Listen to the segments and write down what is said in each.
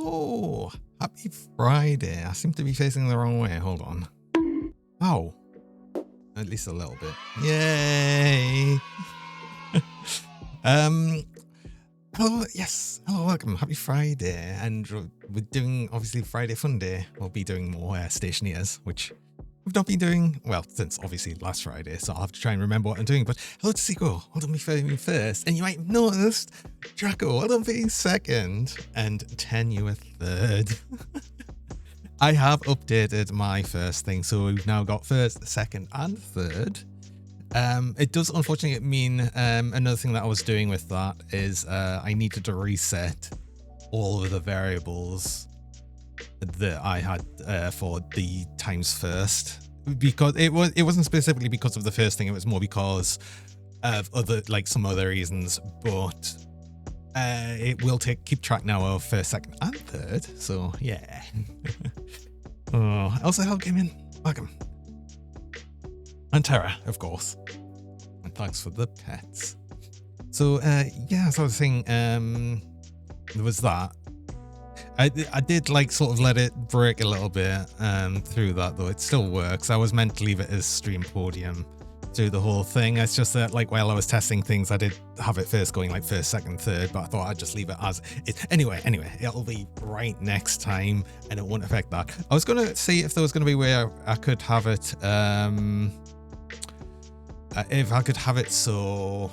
Hello! Happy Friday. I seem to be facing the wrong way. Hold on. Oh. At least a little bit. Yay! Hello, yes. Hello, welcome. Happy Friday. And we're doing, obviously, Friday Funday. We'll be doing more Stationeers, which we've not been doing, well, since obviously last Friday, so I'll have to try and remember what I'm doing. But hello to Seco, well done for being first. And you might have noticed, Draco, well done for being second. And 10, you were third. I have updated my first thing, so we've now got first, second, and third. It does unfortunately mean another thing that I was doing with that is I needed to reset all of the variables that I had for the times first, because it wasn't specifically because of the first thing, it was more because of some other reasons, but it will keep track now of first, second, and third. So yeah. Oh, Elsa Hell came in. Welcome. And Terra, of course. And thanks for the pets. So yeah, as I was saying, there was that. I did sort of let it break a little bit through that, though it still works. I was meant to leave it as stream podium through the whole thing. It's just that while I was testing things, I did have it first going first, second, third, but I thought I'd just leave it as it. Anyway, it'll be right next time and it won't affect that. I was going to see if there was going to be a way I could have it, if I could have it so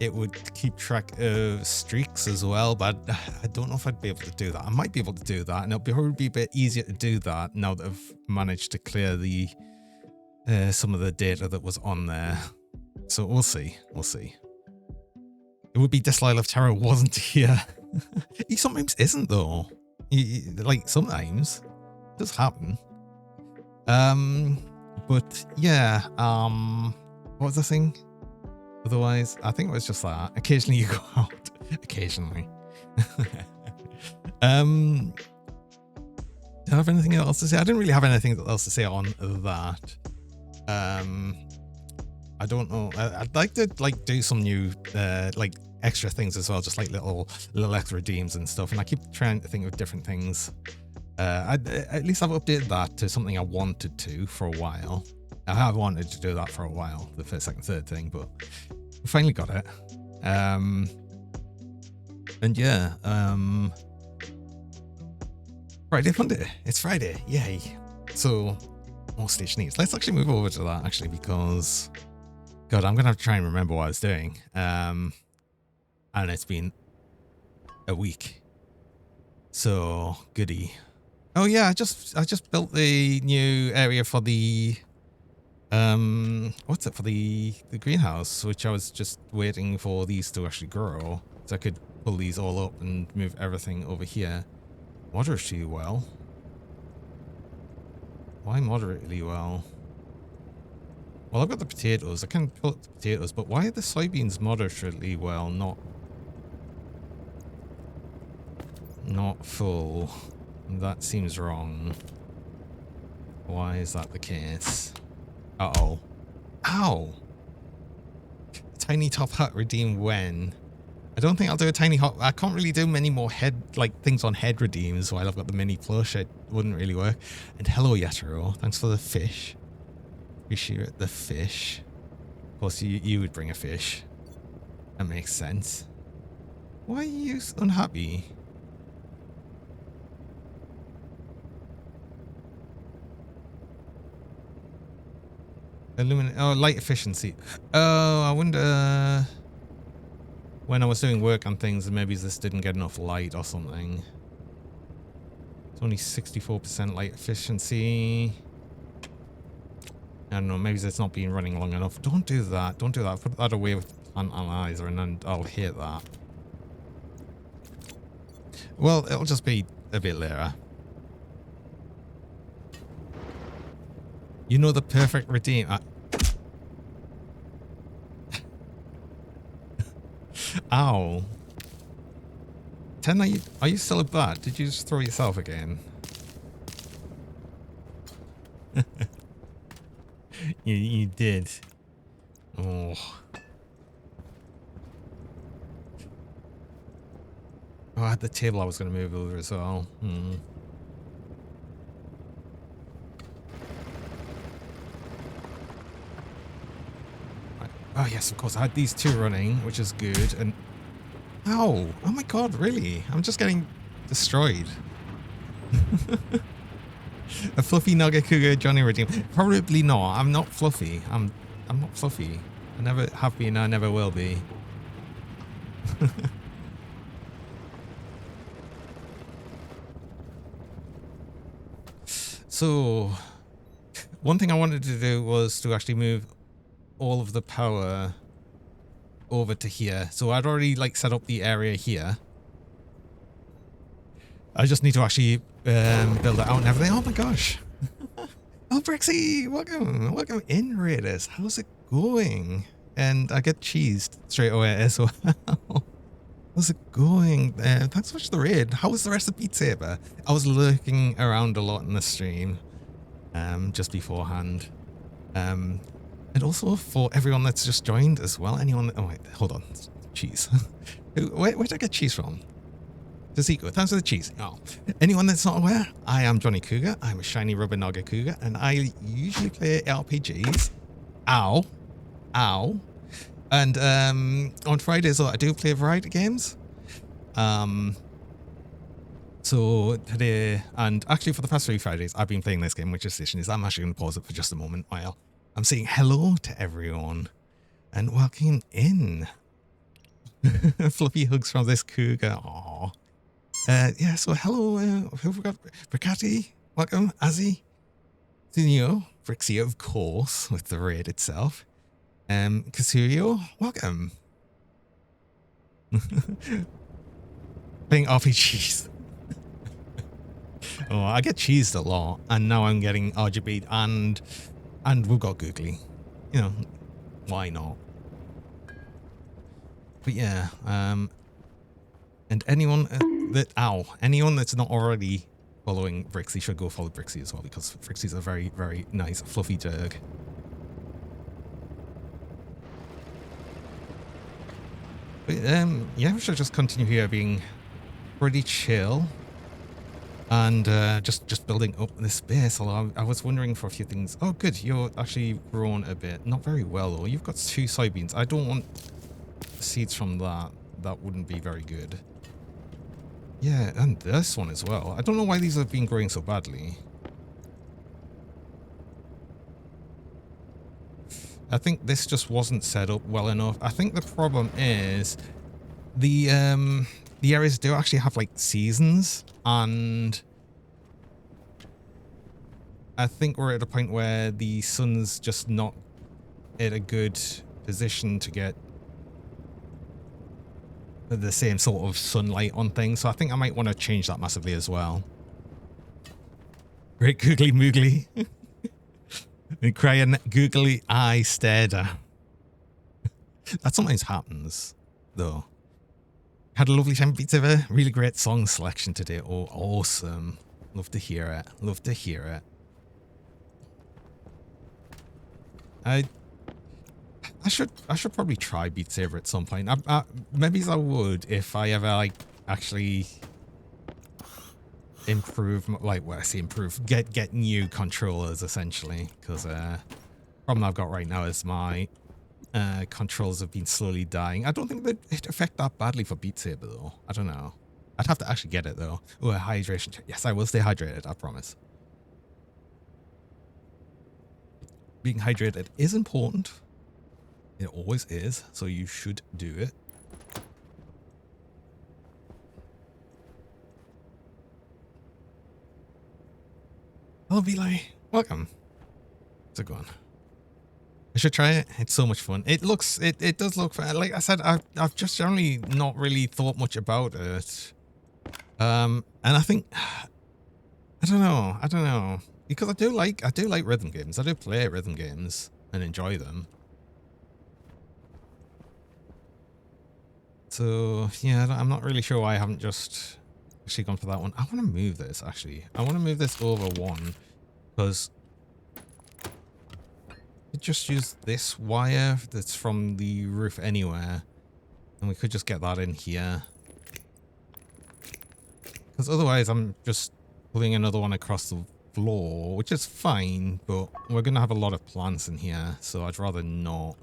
it would keep track of streaks as well, but I don't know if I'd be able to do that. I might be able to do that, and it'll probably be a bit easier to do that now that I've managed to clear the some of the data that was on there. So we'll see. We'll see. It would be disloyal if Terra wasn't here. He sometimes isn't, though. Sometimes it does happen. But yeah. What was the thing? Otherwise, I think it was just that. Occasionally you go out. Occasionally. Do I have anything else to say? I didn't really have anything else to say on that. I don't know. I'd like to do some new extra things as well, just little extra redeems and stuff. And I keep trying to think of different things. At least I've updated that to something I wanted to for a while. I have wanted to do that for a while, the first, second, third thing, but we finally got it. And yeah, Friday Funday. It's Friday, yay! So more Stationeers. Let's actually move over to that actually, because God, I'm gonna have to try and remember what I was doing. And it's been a week, so goody. Oh yeah, I just built the new area for the what's it, for the greenhouse, which I was just waiting for these to actually grow so I could pull these all up and move everything over here moderately well. Why moderately well? Well, I've got the potatoes. I can pull up the potatoes, but why are the soybeans moderately well, not full? That seems wrong. Why is that the case? Uh-oh. Ow! Tiny top hat redeem when? I don't think I'll do a tiny hot. I can't really do many more head, things on head redeems while I've got the mini plush. It wouldn't really work. And hello, Yataro. Thanks for the fish. Appreciate the fish. Of course, you would bring a fish. That makes sense. Why are you unhappy? Light efficiency. Oh, I wonder when I was doing work on things, maybe this didn't get enough light or something. It's only 64% light efficiency. I don't know, maybe it's not been running long enough. Don't do that. Don't do that. Put that away with Plant Analyzer and then I'll hate that. Well, it'll just be a bit later. You know the perfect redeem. Ow. 10, are you still at that? Did you just throw yourself again? you did. Oh. Oh, I had the table I was going to move over as well. Right. Oh, yes, of course. I had these two running, which is good. And ow! Oh my god, really? I'm just getting destroyed. A fluffy Naga Cougar Johnny regime? Probably not. I'm not fluffy. I'm not fluffy. I never have been. I never will be. So, one thing I wanted to do was to actually move all of the power over to here. So I'd already like set up the area here. I just need to actually build it out and everything. Oh my gosh. Oh, Brixie, welcome. Welcome in, Raiders. How's it going? And I get cheesed straight away as well. How's it going? Thanks so much for the raid. How was the rest of Beat Saber? I was lurking around a lot in the stream just beforehand. And also for everyone that's just joined as well. Anyone... Oh, wait, hold on. Cheese. Where'd I get cheese from? Taziko, thanks for the cheese. Oh. Anyone that's not aware, I am Johnny Cougar. I'm a shiny rubber Naga Cougar, and I usually play RPGs. Ow. Ow. And on Fridays, I do play a variety of games. So today, and actually for the past 3 Fridays, I've been playing this game, which is Stationeers. I'm actually going to pause it for just a moment while I'm saying hello to everyone and welcome in. Fluffy hugs from this cougar. Aww. Yeah, so hello, who we got? Bricati, welcome, Azzy, Sunio, Brixie, of course, with the raid itself. Kasurio, welcome. Playing RPGs. Oh, I get cheesed a lot, and now I'm getting RGB'd, and we've got Googly. You know, why not? But yeah, and anyone anyone that's not already following Brixie should go follow Brixie as well, because Brixie's a very, very nice, fluffy dog. But yeah, we should just continue here being pretty chill and just building up this base. Although I was wondering for a few things. Oh, good, you're actually grown a bit. Not very well though. You've got 2 soybeans. I don't want seeds from that. That wouldn't be very good. Yeah, and this one as well. I don't know why these have been growing so badly. I think this just wasn't set up well enough. I think the problem is the areas do actually have like seasons, and I think we're at a point where the sun's just not at a good position to get the same sort of sunlight on things, so I think I might want to change that massively as well. Great googly moogly. And crying googly eye stared. That sometimes happens, though. Had a lovely time, Beats Ever. Really great song selection today. Oh, awesome. Love to hear it. Love to hear it. I should probably try Beat Saber at some point. Maybe I would if I ever like actually improve, like what I say improve, get new controllers essentially, because problem I've got right now is my controls have been slowly dying. I don't think that it affect that badly for Beat Saber though. I don't know. I'd have to actually get it though. Oh, a hydration check. Yes, I will stay hydrated, I promise. Being hydrated is important. It always is, so you should do it. Hello, Vili. Welcome. How's it going? I should try it. It's so much fun. It looks, it does look fun. Like I said, I've just generally not really thought much about it. And I think, I don't know. Because I do like rhythm games. I do play rhythm games and enjoy them. So, yeah, I'm not really sure why I haven't just actually gone for that one. I want to move this, actually. I want to move this over 1, because could just use this wire that's from the roof anywhere, and we could just get that in here. Because otherwise I'm just pulling another one across the floor, which is fine, but we're going to have a lot of plants in here, so I'd rather not.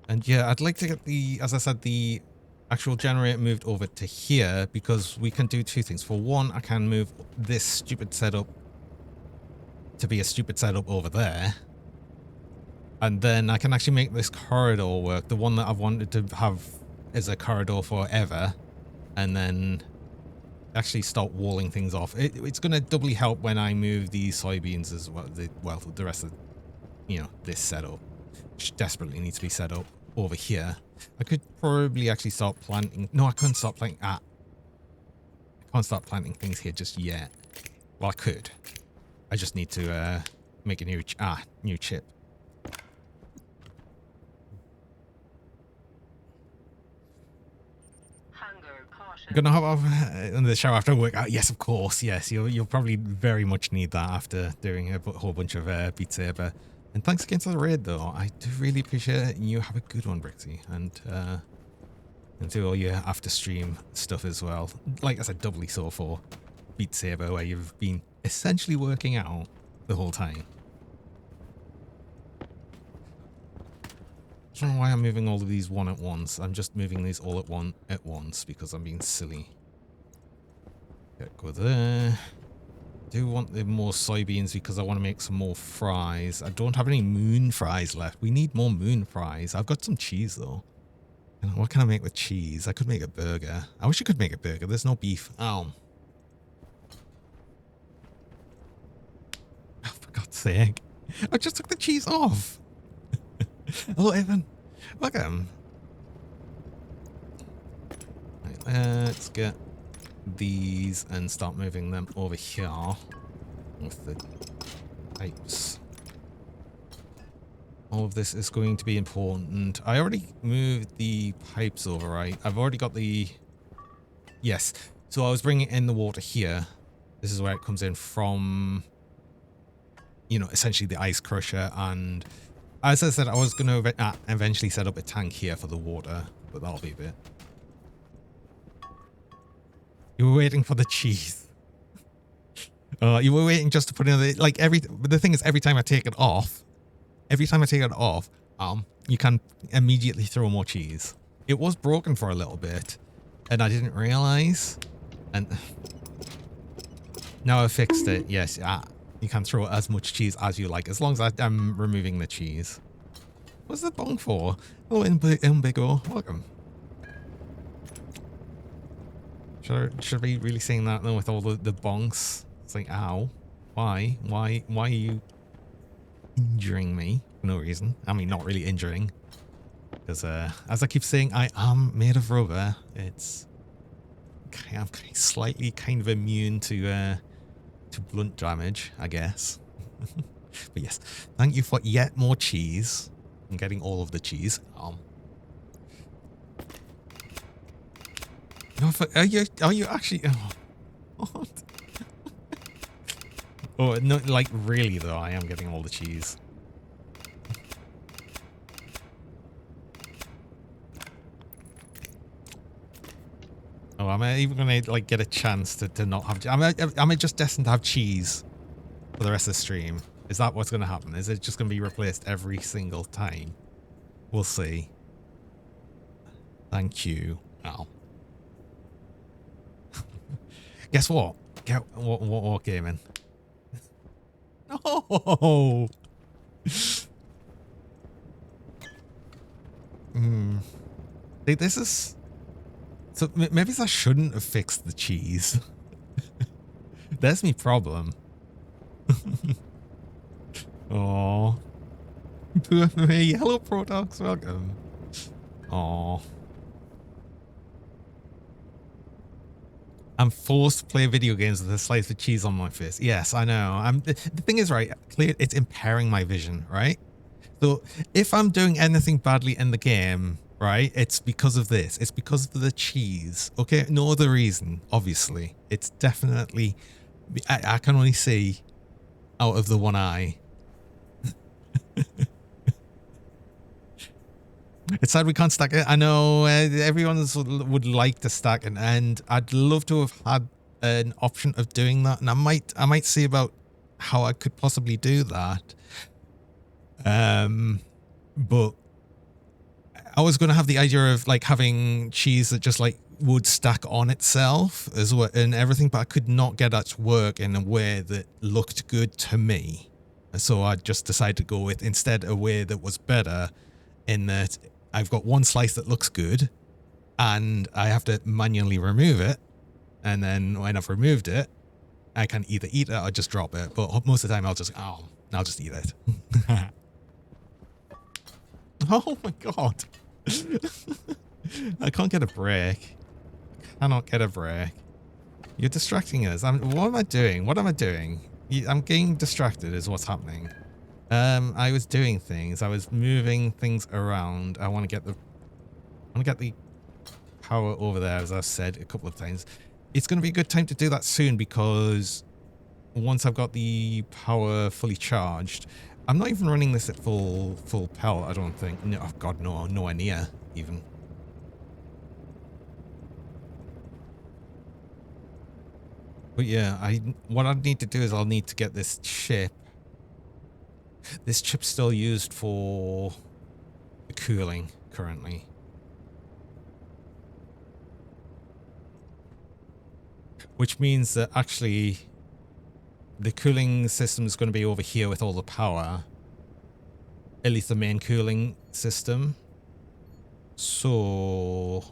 And yeah, I'd like to get the, as I said, the actual generator moved over to here because we can do two things. For one, I can move this stupid setup to be a stupid setup over there. And then I can actually make this corridor work. The one that I've wanted to have as a corridor forever. And then actually start walling things off. It's going to doubly help when I move these soybeans as well. The rest of, you know, this setup, which desperately needs to be set up over here. I could probably actually start planting. No, I couldn't start planting. I can't start planting things here just yet. Well, I could. I just need to make a new chip. I'm gonna hop off in the shower after work. Yes, of course. Yes, you'll probably very much need that after doing a whole bunch of Beat Saber. And thanks again for the raid, though. I do really appreciate it. And you have a good one, Brixie, and do all your after stream stuff as well. Like I said, doubly so for Beat Saber, where you've been essentially working out the whole time. I don't know why I'm moving all of these one at once. I'm just moving these all at once because I'm being silly. Okay, go there. Do want the more soybeans because I want to make some more fries. I don't have any moon fries left. We need more moon fries. I've got some cheese though. And what can I make with cheese? I could make a burger. I wish I could make a burger. There's no beef. Oh, for God's sake. I just took the cheese off. Hello, Evan. Welcome. Right, let's get these and start moving them over here with the pipes. All of this is going to be important. I already moved the pipes over, right? I've already got the... Yes. So I was bringing in the water here. This is where it comes in from, you know, essentially the ice crusher. And as I said, I was going to eventually set up a tank here for the water, but that'll be a bit. You were waiting for the cheese. You were waiting just to put in the, like, but the thing is, every time I take it off, you can immediately throw more cheese. It was broken for a little bit, and I didn't realize. And now I've fixed it. Yes, you can throw as much cheese as you like, as long as I'm removing the cheese. What's the bong for? Hello, Imbigo. Welcome. Should we really saying that though with all the bonks? It's like, ow. Why are you injuring me for no reason? I mean, not really injuring. Because as I keep saying, I am made of rubber. I'm slightly kind of immune to blunt damage, I guess. But yes, thank you for yet more cheese. I'm getting all of the cheese. No, are you actually? Oh, what? Oh no! Like really though, I am getting all the cheese. Oh, am I even gonna like get a chance to not have? Am I just destined to have cheese for the rest of the stream? Is that what's gonna happen? Is it just gonna be replaced every single time? We'll see. Thank you. Ow. Guess what? What gaming? No. This is. So maybe I shouldn't have fixed the cheese. That's my problem. Oh. Poor me. Hello, Protox. Welcome. Oh. I'm forced to play video games with a slice of cheese on my face. Yes, I know. The thing is, right, it's impairing my vision, right? So if I'm doing anything badly in the game, right, it's because of this. It's because of the cheese. Okay, no other reason, obviously. It's definitely... I can only see out of the one eye. It's sad we can't stack it. I know everyone would like to stack it, and I'd love to have had an option of doing that. And I might see about how I could possibly do that. But I was going to have the idea of like having cheese that just like would stack on itself as well and everything, but I could not get that to work in a way that looked good to me. So I just decided to go with instead a way that was better, in that I've got one slice that looks good and I have to manually remove it. And then when I've removed it, I can either eat it or just drop it. But most of the time I'll just eat it. Oh my God. I can't get a break. Cannot get a break. You're distracting us. What am I doing? What am I doing? I'm getting distracted is what's happening. I was doing things. I was moving things around. I want to get the power over there, as I've said a couple of times. It's going to be a good time to do that soon, because once I've got the power fully charged, I'm not even running this at full power, I don't think. No, oh God, no, nowhere near even. But yeah, what I need to do is I'll need to get this chip. This chip's still used for the cooling currently. Which means that actually the cooling system is going to be over here with all the power. At least the main cooling system. So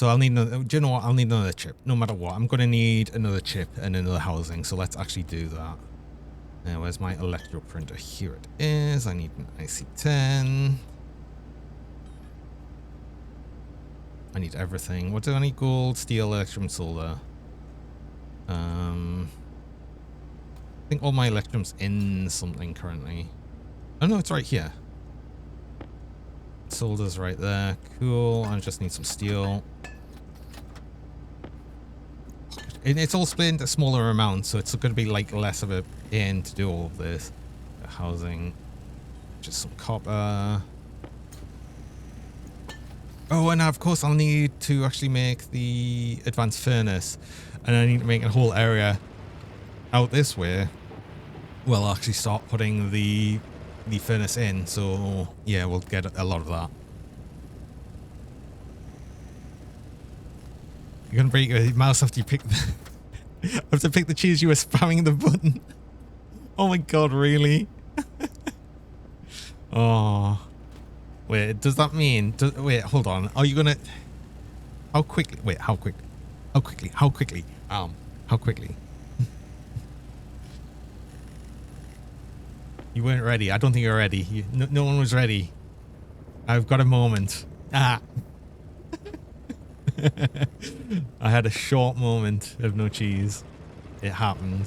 I'll need another, do you know what? I'll need another chip. No matter what, I'm going to need another chip and another housing. So let's actually do that. Now, where's my electro printer? Here it is. I need an IC10. I need everything. What do I need? Gold, steel, electrum, solder. I think all my electrum's in something currently. Oh no, it's right here. Solder's right there. Cool. I just need some steel. It's all split into smaller amounts, so it's going to be like less of a pain to do all of this. Housing. Just some copper. Oh, and of course I'll need to actually make the advanced furnace. And I need to make a whole area out this way. Well, I'll actually start putting the furnace in. So, yeah, we'll get a lot of that. You're going to break your mouse after you pick after pick the cheese, you were spamming the button. Oh my God, really? Oh. Wait, does that mean... wait, hold on. Are you gonna... How quickly... Wait, how quick? How quickly? How quickly? How quickly? You weren't ready. I don't think you're ready. No one was ready. I've got a moment. Ah. I had a short moment of no cheese. It happened.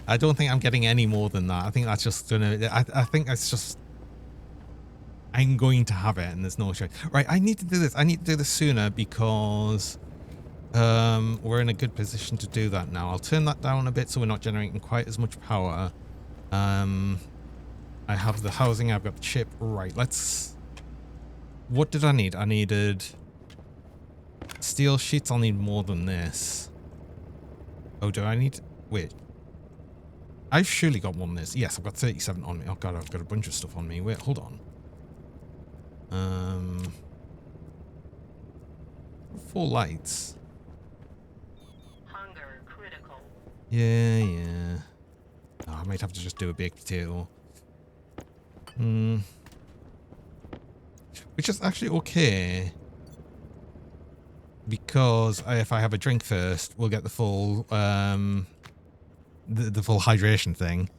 I don't think I'm getting any more than that. I think that's just gonna... I think that's just... I'm going to have it and there's no choice. Right, I need to do this. I need to do this sooner because... we're in a good position to do that now. I'll turn that down a bit so we're not generating quite as much power. I have the housing. I've got the chip. Right, let's... What did I need? I needed... steel sheets. I'll need more than this. Oh, do I need... Wait. I've surely got more than this. Yes, I've got 37 on me. Oh God, I've got a bunch of stuff on me. Wait, hold on. 4 lights. Hunger critical. Yeah. Oh, I might have to just do a baked potato. Which is actually okay. Because if I have a drink first, we'll get the full... the full hydration thing.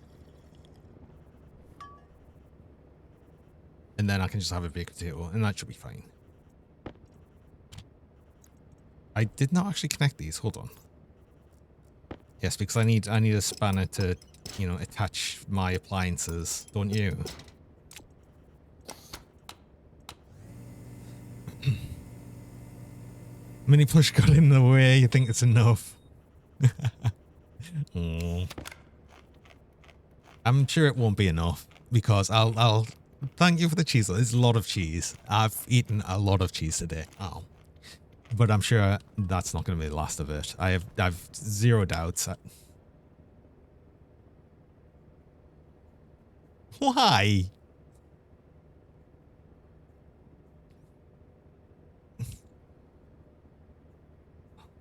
And then I can just have a baked potato, and that should be fine. I did not actually connect these. Hold on. Yes, because I need a spanner to, you know, attach my appliances, don't you? Mini push got in the way. You think it's enough? Oh. I'm sure it won't be enough because I'll thank you for the cheese. There's a lot of cheese. I've eaten a lot of cheese today. Oh, but I'm sure that's not going to be the last of it. I've zero doubts. Why?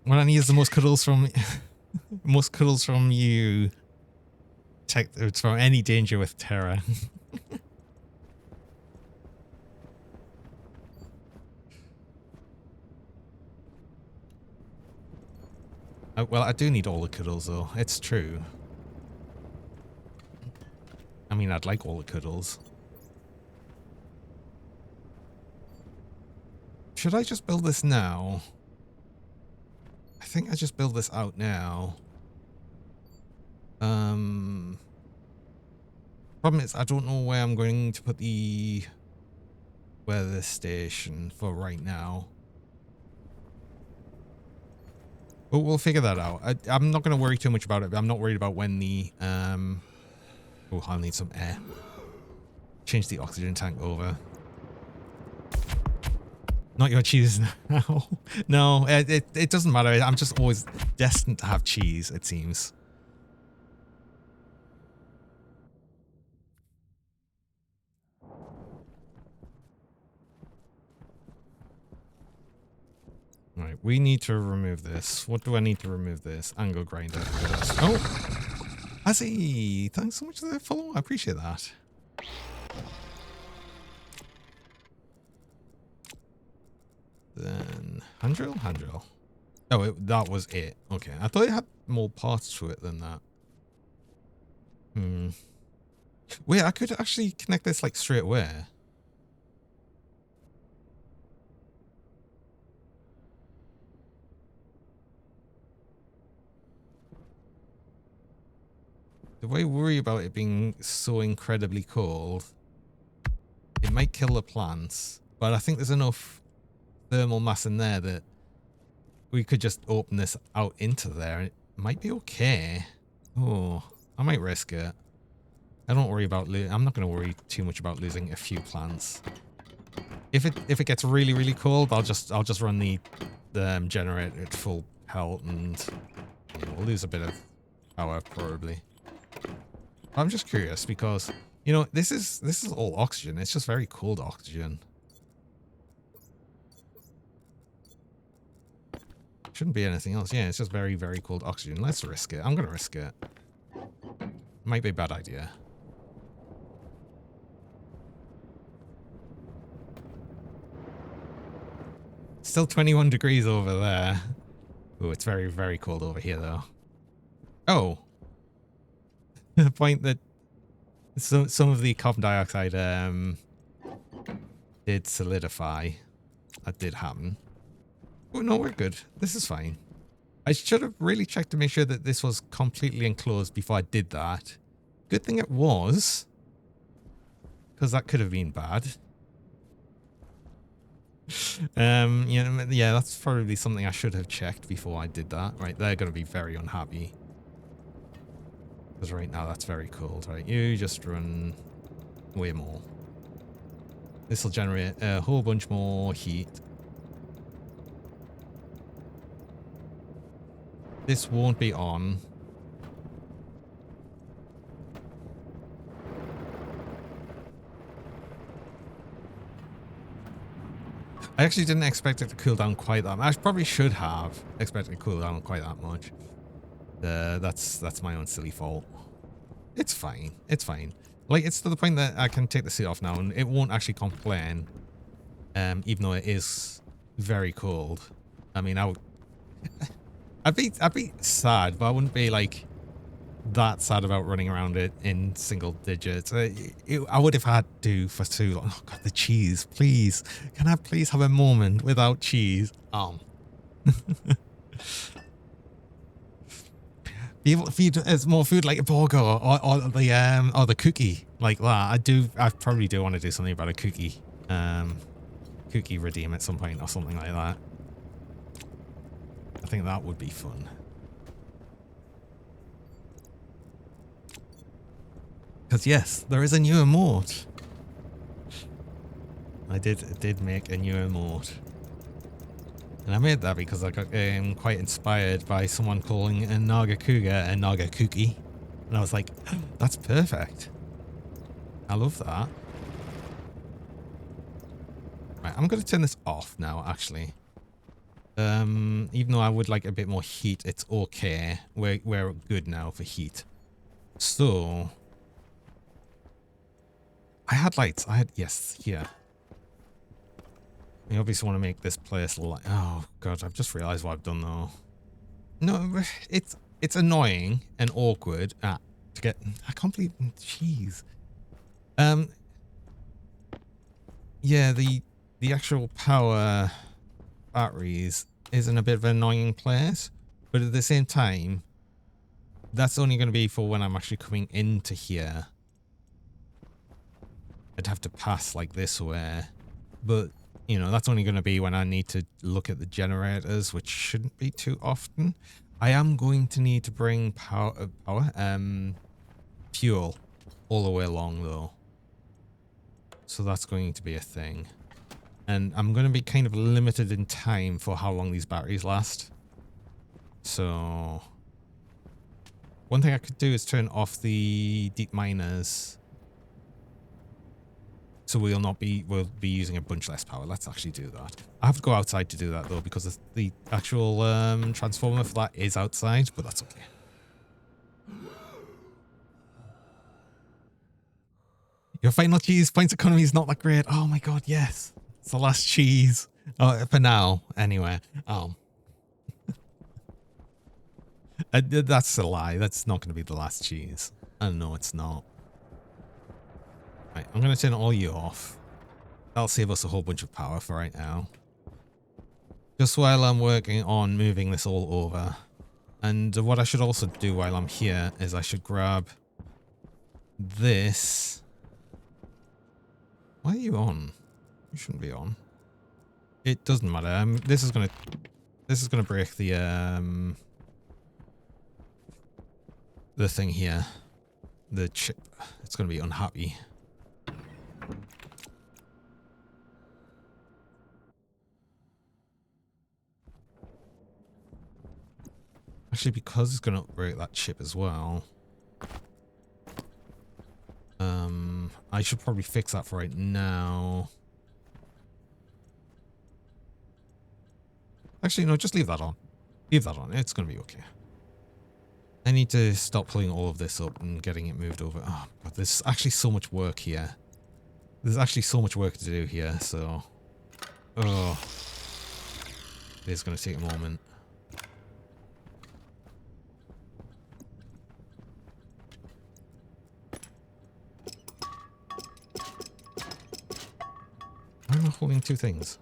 When I need the most cuddles from most cuddles from you. It's from any danger with terror. Well, I do need all the cuddles though. It's true. I mean, I'd like all the cuddles. Should I just build this now? I think I just build this out now. Problem is, I don't know where I'm going to put the weather station for right now. But we'll figure that out. I'm not going to worry too much about it. I'm not worried about when the oh, I'll need some air. Change the oxygen tank over. Not your cheese now. No, it doesn't matter. I'm just always destined to have cheese, it seems. Right, we need to remove this. What do I need to remove this? Angle grinder first. Oh! Azzy! Thanks so much for the follow. I appreciate that. Then... hand drill? Hand drill. Oh, that was it. Okay, I thought it had more parts to it than that. Wait, I could actually connect this like straight away. Do I worry about it being so incredibly cold? It might kill the plants, but I think there's enough thermal mass in there that we could just open this out into there. It might be okay. Oh, I might risk it. I don't worry about I'm not going to worry too much about losing a few plants. If it gets really cold, I'll just run the generator at full pelt and we'll lose a bit of power probably. I'm just curious because this is all oxygen. It's just very cold oxygen. Shouldn't be anything else. Yeah, it's just very cold oxygen. Let's risk it. I'm gonna risk it. Might be a bad idea. Still 21 degrees over there. Oh, it's very cold over here though. Oh. The point that some of the carbon dioxide did solidify. That did happen. Oh no, we're good. This is fine. I should have really checked to make sure that this was completely enclosed before I did that. Good thing it was. Because that could have been bad. Yeah, that's probably something I should have checked before I did that. Right, they're going to be very unhappy. Because right now that's very cold. Right, you just run way more. This will generate a whole bunch more heat. This won't be on. I actually didn't expect it to cool down quite that much. I probably should have expected it to cool down quite that much. That's my own silly fault. It's fine. It's fine. Like, it's to the point that I can take the suit off now and it won't actually complain. Even though it is very cold. I mean, I'd be sad, but I wouldn't be like that sad about running around it in single digits. I would have had to for too long. Oh god, the cheese, please. Can I please have a moment without cheese? Be able to feed as more food like a burger or the cookie like that. I probably do want to do something about a cookie. Cookie redeem at some point or something like that. I think that would be fun. Because yes, there is a new emote. I did make a new emote. And I made that because I got quite inspired by someone calling a Nagakuga a Nagakuki. And I was like, that's perfect. I love that. Right, I'm going to turn this off now, actually. Even though I would like a bit more heat, it's okay. We're good now for heat. So, I had lights. Yes, here. I obviously want to make this place like, oh god, I've just realized what I've done though. No, it's annoying and awkward to get. I can't believe. Jeez. Yeah, the actual power batteries is in a bit of an annoying place, but at the same time, that's only going to be for when I'm actually coming into here. I'd have to pass like this way, but you know, that's only going to be when I need to look at the generators, which shouldn't be too often. I am going to need to bring fuel all the way along though. So that's going to be a thing. And I'm going to be kind of limited in time for how long these batteries last. So one thing I could do is turn off the deep miners. So we'll be using a bunch less power. Let's actually do that. I have to go outside to do that though, because the actual transformer for that is outside, but that's okay. Your final cheese points economy is not that great. Oh my god, yes. It's the last cheese. Oh, for now, anyway. That's a lie. That's not going to be the last cheese. No, it's not. Right, I'm going to turn all you off. That'll save us a whole bunch of power for right now. Just while I'm working on moving this all over. And what I should also do while I'm here is I should grab this. Why are you on? You shouldn't be on. It doesn't matter. This is gonna break the thing here. The chip. It's gonna be unhappy. Actually, because it's gonna break that chip as well. I should probably fix that for right now. Actually, no, just leave that on. Leave that on. It's gonna be okay. I need to stop pulling all of this up and getting it moved over. Oh, God, there's actually so much work here. There's actually so much work to do here, so... Oh. It is going to take a moment. Why am I holding two things?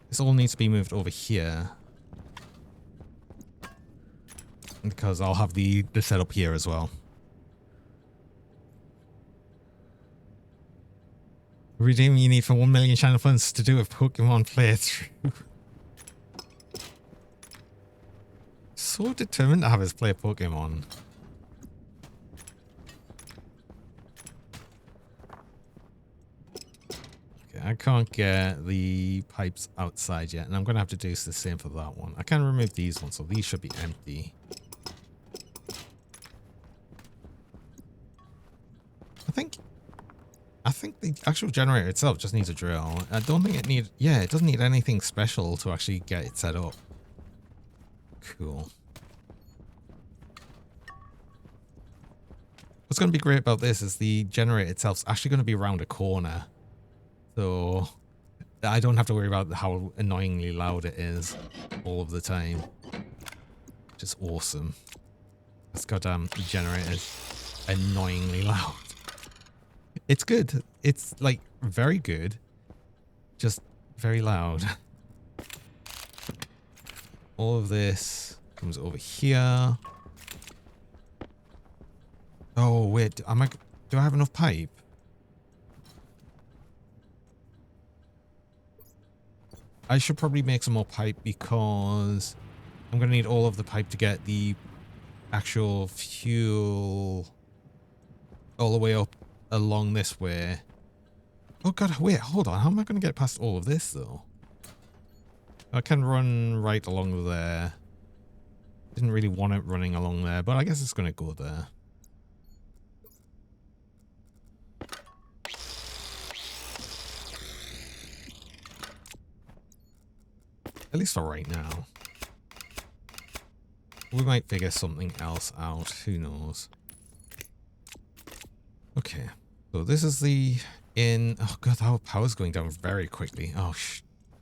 This all needs to be moved over here. Because I'll have the setup here as well. Redeem you need for 1 million channel funds to do a Pokemon playthrough. So determined to have us play Pokemon. Okay, I can't get the pipes outside yet, and I'm going to have to do the same for that one. I can remove these ones, so these should be empty. I think the actual generator itself just needs a drill. I don't think it doesn't need anything special to actually get it set up. Cool. What's going to be great about this is the generator itself is actually going to be around a corner. So I don't have to worry about how annoyingly loud it is all of the time. Which is awesome. This goddamn generator is annoyingly loud. It's good. It's like very good. Just very loud. All of this comes over here. Oh wait, do I have enough pipe? I should probably make some more pipe because I'm going to need all of the pipe to get the actual fuel all the way up along this way. Oh god, wait, hold on. How am I going to get past all of this, though? I can run right along there. Didn't really want it running along there, but I guess it's going to go there. At least for right now. We might figure something else out. Who knows? Okay. So this is the in. Oh god, our power's going down very quickly. Oh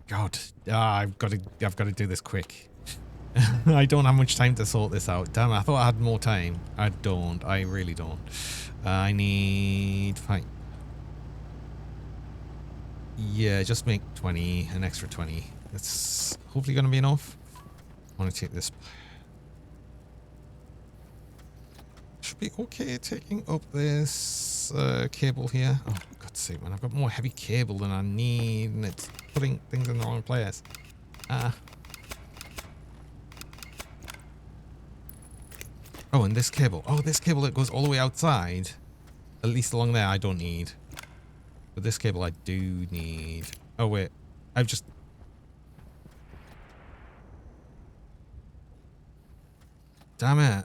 god. I've got to do this quick. I don't have much time to sort this out. Damn, I thought I had more time. I don't. I really don't. I need pipe. Yeah, just make 20, an extra 20. That's hopefully going to be enough. I want to take this. Should be okay taking up this cable here. Oh, for God's sake, man. I've got more heavy cable than I need, and it's putting things in the wrong place. Oh, and this cable. Oh, this cable that goes all the way outside. At least along there, I don't need. But this cable I do need. Oh, wait. I've just... Damn it.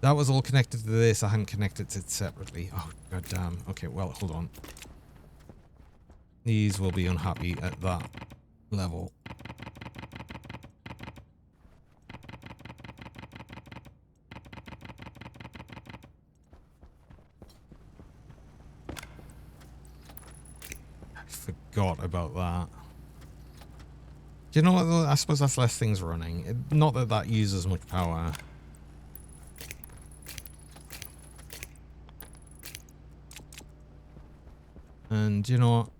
That was all connected to this. I hadn't connected it separately. Oh, god damn. Okay, well, hold on. These will be unhappy at that level. I forgot about that. Do you know what, though? I suppose that's less things running. Not that that uses much power. And you know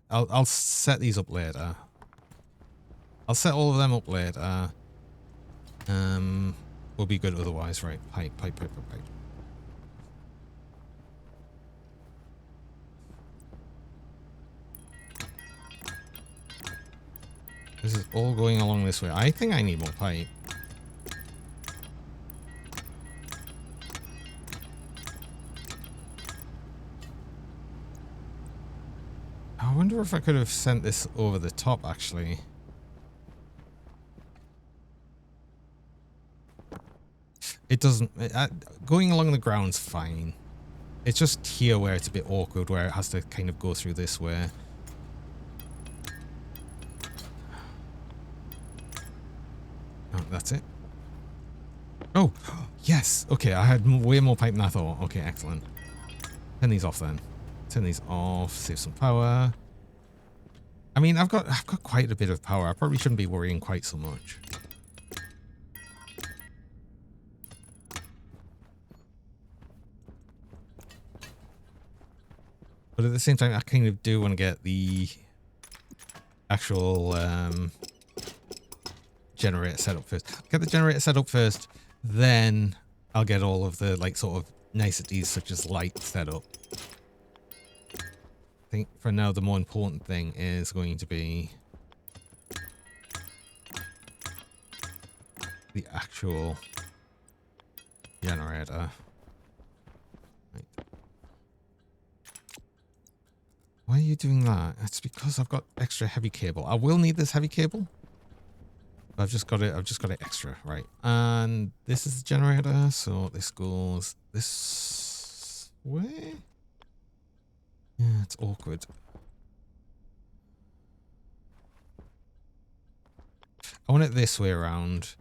what? I'll set these up later. I'll set all of them up later. Will be good otherwise, right? Pipe. This is all going along this way. I think I need more pipe. I wonder if I could have sent this over the top, actually. It doesn't... going along the ground's fine. It's just here where it's a bit awkward, where it has to kind of go through this way. Oh, that's it. Oh, yes. Okay, I had way more pipe than I thought. Okay, excellent. Turn these off then. Turn these off. Save some power. I mean, I've got quite a bit of power. I probably shouldn't be worrying quite so much. But at the same time, I kind of do want to get the actual generator set up first. Get the generator set up first, then I'll get all of the like sort of niceties such as light set up. I think for now the more important thing is going to be the actual generator. Right. Why are you doing that? It's because I've got extra heavy cable. I will need this heavy cable. I've just got it extra, right? And this is the generator, so this goes this way. Yeah, it's awkward. I want it this way around,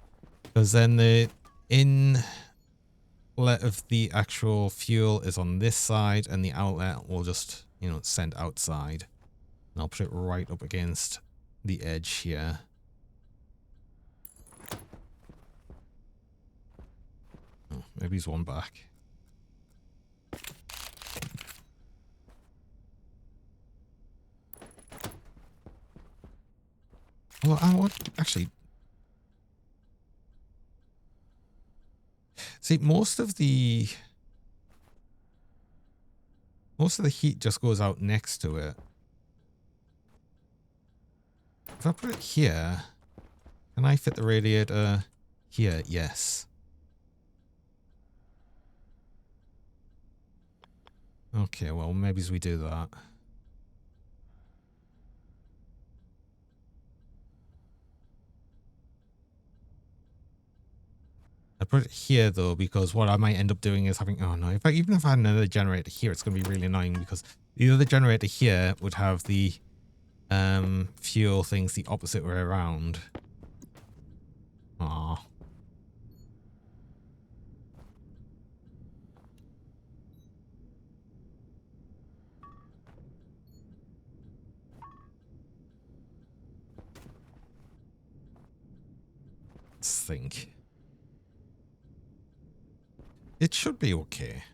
because then the inlet of the actual fuel is on this side, and the outlet will just, you know, send outside. And I'll put it right up against the edge here. Oh, maybe he's one back. Well, I want actually. See, most of the heat just goes out next to it. If I put it here, can I fit the radiator here? Yes. Okay, well, maybe as we do that. I put it here though, because what I might end up doing is having, oh no, even if I had another generator here, it's going to be really annoying because the other generator here would have the fuel things the opposite way around. Aw. Let's think. It should be okay.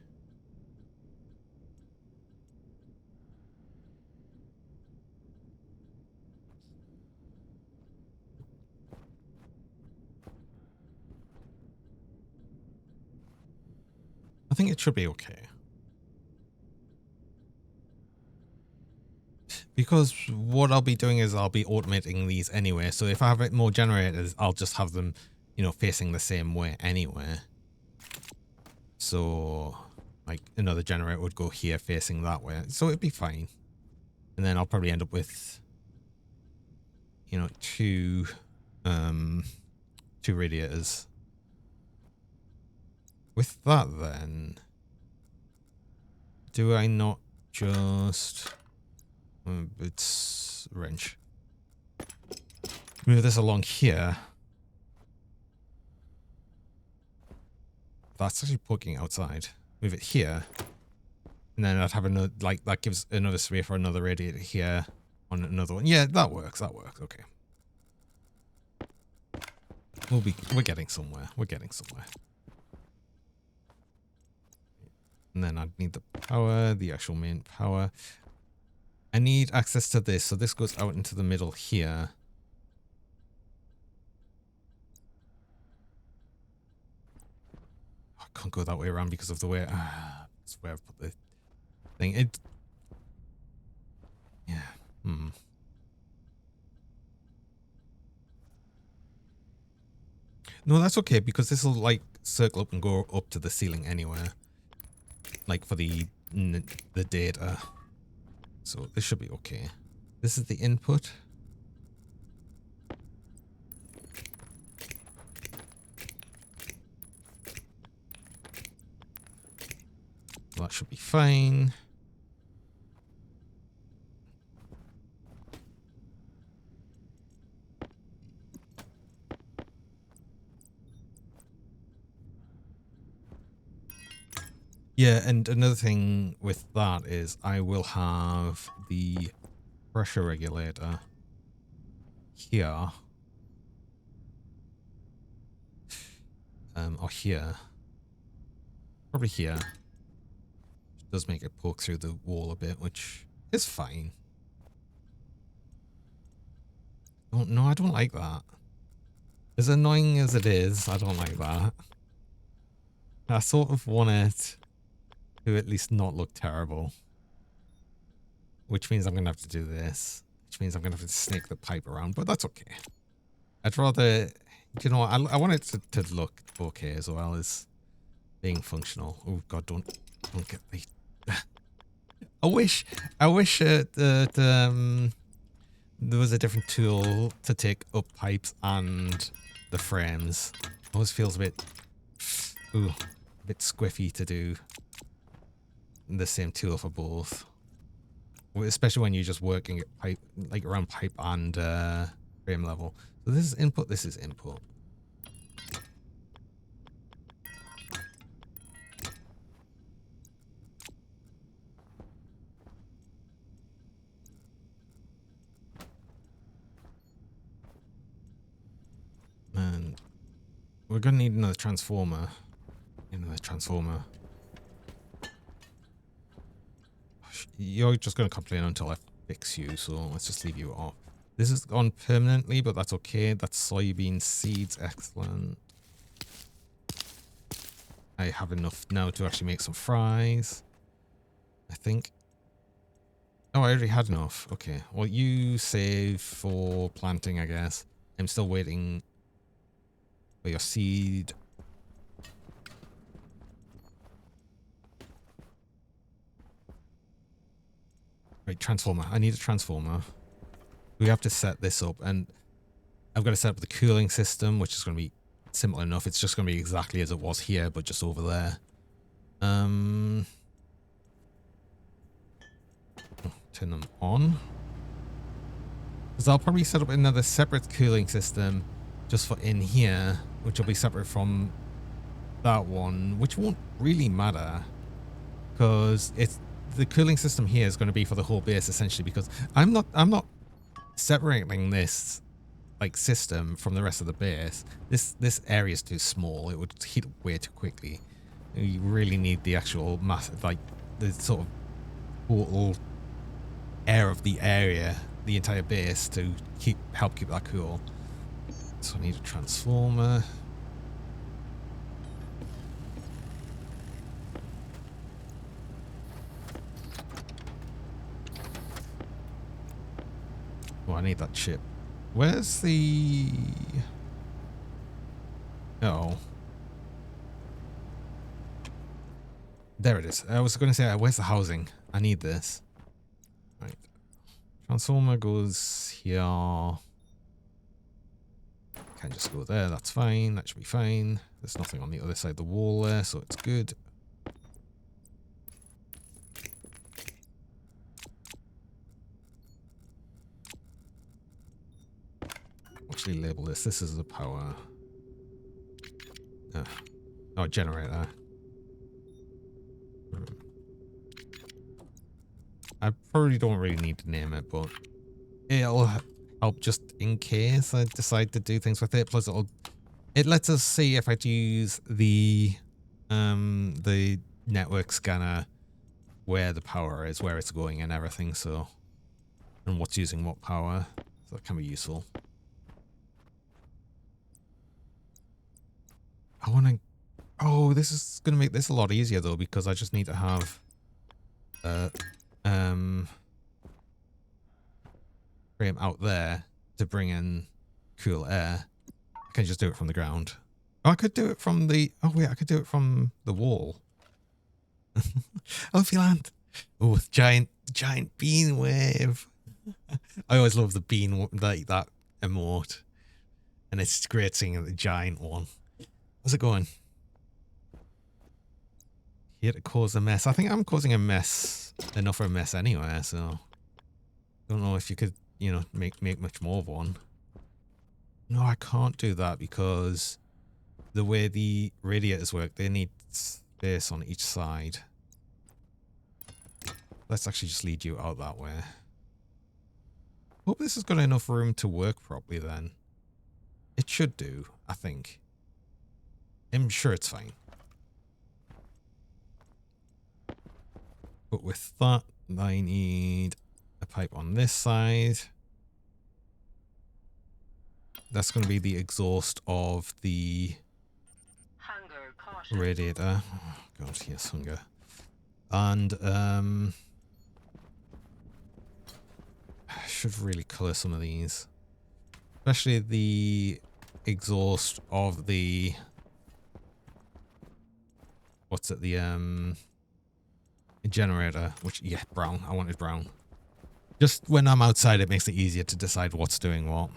I think it should be okay. Because what I'll be doing is I'll be automating these anyway. So if I have more generators, I'll just have them, you know, facing the same way anyway. So like another generator would go here facing that way. So it'd be fine. And then I'll probably end up with, you know, two radiators. With that then, do I not just... it's wrench. Move this along here. That's actually poking outside. Move it here. And then I'd have another, like, that gives another space for another radiator here on another one. Yeah, that works. That works. Okay. We're getting somewhere. We're getting somewhere. And then I'd need the power, the actual main power. I need access to this. So this goes out into the middle here. I can't go that way around because of the way, that's where I've put the thing. Yeah. No, that's okay because this will like circle up and go up to the ceiling anywhere. Like for the data. So this should be okay. This is the input. That should be fine. Yeah, and another thing with that is I will have the pressure regulator here. Or here. Probably here. It does make it poke through the wall a bit, which is fine. Oh, no, I don't like that. As annoying as it is, I don't like that. I sort of want it to at least not look terrible. Which means I'm going to have to do this. Which means I'm going to have to snake the pipe around, but that's okay. I'd rather, you know, I want it to look okay as well as being functional. Oh God, don't get me. I wish that there was a different tool to take up pipes and the frames. Always feels a bit squiffy to do the same tool for both. Especially when you're just working at pipe, like around pipe and frame level. So this is input, this is input. And we're gonna need another transformer. You're just gonna complain until I fix you, so let's just leave you off. This is on permanently, but that's okay. That's soybean seeds, excellent. I have enough now to actually make some fries, I think. Oh, I already had enough. Okay. Well, you save for planting, I guess. I'm still waiting for your seed. Right, transformer. I need a transformer. We have to set this up, and I've got to set up the cooling system, which is going to be simple enough. It's just going to be exactly as it was here, but just over there. Turn them on. Because I'll probably set up another separate cooling system just for in here, which will be separate from that one, which won't really matter because it's the cooling system here is going to be for the whole base essentially, because I'm not separating this like system from the rest of the base. This area is too small. It would heat up way too quickly. You really need the actual massive, like the sort of total air of the area, the entire base, to help keep that cool. So I need a transformer. Oh, I need that chip. Where's the... Oh. There it is. I was going to say, where's the housing? I need this. Right. Transformer goes here. Can just go there. That's fine. That should be fine. There's nothing on the other side of the wall there, so it's good. Actually label this. This is the power. Oh, generator. I probably don't really need to name it, but it'll help just in case I decide to do things with it. Plus, it lets us see if I use the network scanner where the power is, where it's going, and everything. So, and what's using what power. So that can be useful. I want to... Oh, this is going to make this a lot easier, though, because I just need to have... frame out there to bring in cool air. I can just do it from the ground. Oh, I could do it from the... Oh, wait, I could do it from the wall. Oh, Philant. Oh, giant bean wave. I always love the bean, like that emote. And it's great seeing the giant one. How's it going? Here to cause a mess. I think I'm causing a mess, enough of a mess anyway, so don't know if you could, you know, make much more of one. No, I can't do that because the way the radiators work, they need space on each side. Let's actually just lead you out that way. Hope this has got enough room to work properly then. It should do, I think. I'm sure it's fine. But with that, I need a pipe on this side. That's going to be the exhaust of the radiator. Oh god, yes, hunger. And I should really colour some of these. Especially the exhaust of the... What's it? The generator, which, yeah, brown. I wanted brown. Just when I'm outside, it makes it easier to decide what's doing what.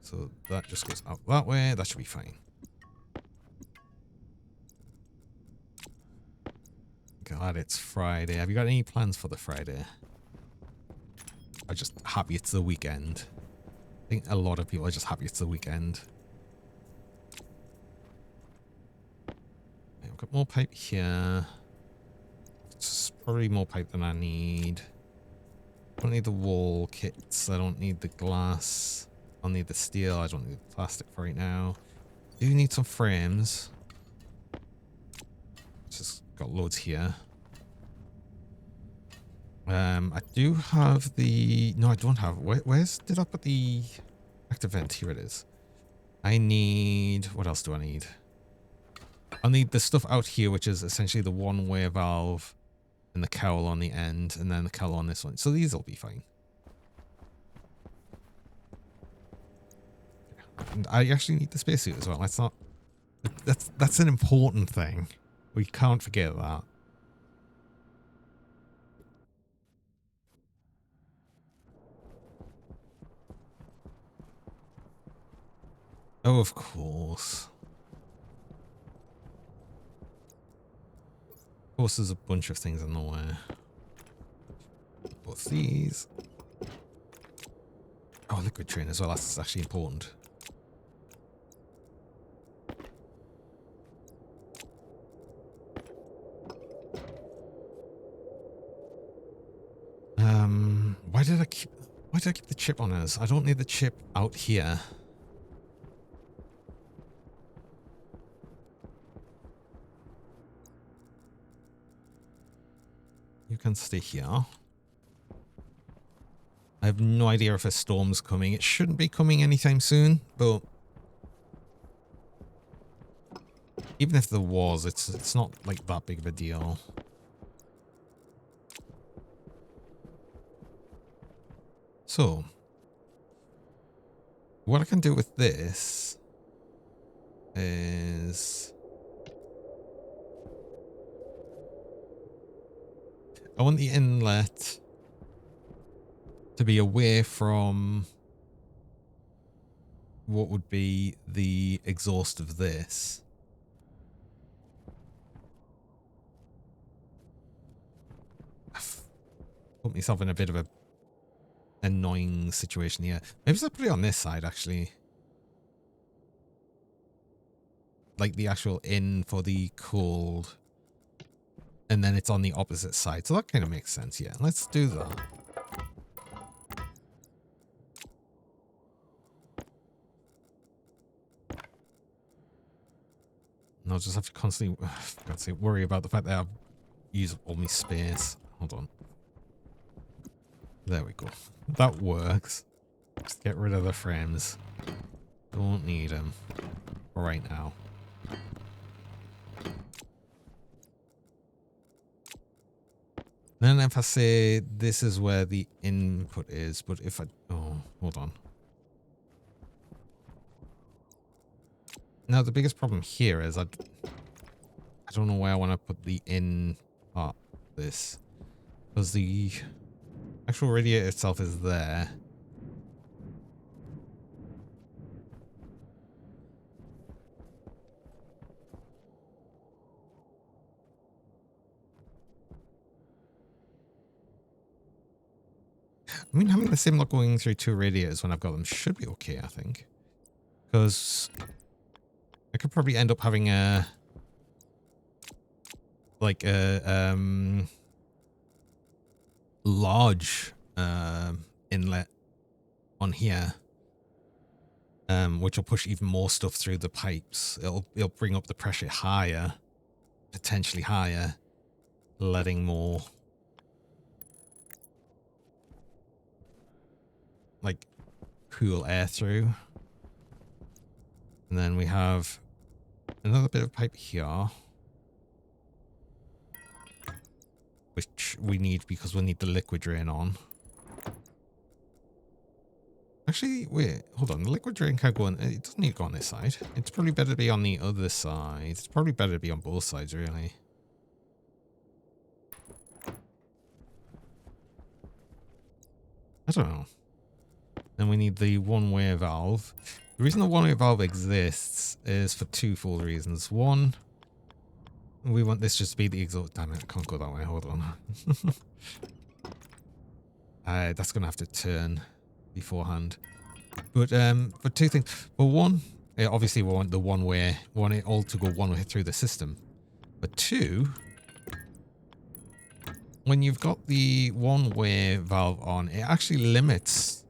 So that just goes out that way. That should be fine. God, it's Friday. Have you got any plans for the Friday? I'm just happy it's the weekend. I think a lot of people are just happy it's the weekend. I've got more pipe here. It's probably more pipe than I need. I don't need the wall kits. I don't need the glass. I don't need the steel. I don't need the plastic for right now. I do need some frames. Just got loads here. I do have the... No, I don't have... Where's... Did I put the active vent? Here it is. I need... What else do I need? I'll need the stuff out here, which is essentially the one-way valve and the cowl on the end, and then the cowl on this one. So these will be fine. And I actually need the spacesuit as well. That's not... That's an important thing. We can't forget that. Oh, of course. Of course, there's a bunch of things in the way. Both these. Oh, liquid train as well. That's actually important. Why did I keep the chip on us? I don't need the chip out here. You can stay here. I have no idea if a storm's coming. It shouldn't be coming anytime soon, but even if there was, it's not like that big of a deal. So, what I can do with this is I want the inlet to be away from what would be the exhaust of this. I've put myself in a bit of a annoying situation here. Maybe I'll put it on this side, actually. Like the actual in for the cold. And then it's on the opposite side. So that kind of makes sense, yeah. Let's do that. And I'll just have to constantly, for God's sake, worry about the fact that I've used all my space. Hold on. There we go. That works. Just get rid of the frames. Don't need them right now. Then if I say this is where the input is, but if I... Oh, hold on. Now, the biggest problem here is I don't know where I want to put the in part of this. Because the actual radiator itself is there. I mean, having the same lock going through two radiators when I've got them should be okay, I think. Because I could probably end up having a... like a large inlet on here, which will push even more stuff through the pipes. It'll bring up the pressure higher, potentially higher, letting more like cool air through. And then we have another bit of pipe here, which we need because we'll need the liquid drain on. Actually, wait, hold on. The liquid drain can't go on. It doesn't need to go on this side. It's probably better to be on the other side. It's probably better to be on both sides, really. I don't know. Then we need the one-way valve. The reason the one-way valve exists is for twofold reasons. One, we want this just to be the exhaust. Damn it, I can't go that way. Hold on. That's going to have to turn beforehand. But for two things. For one, obviously we want the one-way, we want it all to go one way through the system. But two, when you've got the one-way valve on, it actually limits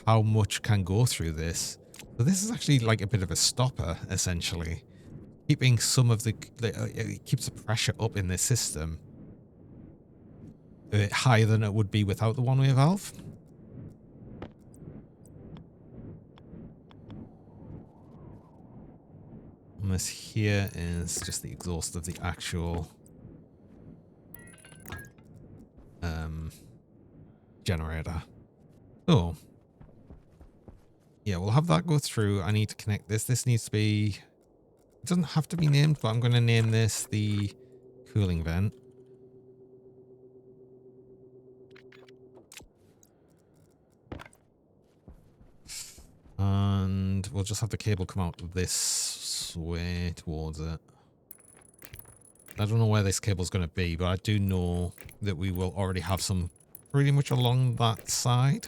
how much can go through this. So this is actually like a bit of a stopper, essentially. Keeping some of it keeps the pressure up in this system higher than it would be without the one-way valve. And this here is just the exhaust of the actual generator. So, yeah, we'll have that go through. I need to connect this. This needs to be... It doesn't have to be named, but I'm going to name this the cooling vent. And we'll just have the cable come out this way towards it. I don't know where this cable's going to be, but I do know that we will already have some pretty much along that side.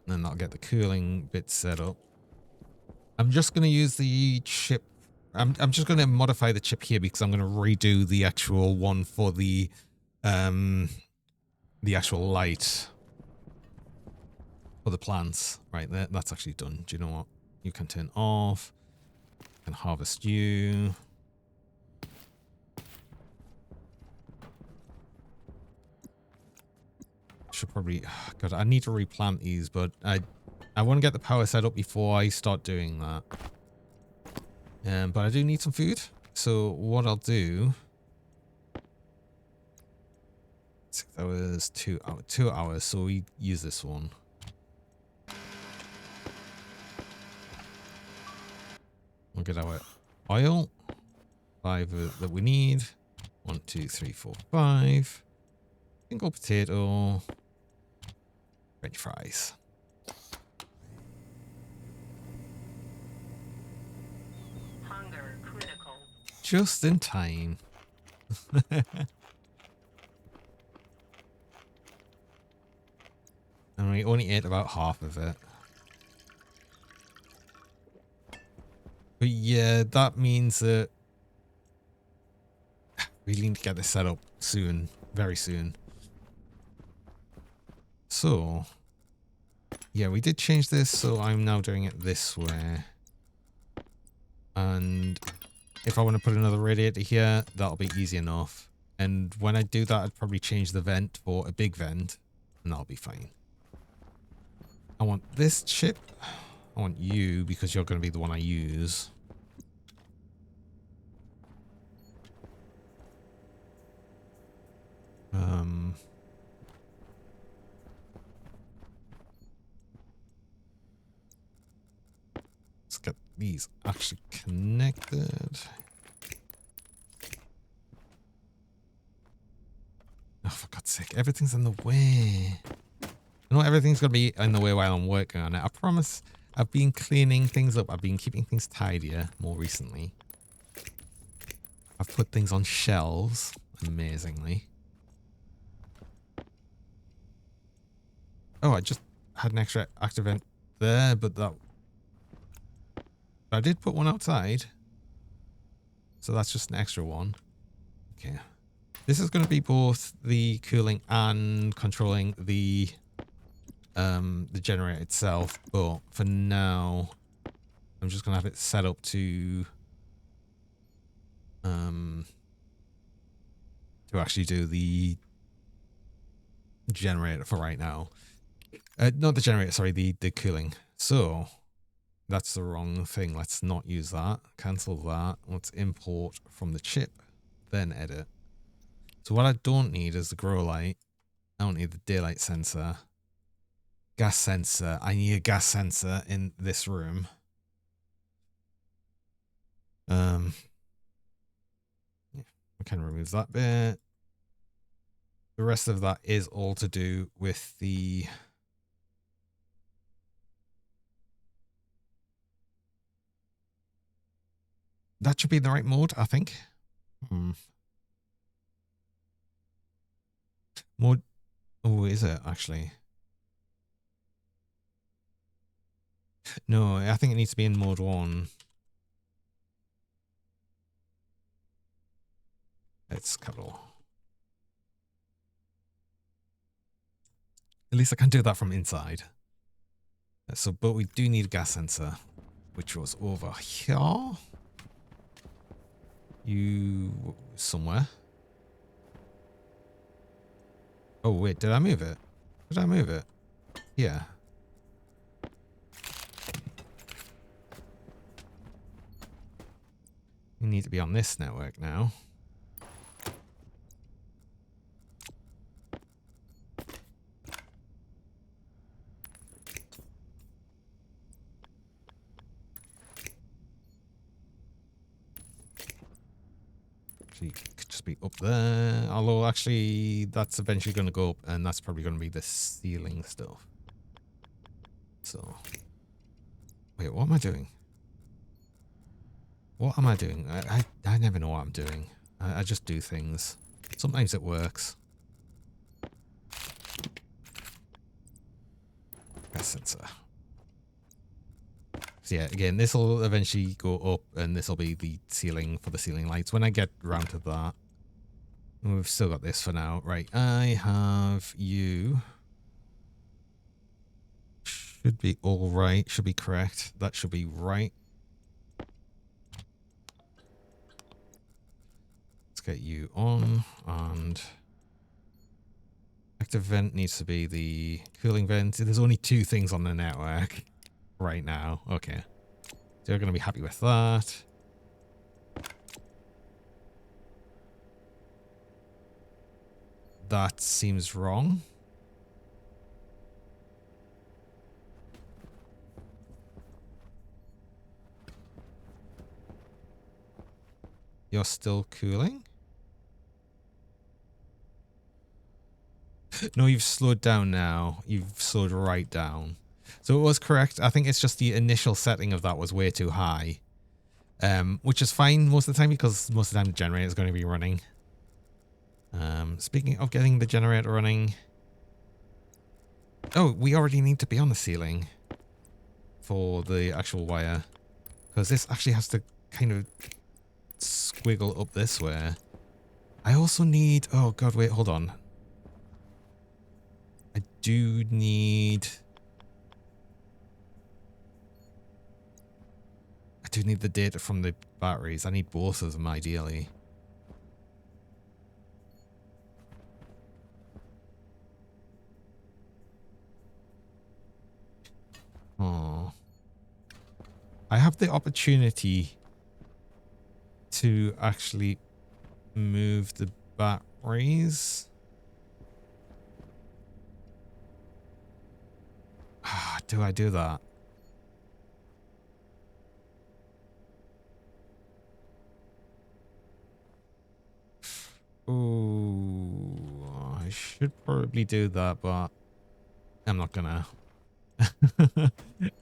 And then that'll get the cooling bit set up. I'm just going to use the chip. I'm just going to modify the chip here because I'm going to redo the actual one for the actual light for the plants. Right, that's actually done. Do you know what? You can turn off. Can harvest you. Should probably... God, I need to replant these, but I want to get the power set up before I start doing that. But I do need some food. So what I'll do... 6 hours, 2 hours, 2 hours. So we use this one. We'll get our oil. 5 that we need. 1, 2, 3, 4, 5. Single potato. French fries. Hunger critical. Just in time. And we only ate about half of it. But yeah, that means that we need to get this set up soon. Very soon. So, yeah, we did change this, so I'm now doing it this way. And if I want to put another radiator here, that'll be easy enough. And when I do that, I'd probably change the vent for a big vent, and that'll be fine. I want this chip. I want you, because you're going to be the one I use. Let's get these actually connected. Oh, for God's sake, everything's in the way. I know everything's going to be in the way while I'm working on it. I promise. I've been cleaning things up. I've been keeping things tidier more recently. I've put things on shelves, amazingly. Oh, I just had an extra active vent there, but I did put one outside. So that's just an extra one. Okay. This is going to be both the cooling and controlling the generator itself, but for now, I'm just going to have it set up to actually do the generator for right now. Not the generator, sorry, the cooling. So that's the wrong thing. Let's not use that. Cancel that. Let's import from the chip, then edit. So what I don't need is the grow light. I don't need the daylight sensor. Gas sensor. I need a gas sensor in this room. Yeah, we can remove that bit. The rest of that is all to do with the... That should be in the right mode, I think. Mode... Oh, is it actually? No, I think it needs to be in mode 1. It's capital. At least I can do that from inside. So, but we do need a gas sensor, which was over here. You somewhere. Oh wait, did I move it? Did I move it? Yeah. need to be on this network now. Actually, could just be up there. Although, actually, that's eventually going to go up, and that's probably going to be the ceiling stuff. So, wait, what am I doing? What am I doing? I never know what I'm doing. I just do things. Sometimes it works. Gas sensor. So yeah, again, this will eventually go up, and this will be the ceiling for the ceiling lights when I get around to that. We've still got this for now. Right, I have you. Should be all right. Should be correct. That should be right. Let's get you on, and active vent needs to be the cooling vent. There's only 2 things on the network right now. Okay. So you're going to be happy with that. That seems wrong. You're still cooling? No, you've slowed down now. You've slowed right down. So it was correct. I think it's just the initial setting of that was way too high. Which is fine most of the time because most of the time the generator is going to be running. Speaking of getting the generator running. Oh, we already need to be on the ceiling for the actual wire. Because this actually has to kind of squiggle up this way. I also need... Oh, God, wait, hold on. I do need... I do need the data from the batteries. I need both of them, ideally. Oh. I have the opportunity to actually move the batteries. Do I do that? Ooh, I should probably do that, but I'm not gonna.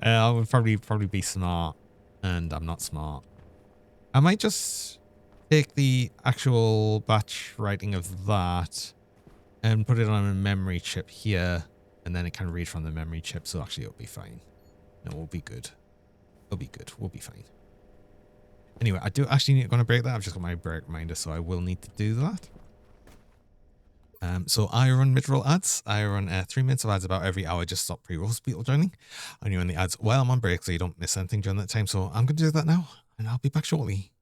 I would probably be smart, and I'm not smart. I might just take the actual batch writing of that and put it on a memory chip here, and then it can read from the memory chip, so actually it'll be fine. No, we'll be good. It'll be good. We'll be fine. Anyway, I do actually need to break that. I've just got my break reminder, so I will need to do that. So I run mid-roll ads. I run 3 minutes of ads about every hour, just stop pre-rolls people joining. And you run the ads while I'm on break, so you don't miss anything during that time. So I'm going to do that now, and I'll be back shortly.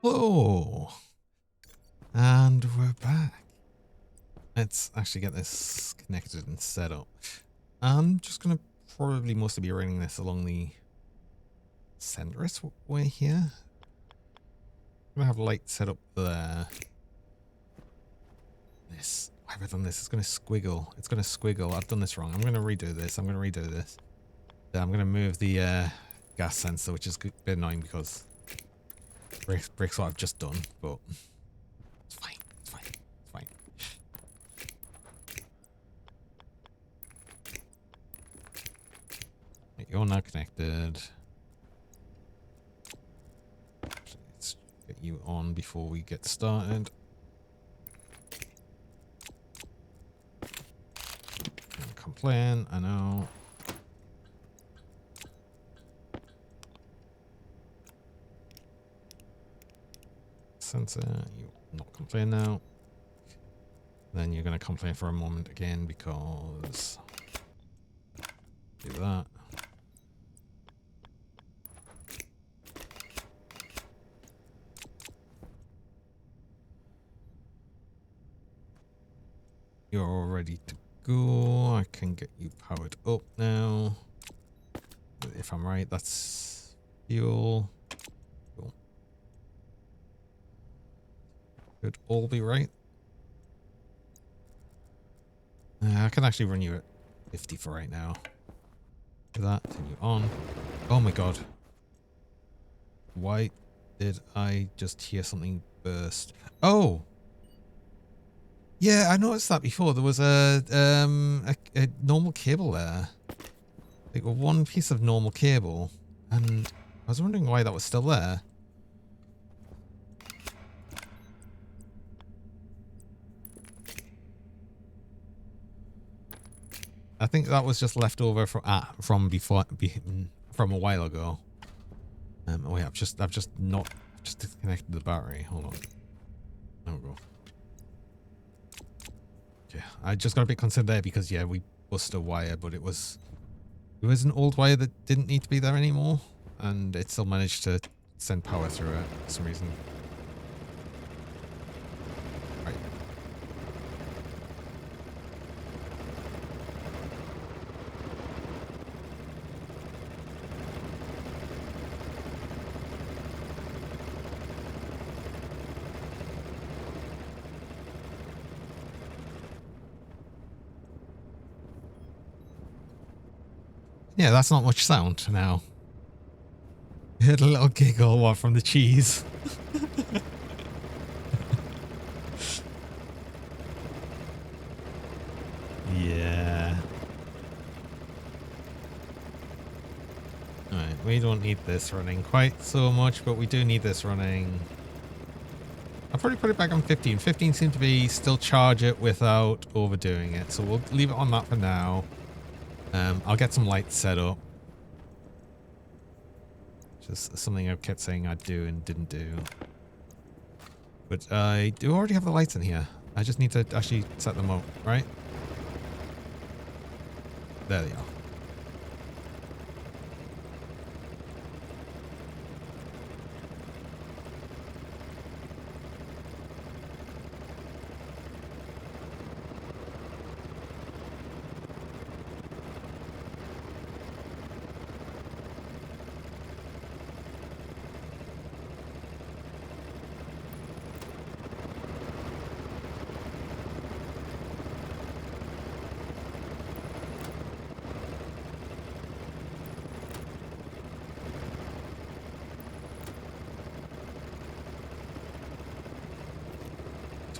Whoa! And we're back. Let's actually get this connected and set up. I'm just going to probably mostly be running this along the centrist way here. I'm going to have light set up there. This. Why have I done this? It's going to squiggle. It's going to squiggle. I've done this wrong. I'm going to redo this. I'm going to redo this. I'm going to move the gas sensor, which is a bit annoying because breaks what I've just done, but it's fine. It's fine. It's fine. Right, you're now connected. Let's get you on before we get started. Complain, I know. Sensor, you not complain now. Then you're going to complain for a moment again because do that. You're all ready to go. I can get you powered up now. If I'm right, that's fuel. Cool. Should all be right. I can actually run you at 50 for right now. Do that, turn you on. Oh my god. Why did I just hear something burst? Oh! Yeah, I noticed that before. There was a normal cable there. Like one piece of normal cable. And I was wondering why that was still there. I think that was just left over from before from a while ago. Oh yeah, I've just disconnected the battery. Hold on. There we go. Okay, I just got a bit concerned there because yeah, we bust a wire, but it was an old wire that didn't need to be there anymore, and it still managed to send power through it for some reason. Right. Yeah, that's not much sound now. You heard a little giggle from the cheese. Yeah. Alright, we don't need this running quite so much, but we do need this running. I'll probably put it back on 15. 15 seemed to be still charge it without overdoing it, so we'll leave it on that for now. I'll get some lights set up. Just something I kept saying I'd do and didn't do. But I do already have the lights in here. I just need to actually set them up, right? There they are.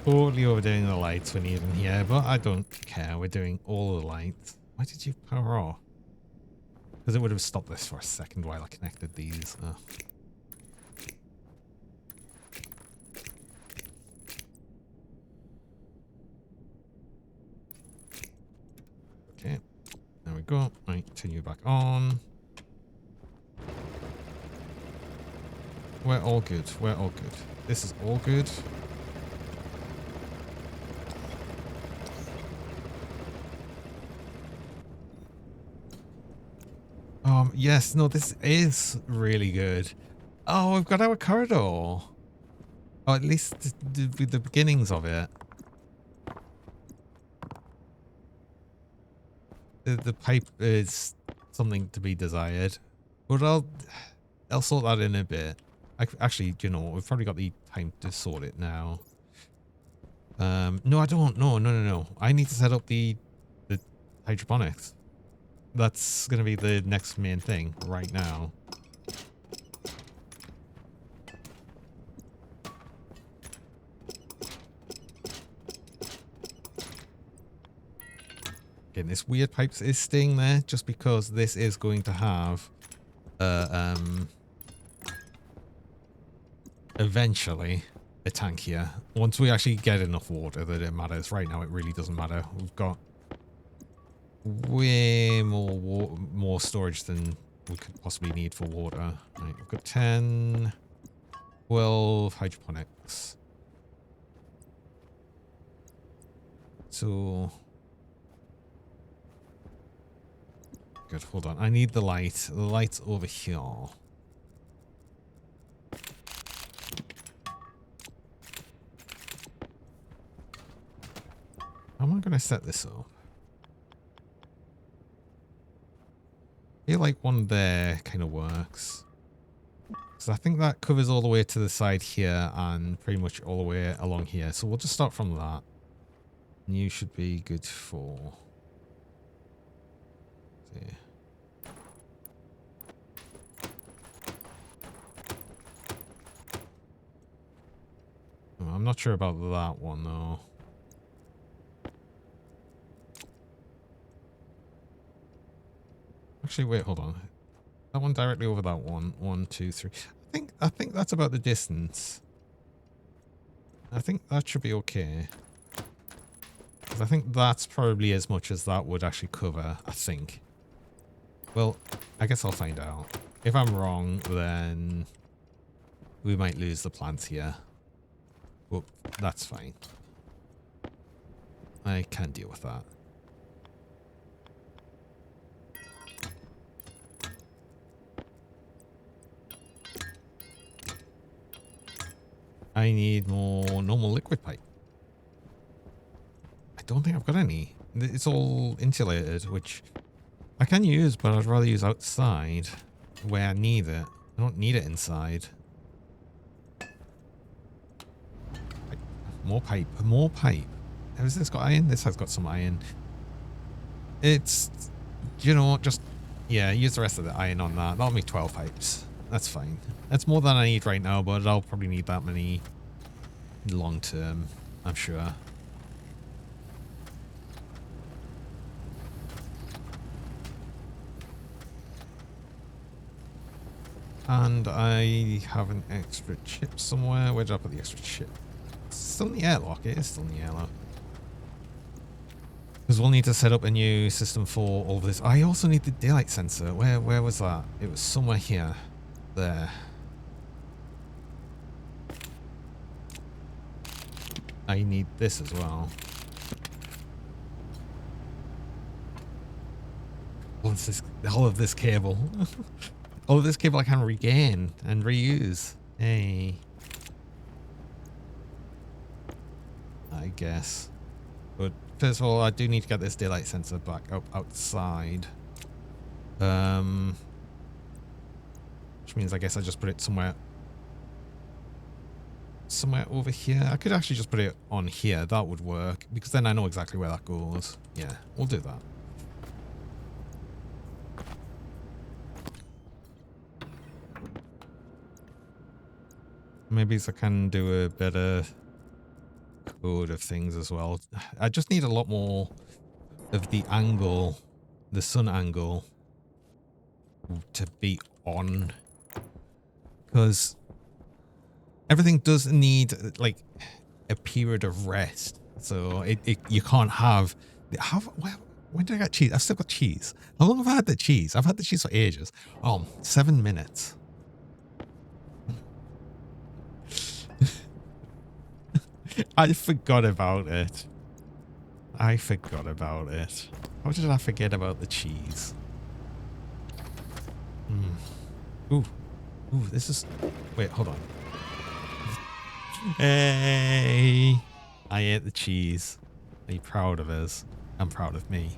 Totally overdoing the lights when even here, but I don't care. We're doing all the lights. Why did you power off? Because it would have stopped this for a second while I connected these. Oh. Okay, there we go. Right, turn you back on. We're all good. We're all good. This is all good. Yes, no, this is really good. Oh, we've got our corridor. Or at least with the beginnings of it. The pipe is something to be desired. But I'll sort that in a bit. Actually, you know, we've probably got the time to sort it now. No, I don't. No. I need to set up the hydroponics. That's going to be the next main thing right now. Again, this weird pipe is staying there just because this is going to have eventually a tank here. Once we actually get enough water that it matters. Right now it really doesn't matter. We've got way more storage than we could possibly need for water. Right, we've got 10, 12 hydroponics. So good, hold on. I need the light. The light's over here. How am I going to set this up? I feel like one there kind of works. So I think that covers all the way to the side here and pretty much all the way along here. So we'll just start from that. And you should be good for... see. Oh, I'm not sure about that one though. Actually, wait, hold on. That one directly over that one. 1, 2, 3. I think that's about the distance. I think that should be okay. 'Cause I think that's probably as much as that would actually cover, I think. Well, I guess I'll find out. If I'm wrong, then we might lose the plants here. But that's fine. I can deal with that. I need more normal liquid pipe. I don't think I've got any. It's all insulated, which I can use, but I'd rather use outside where I need it. I don't need it inside. More pipe. More pipe. Has this got iron? This has got some iron. It's, you know, just, yeah, use the rest of the iron on that. That'll make 12 pipes. That's fine. That's more than I need right now, but I'll probably need that many long term, I'm sure. And I have an extra chip somewhere. Where did I put the extra chip? It's still in the airlock. It is still in the airlock. Because we'll need to set up a new system for all of this. I also need the daylight sensor. Where was that? It was somewhere here. There. I need this as well. All of this cable. All of this cable I can regain and reuse. Hey. I guess. But first of all, I do need to get this daylight sensor back up outside. Which means I guess I just put it somewhere over here. I could actually just put it on here. That would work because then I know exactly where that goes. Yeah, we'll do that. Maybe I can do a better code of things as well. I just need a lot more of the angle, the sun angle, to be on, because everything does need like a period of rest. So you can't have when did I get cheese? I've still got cheese. How long have I had the cheese? I've had the cheese for ages. 7 minutes. I forgot about it. How did I forget about the cheese? Ooh, ooh, this is... Wait, hold on. Hey! I ate the cheese. Are you proud of us? I'm proud of me.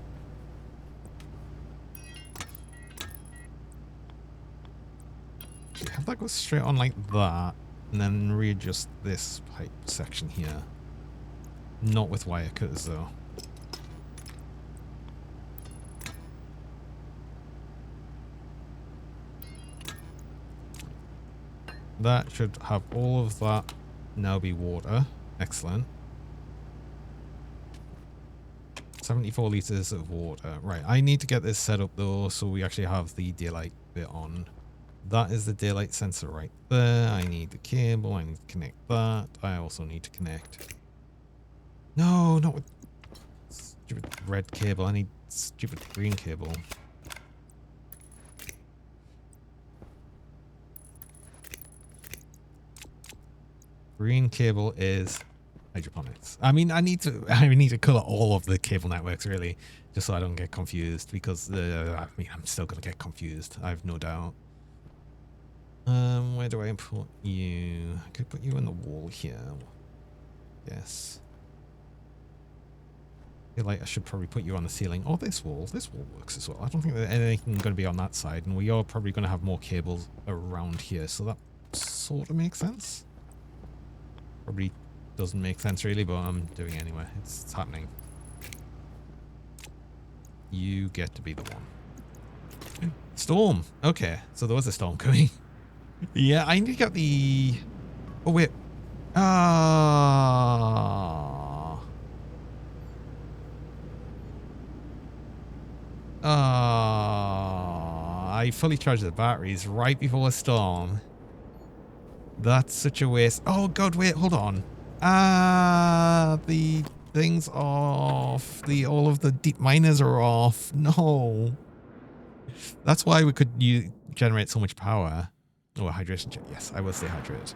Actually, have that go straight on like that, and then readjust this pipe section here. Not with wire cutters though. That should have all of that now be water. Excellent. 74 litres of water. Right, I need to get this set up though, so we actually have the daylight bit on. That is the daylight sensor right there. I need the cable. I need to connect that. I also need to connect... No, not with stupid red cable. I need stupid green cable. Green cable is hydroponics. I mean, I need to color all of the cable networks really, just so I don't get confused, because I mean, I'm still gonna get confused. I have no doubt. Where do I put you? I could put you on the wall here. Yes. I feel like I should probably put you on the ceiling. Oh, this wall. This wall works as well. I don't think there's anything going to be on that side, and we are probably going to have more cables around here, so that sort of makes sense. Probably doesn't make sense really, but I'm doing it anyway. It's happening. You get to be the one. Storm. Okay, so there was a storm coming. Yeah, I need to get the... Oh, wait. I fully charged the batteries right before a storm. That's such a waste. Oh god, wait, hold on. The things off. All of the deep miners are off. No. That's why we could generate so much power. Oh, hydration check. Yes, I will stay hydrated.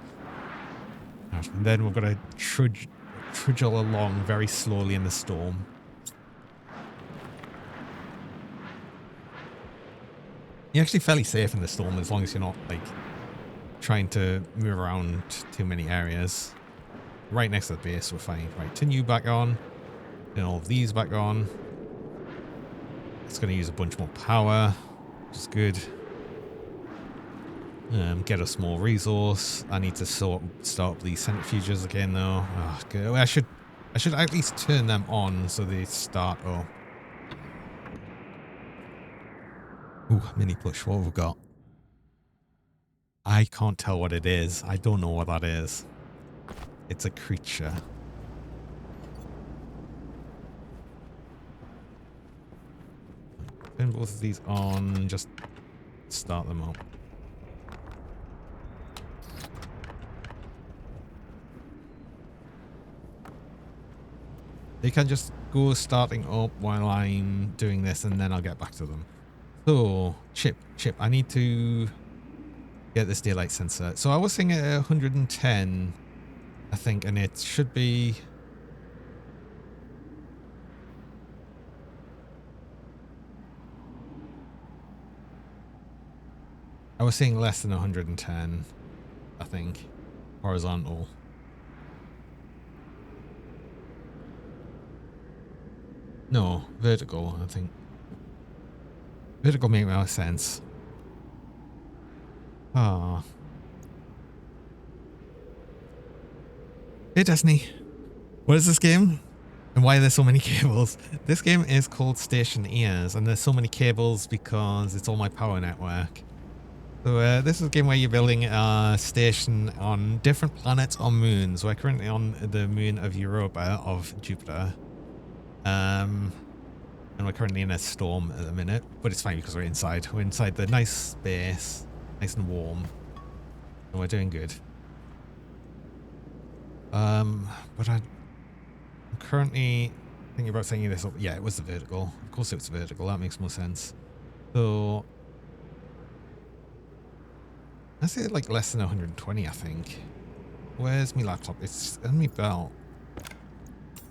And then we're gonna trudge along very slowly in the storm. You're actually fairly safe in the storm as long as you're not like trying to move around too many areas. Right next to the base, we're fine. Right, turn you back on. Turn all of these back on. It's going to use a bunch more power, which is good. Get us more resource. I need to start up these centrifuges again, though. Oh, good. I should at least turn them on so they start up. Ooh, mini push. What have we got? I can't tell what it is. I don't know what that is. It's a creature. Turn both of these on. Just start them up. They can just go starting up while I'm doing this, and then I'll get back to them. So, Chip, I need to get this daylight sensor. So I was saying at 110, I think, and it should be... I was saying less than 110, I think. Horizontal. No, vertical, I think. Vertical makes more sense. Ah. Hey Destiny, what is this game? And why are there so many cables? This game is called Stationeers, and there's so many cables because it's all my power network. So this is a game where you're building a station on different planets or moons. We're currently on the moon of Europa of Jupiter. And we're currently in a storm at the minute, but it's fine because we're inside. We're inside the nice space, nice and warm, and we're doing good. But I'm currently thinking about setting this up. Yeah, it was the vertical. Of course it was vertical. That makes more sense. So I say like less than 120, I think. Where's my laptop? It's in my belt.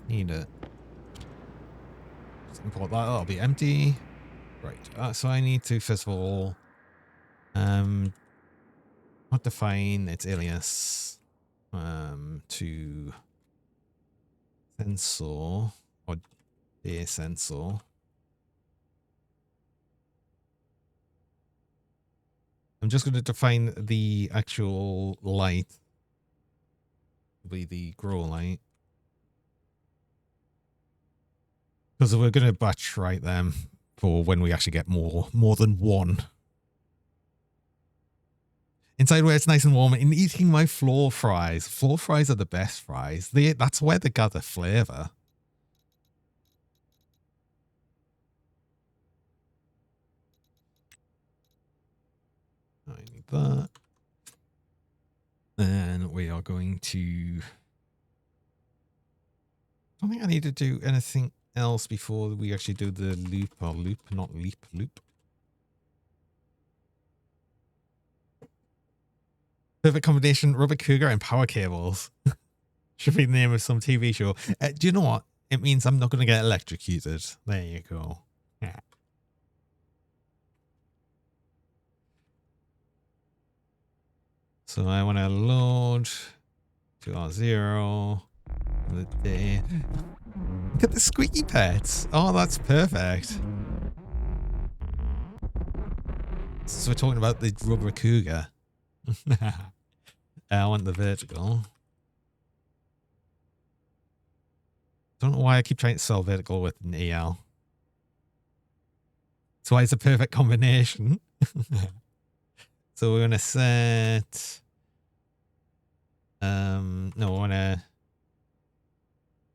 Need it. Let's import that. That'll be empty. Right. So I need to first of all Not define its alias to sensor or a sensor. I'm just going to define the actual light, be the grow light, because we're going to batch write them for when we actually get more than one. Inside where it's nice and warm and eating my floor fries. Floor fries are the best fries. That's where they gather flavor. I need that. And we are going to... I don't think I need to do anything else before we actually do the loop, or loop, not leap, loop. Perfect combination, rubber cougar and power cables. Should be the name of some TV show. Do you know what? It means I'm not going to get electrocuted. There you go. Yeah. So I want to load to R0. Look at the squeaky pets. Oh, that's perfect. So we're talking about the rubber cougar. I want the vertical. Don't know why I keep trying to sell vertical with an EL. That's why it's a perfect combination. So we're going to set... no, I want to...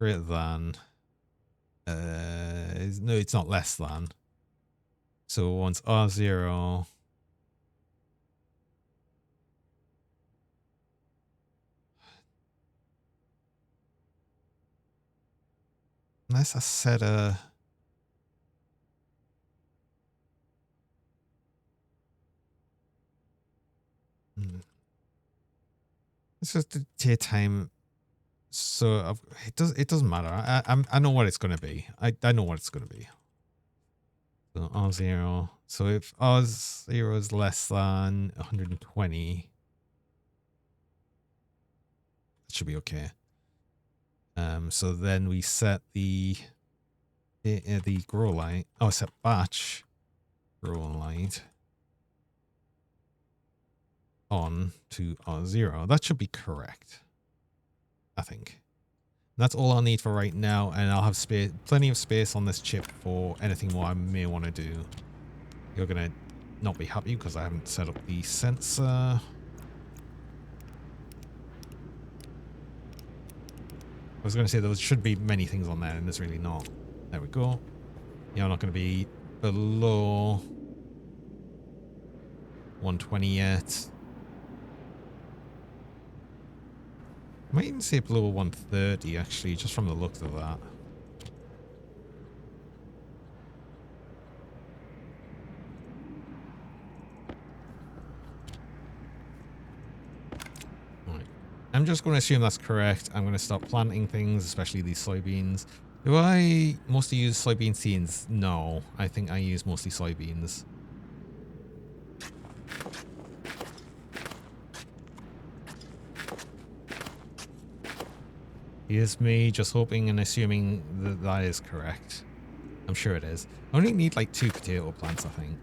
greater than... no, it's not less than. So once R0... Unless I set a... It's just the daytime. So it doesn't matter. I know what it's going to be. I know what it's going to be. So R0. So if R0 is less than 120, it should be okay. So then we set the grow light. Oh, set batch grow light on to R0. That should be correct, I think. That's all I'll need for right now, and I'll have space, plenty of space on this chip for anything more I may want to do. You're gonna not be happy because I haven't set up the sensor. I was going to say there should be many things on there, and there's really not. There we go. Yeah, I'm not going to be below 120 yet. I might even say below 130, actually, just from the looks of that. Right. I'm just going to assume that's correct. I'm going to start planting things, especially these soybeans. Do I mostly use soybean seeds? No, I think I use mostly soybeans. Here's me just hoping and assuming that that is correct. I'm sure it is. I only need like 2 potato plants, I think.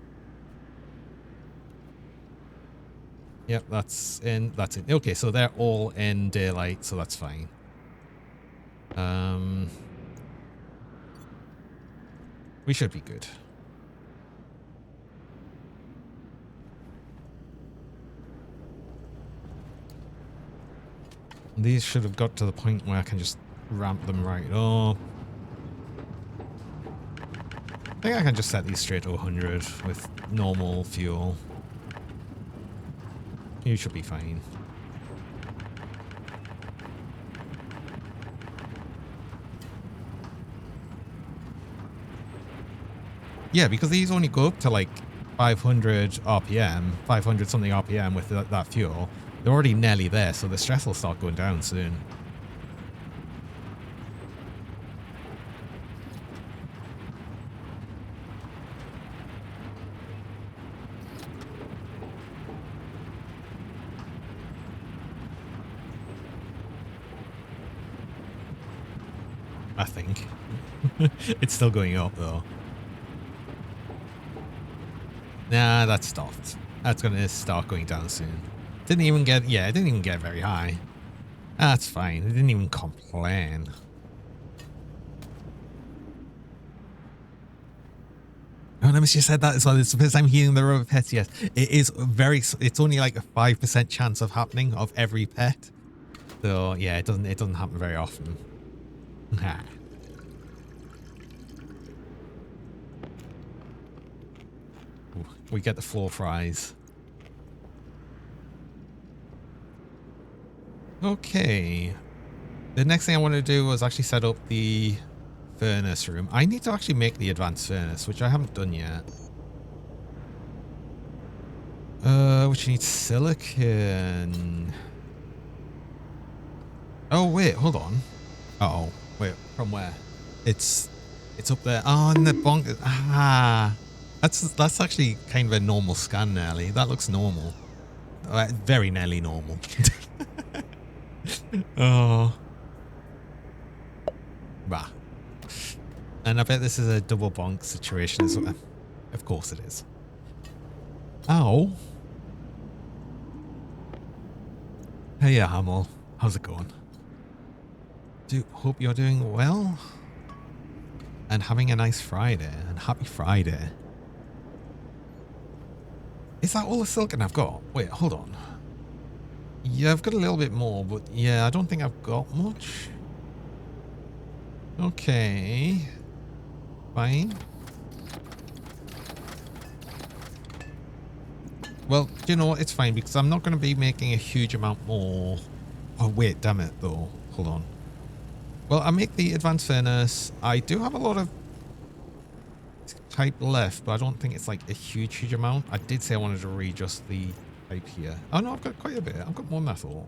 Yep, that's in. That's it. Okay, so they're all in daylight, so that's fine. We should be good. These should have got to the point where I can just ramp them right up. I think I can just set these straight to 100 with normal fuel. You should be fine. Yeah, because these only go up to like 500 RPM, 500 something RPM with that fuel. They're already nearly there, so the stress will start going down soon. I think. It's still going up though. Nah, that stopped. That's gonna start going down soon. Didn't even get, yeah, it didn't even get very high. That's fine. It didn't even complain. Oh, let me just said that as well. It's the first time hearing the row of pets. Yes, it is very. It's only like a 5% chance of happening of every pet. So yeah, it doesn't happen very often. We get the floor fries. Okay. The next thing I want to do was actually set up the furnace room. I need to actually make the advanced furnace, which I haven't done yet. Which needs silicon. Oh wait, hold on. Uh oh, wait, from where? It's up there. Oh, and the bonk. Ah, that's actually kind of a normal scan, nearly. That looks normal. Very nearly normal. Oh, bah. And I bet this is a double bonk situation as well. Of course it is. Ow. Hey, Hamel. How's it going? Hope you're doing well and having a nice Friday and happy Friday. Is that all the silicon I've got? Wait, hold on. Yeah, I've got a little bit more, but yeah, I don't think I've got much. Okay. Fine. Well, you know what? It's fine because I'm not going to be making a huge amount more. Oh, wait, damn it, though. Hold on. Well, I make the advanced furnace. I do have a lot of type left, but I don't think it's like a huge amount. I did say I wanted to readjust the type here. Oh, no, I've got quite a bit. I've got more than I thought.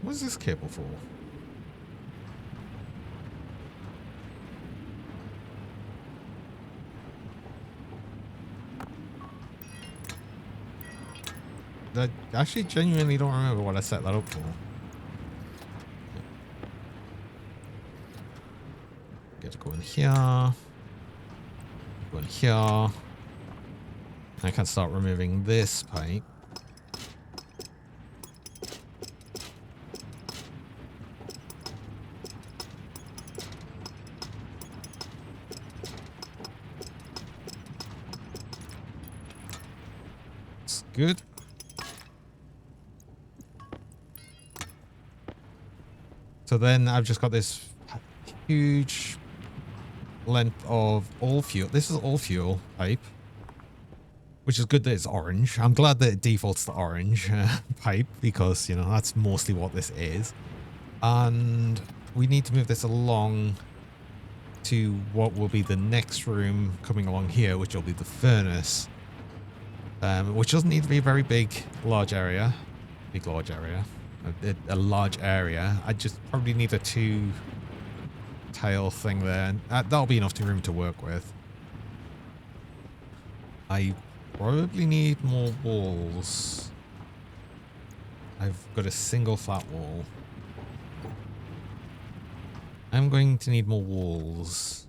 What is this cable for? I actually genuinely don't remember what I set that up for. Get to go in here. Go in here. I can start removing this pipe. It's good. So then I've just got this huge length of all fuel. This is all fuel pipe, which is good that it's orange. I'm glad that it defaults to orange pipe because, you know, that's mostly what this is. And we need to move this along to what will be the next room coming along here, which will be the furnace, which doesn't need to be a very big, large area. Large area. A large area. I just probably need a 2 tile thing there. That'll be enough room to work with. I probably need more walls. I've got a single flat wall. I'm going to need more walls.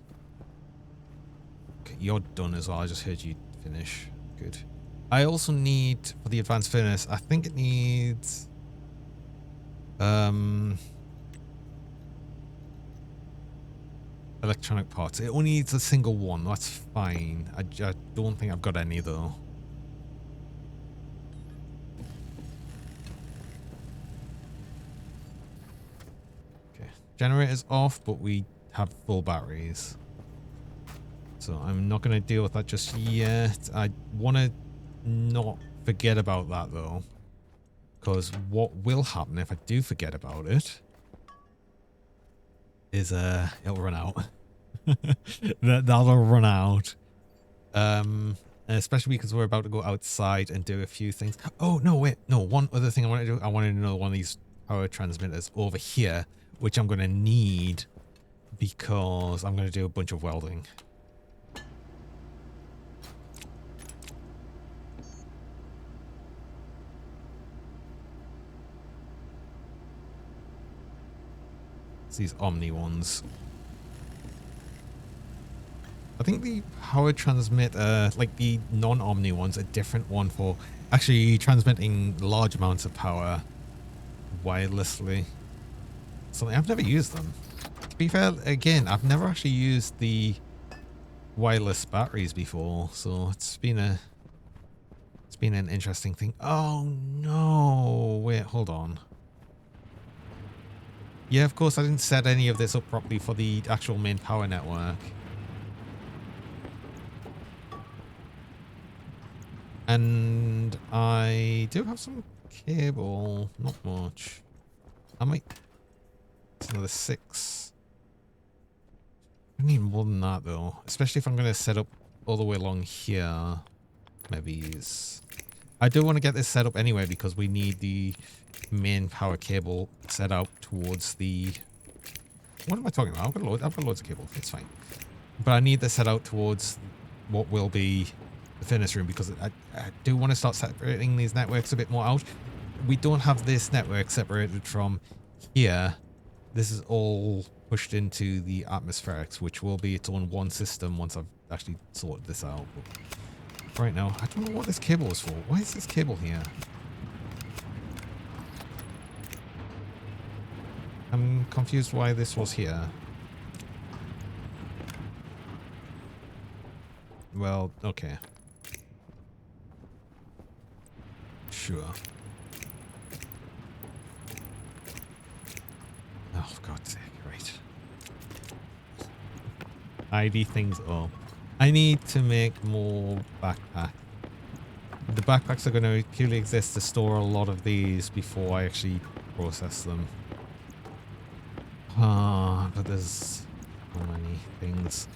Okay, you're done as well. I just heard you finish. Good. I also need, for the advanced furnace, I think it needs electronic parts. It only needs a single one. That's fine. I don't think I've got any though. Okay. Generator's off, but we have full batteries. So I'm not going to deal with that just yet. I want to not forget about that though. Because what will happen if I do forget about it is it'll run out. That'll run out. Especially because we're about to go outside and do a few things. Oh no, wait, no, one other thing I want to do. I wanted to know one of these power transmitters over here, which I'm going to need because I'm going to do a bunch of welding. these Omni ones. I think the power transmitter, like the non-Omni ones, a different one for actually transmitting large amounts of power wirelessly. Something I've never used them. To be fair, again, I've never actually used the wireless batteries before, so it's been an interesting thing. Oh no! Wait, hold on. Yeah, of course I didn't set any of this up properly for the actual main power network. And I do have some cable, not much. I might. It's another 6. I need more than that though, especially if I'm going to set up all the way along here. Maybe I do want to get this set up anyway because we need the main power cable set out towards the. What am I talking about? I've got loads of cable. It's fine, but I need this set out towards what will be the furnace room because I do want to start separating these networks a bit more out. We don't have this network separated from here. This is all pushed into the atmospherics, which will be its own one system once I've actually sorted this out. But right now, I don't know what this cable is for. Why is this cable here? I'm confused why this was here. Well, okay. Sure. Oh, for God's sake, right. ID things up. I need to make more backpack. The backpacks are going to purely exist to store a lot of these before I actually process them. But there's so many things.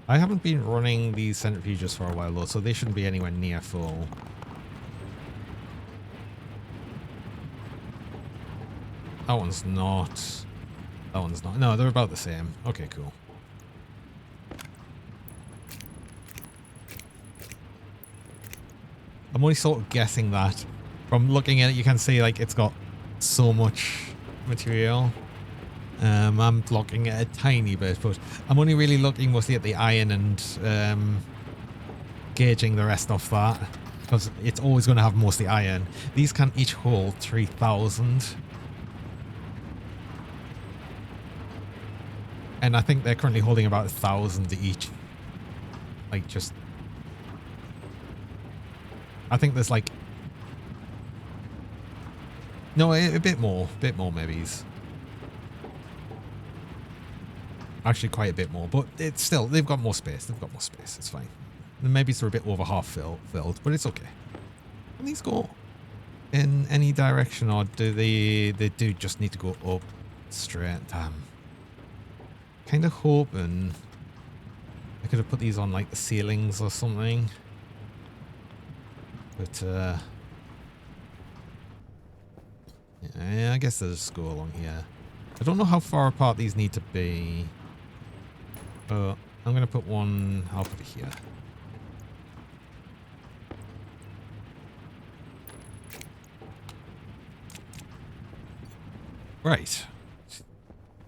I haven't been running these centrifuges for a while though, so they shouldn't be anywhere near full. That one's not. That one's not. No, they're about the same. Okay, cool. I'm only sort of guessing that. From looking at it, you can see like it's got so much material. I'm looking at a tiny bit, but I'm only really looking mostly at the iron and gauging the rest of that because it's always going to have mostly iron. These can each hold 3,000. And I think they're currently holding about 1,000 each. Like just... I think there's like... No, a bit more. A bit more maybe. Actually quite a bit more, but it's still, they've got more space. They've got more space. It's fine. And maybe it's a bit over half filled, but it's okay. Can these go in any direction or do they do just need to go up straight? Damn. Kind of hoping I could have put these on like the ceilings or something. But yeah, I guess they'll just go along here. I don't know how far apart these need to be. I'm going to put one, I'll put it here. Right.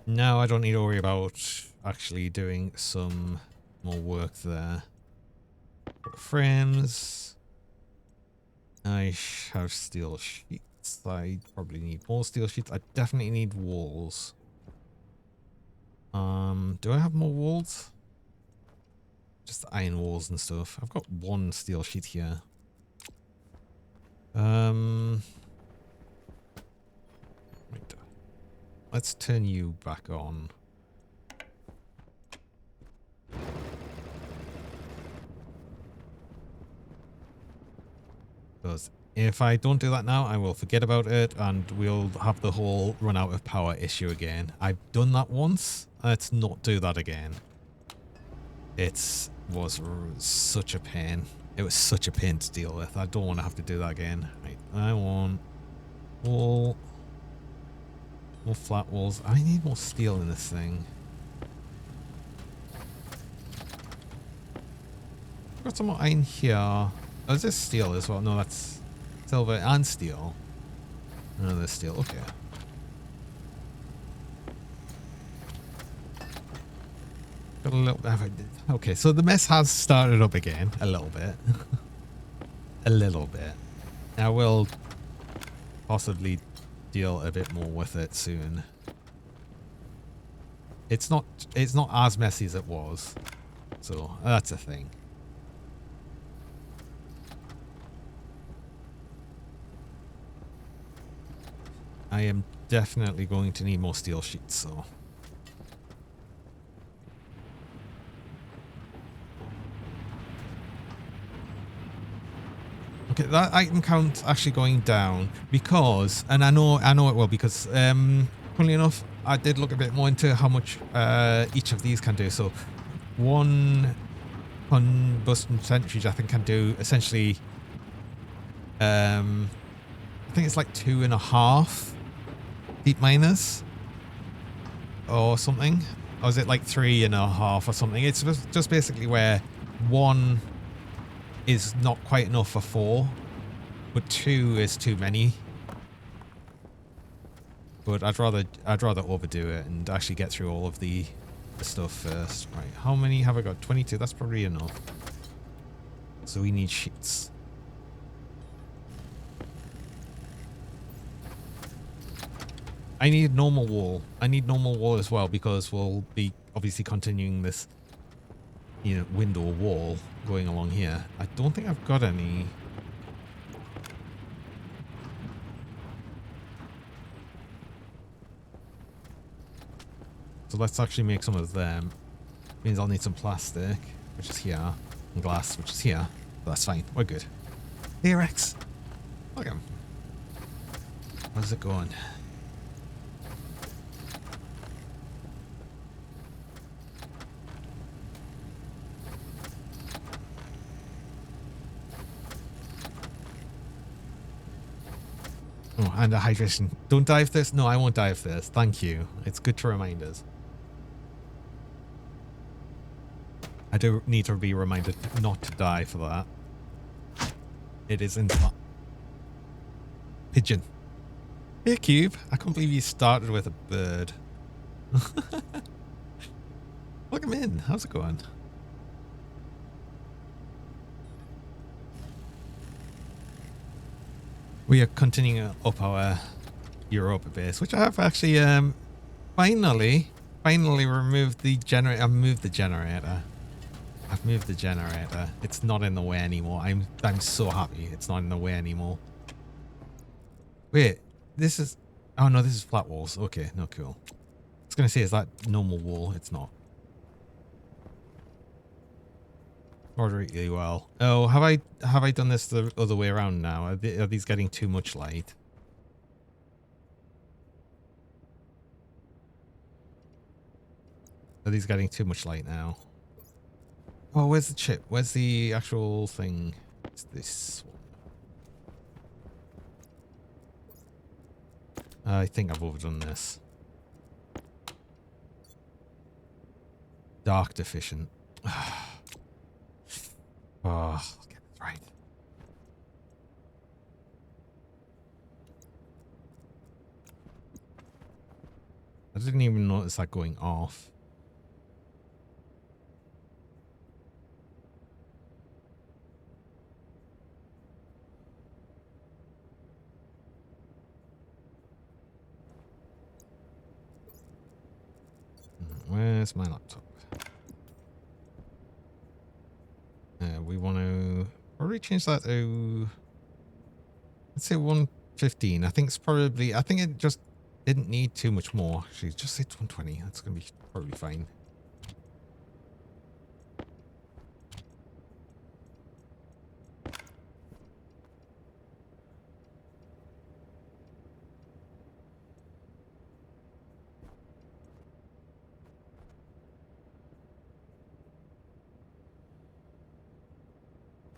Now I don't need to worry about actually doing some more work there. Frames. I have steel sheets. I probably need more steel sheets. I definitely need walls. Do I have more walls? Just iron walls and stuff. I've got one steel sheet here. Right. Let's turn you back on. Because if I don't do that now, I will forget about it and we'll have the whole run out of power issue again. I've done that once. Let's not do that again. It was such a pain. It was such a pain to deal with. I don't want to have to do that again. Right. I want wall. More flat walls. I need more steel in this thing. I've got some more iron here. Oh, is this steel as well? No, that's Silver and steel. Another steel. Okay. Got a little bit. Okay, so the mess has started up again a little bit. A little bit. I will possibly deal a bit more with it soon. It's not as messy as it was. So that's a thing. I am definitely going to need more steel sheets, so. Okay, that item count's actually going down because, and I know it will because, funnily enough, I did look a bit more into how much each of these can do. So, one combustion centrifuge I think can do essentially, I think it's like 2.5 deep miners or something, or is it like 3.5 or something? It's just basically where one is not quite enough for 4, but 2 is too many. But I'd rather overdo it and actually get through all of the stuff first. Right, how many have I got? 22. That's probably enough. So we need sheets. I need normal wool. I need normal wool as well because we'll be obviously continuing this, you know, window wall going along here. I don't think I've got any. So let's actually make some of them. Means I'll need some plastic, which is here, and glass, which is here. But that's fine. We're good. Hey, Rex. Welcome. How's it going? Oh, and a hydration. Don't dive this? No, I won't dive this. Thank you. It's good to remind us. I do need to be reminded not to die for that. It is in the pigeon. Hey, Cube. I can't believe you started with a bird. Welcome in. How's it going? We are continuing up our Europa base, which I have actually finally removed the generator. I've moved the generator. It's not in the way anymore. I'm so happy it's not in the way anymore. Wait, this is, oh no, this is flat walls. Okay, no, cool. I was gonna say, is that normal wall? It's not. Really well. Oh, have I done this the other way around now? Are these getting too much light? Are these getting too much light now? Oh, where's the chip? Where's the actual thing? It's this one. I think I've overdone this. Dark deficient. Oh, I'll get this right. I didn't even notice that going off. Where's my laptop? We want to probably change that to, let's say 115. I think it's probably, I think it just didn't need too much more. Actually, just say 120. That's going to be probably fine.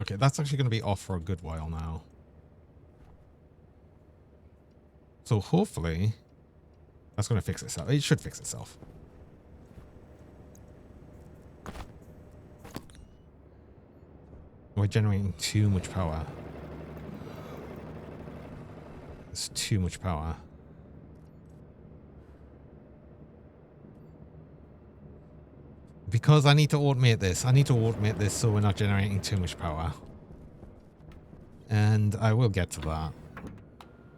Okay, that's actually going to be off for a good while now. So hopefully that's going to fix itself. It should fix itself. We're generating too much power. It's too much power. Because I need to automate this. I need to automate this so we're not generating too much power. And I will get to that.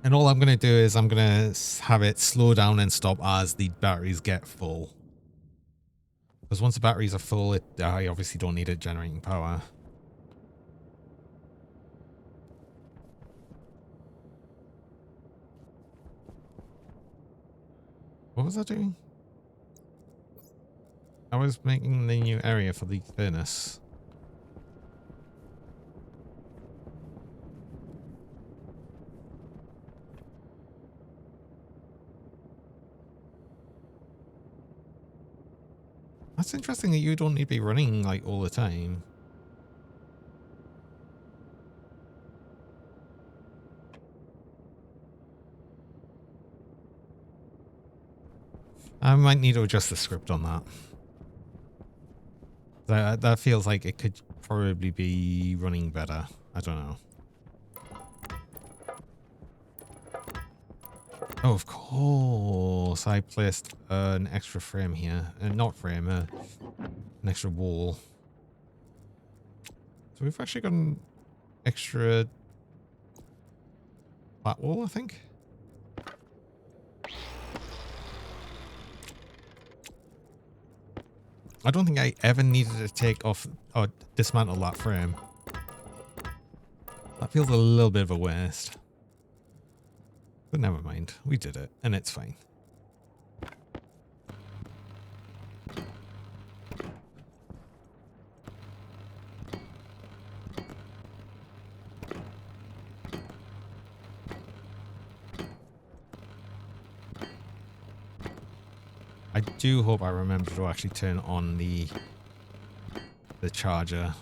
And all I'm going to do is I'm going to have it slow down and stop as the batteries get full. Because once the batteries are full, I obviously don't need it generating power. What was I doing? I was making the new area for the furnace. That's interesting that you don't need to be running like all the time. I might need to adjust the script on that. That feels like it could probably be running better. I don't know. Oh, of course. I placed an extra frame here. Not frame, an extra wall. So we've actually got an extra flat wall, I think. I don't think I ever needed to take off or dismantle that frame. That feels a little bit of a waste. But never mind. We did it, and it's fine. I do hope I remember to actually turn on the charger.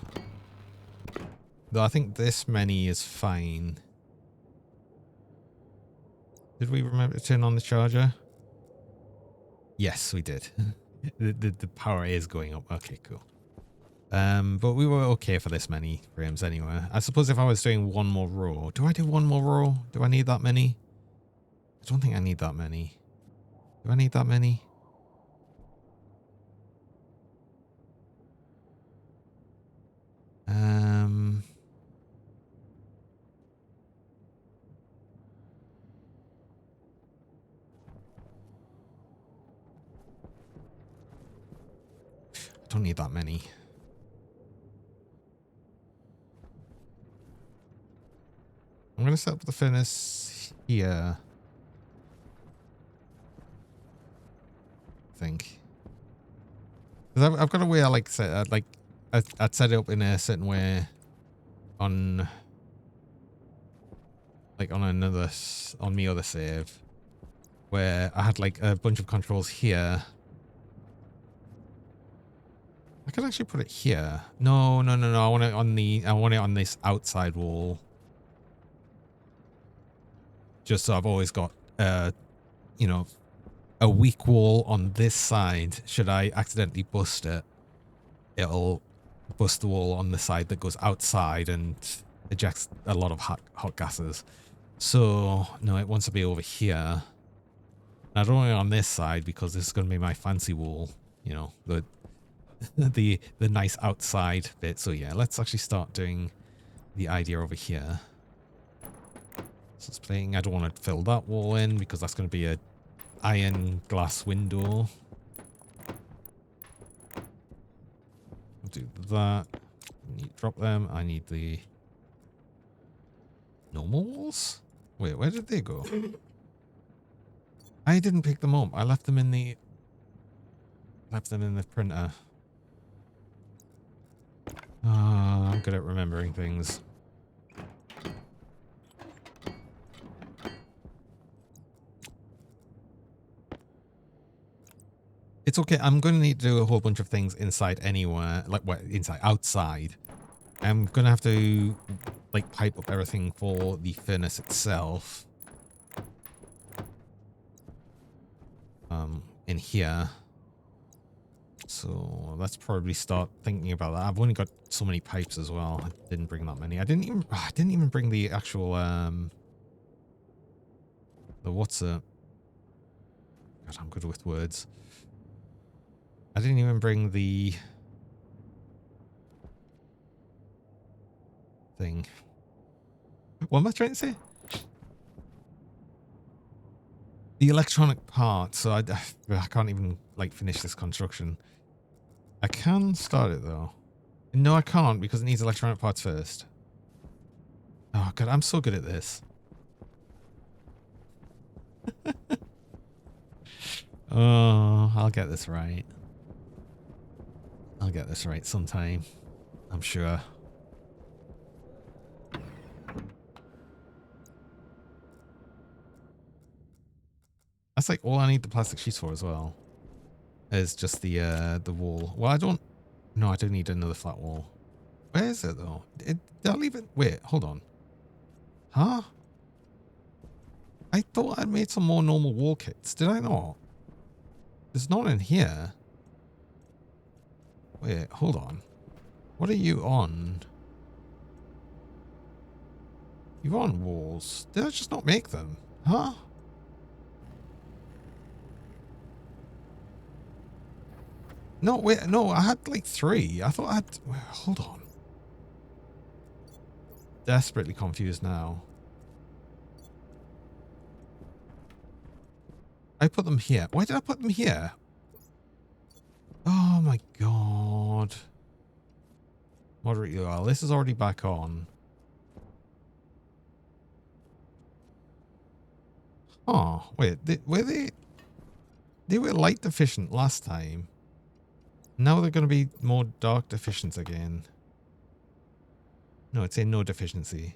Though I think this many is fine. Did we remember to turn on the charger? Yes, we did. the power is going up. Okay, cool. But we were okay for this many frames anyway. I suppose if I was doing one more row. Do I do one more row? Do I need that many? I don't think I need that many. Do I need that many? I don't need that many. I'm going to set up the furnace here. I think. Because I've got a way I like set I'd set it up in a certain way on on my other save where I had like a bunch of controls here. I could actually put it here. No. I want it on this outside wall. Just so I've always got you know, a weak wall on this side. Should I accidentally bust it, it'll bust the wall on the side that goes outside and ejects a lot of hot gases. So no, it wants to be over here. I don't want it on this side because this is going to be my fancy wall. You know, the nice outside bit. So yeah, let's actually start doing the idea over here. So it's playing. I don't want to fill that wall in because that's going to be a iron glass window. I'll do that. Drop them. I need the normal walls. Wait, where did they go? I didn't pick them up. I left them in the printer. I'm good at remembering things. It's okay. I'm going to need to do a whole bunch of things inside anywhere. Like, what? Inside, outside. I'm going to have to, like, pipe up everything for the furnace itself. In here. So let's probably start thinking about that. I've only got so many pipes as well. I didn't bring that many. I didn't even bring the actual, The what's up? God, I'm good with words. I didn't even bring the thing. What am I trying to say? The electronic part. So I can't even like finish this construction. I can start it though. No, I can't because it needs electronic parts first. Oh god, I'm so good at this. Oh, I'll get this right. I'll get this right sometime. I'm sure. That's like all I need the plastic sheets for as well. Is just the wall. Well, I don't. No, I do need another flat wall. Where is it though? Did I leave it? Wait, hold on. Huh? I thought I made some more normal wall kits. Did I not? There's none in here. Wait, hold on. What are you on? You're on walls. Did I just not make them? Huh? No, wait, no, I had like 3. I thought I had... Wait, hold on. Desperately confused now. I put them here. Why did I put them here? Oh my god. Moderate UL. This is already back on. Oh, wait. Were they... They were light deficient last time. Now they're going to be more dark deficient again. No, it's a no deficiency.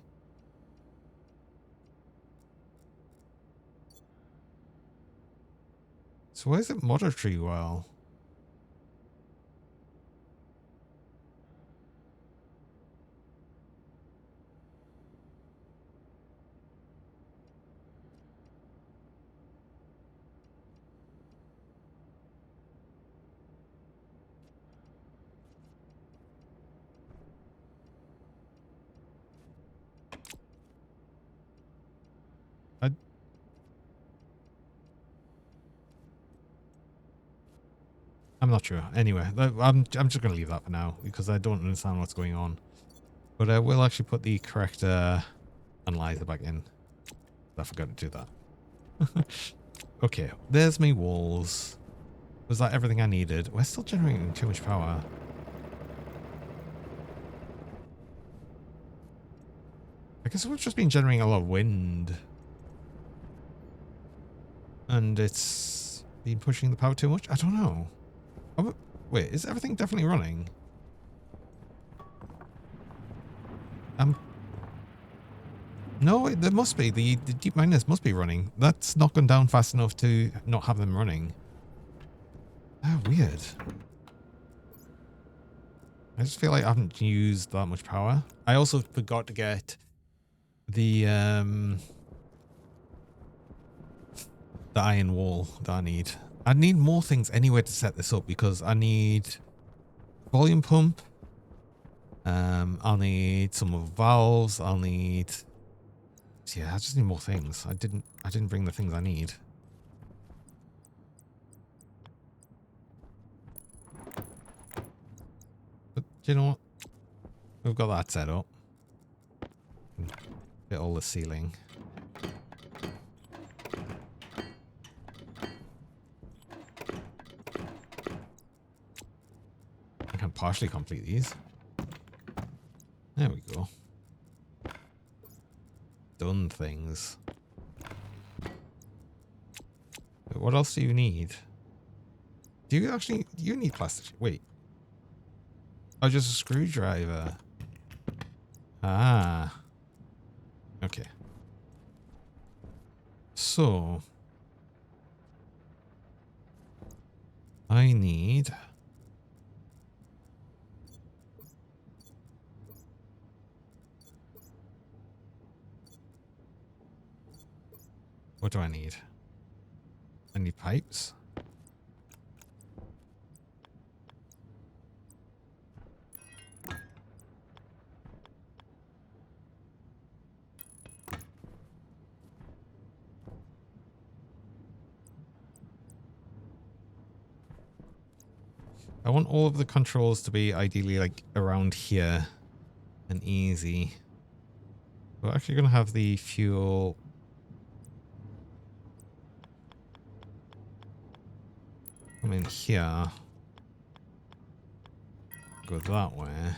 So where's it moderatory UL? I'm not sure. Anyway, I'm just going to leave that for now because I don't understand what's going on. But I will actually put the correct analyzer back in. I forgot to do that. Okay, there's my walls. Was that everything I needed? We're still generating too much power. I guess we've just been generating a lot of wind. And it's been pushing the power too much? I don't know. Oh, wait, is everything definitely running? No, there must be. The deep miners must be running. That's not gone down fast enough to not have them running. Oh, weird. I just feel like I haven't used that much power. I also forgot to get the iron wall that I need. I need more things anyway to set this up because I need volume pump. I'll need some more valves. I'll need... Yeah, I just need more things. I didn't bring the things I need. But you know what? We've got that set up. Get all the ceiling. I can partially complete these. There we go. Done things. Wait, what else do you need? Do you need plastic? Wait. Oh, just a screwdriver. Ah. Okay. So. I need... What do I need? I need pipes. I want all of the controls to be ideally like around here and easy. We're actually going to have the fuel come in here, go that way,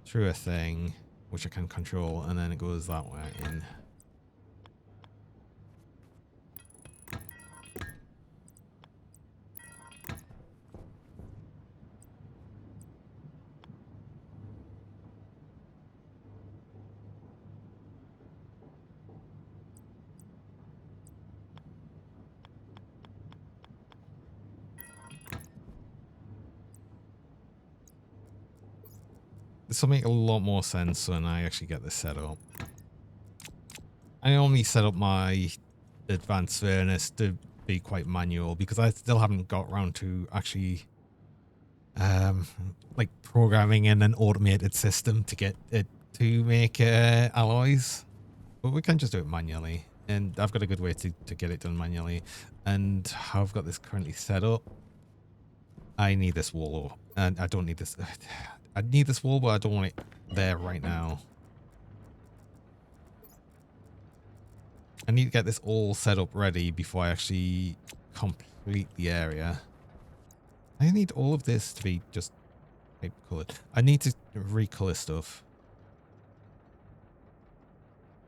through a thing, which I can control, and then it goes that way in. This will make a lot more sense when I actually get this set up. I only set up my advanced furnace to be quite manual because I still haven't got around to actually like programming in an automated system to get it to make alloys. But we can just do it manually. And I've got a good way to get it done manually. And how I've got this currently set up, I need this wall. And I don't need this. I need this wall, but I don't want it there right now. I need to get this all set up ready before I actually complete the area. I need all of this to be just colored. I need to recolor stuff.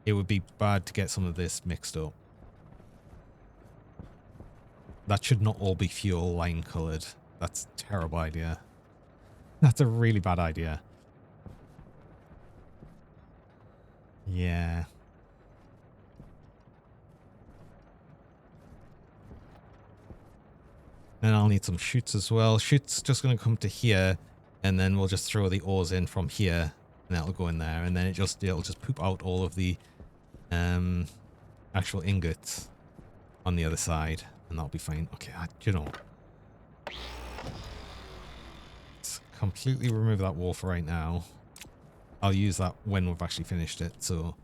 It would be bad to get some of this mixed up. That should not all be fuel line colored. That's a terrible idea. That's a really bad idea. Yeah. And I'll need some chutes as well. Chutes just going to come to here, and then we'll just throw the ores in from here, and that'll go in there, and then it'll just poop out all of the actual ingots on the other side, and that'll be fine. Okay, you know, let's completely remove that wall for right now. I'll use that when we've actually finished it. So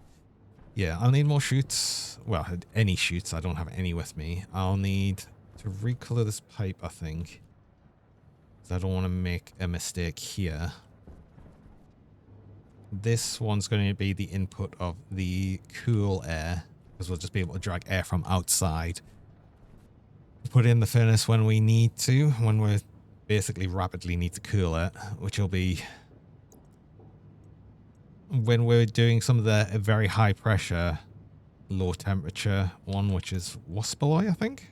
yeah, I'll need more chutes. Well, any chutes. I don't have any with me. I'll need to recolor this pipe, I think, because I don't want to make a mistake here. This one's going to be the input of the cool air, because we'll just be able to drag air from outside, put in the furnace when we need to, when we basically rapidly need to cool it, which will be when we're doing some of the very high pressure, low temperature one, which is Waspaloy, I think.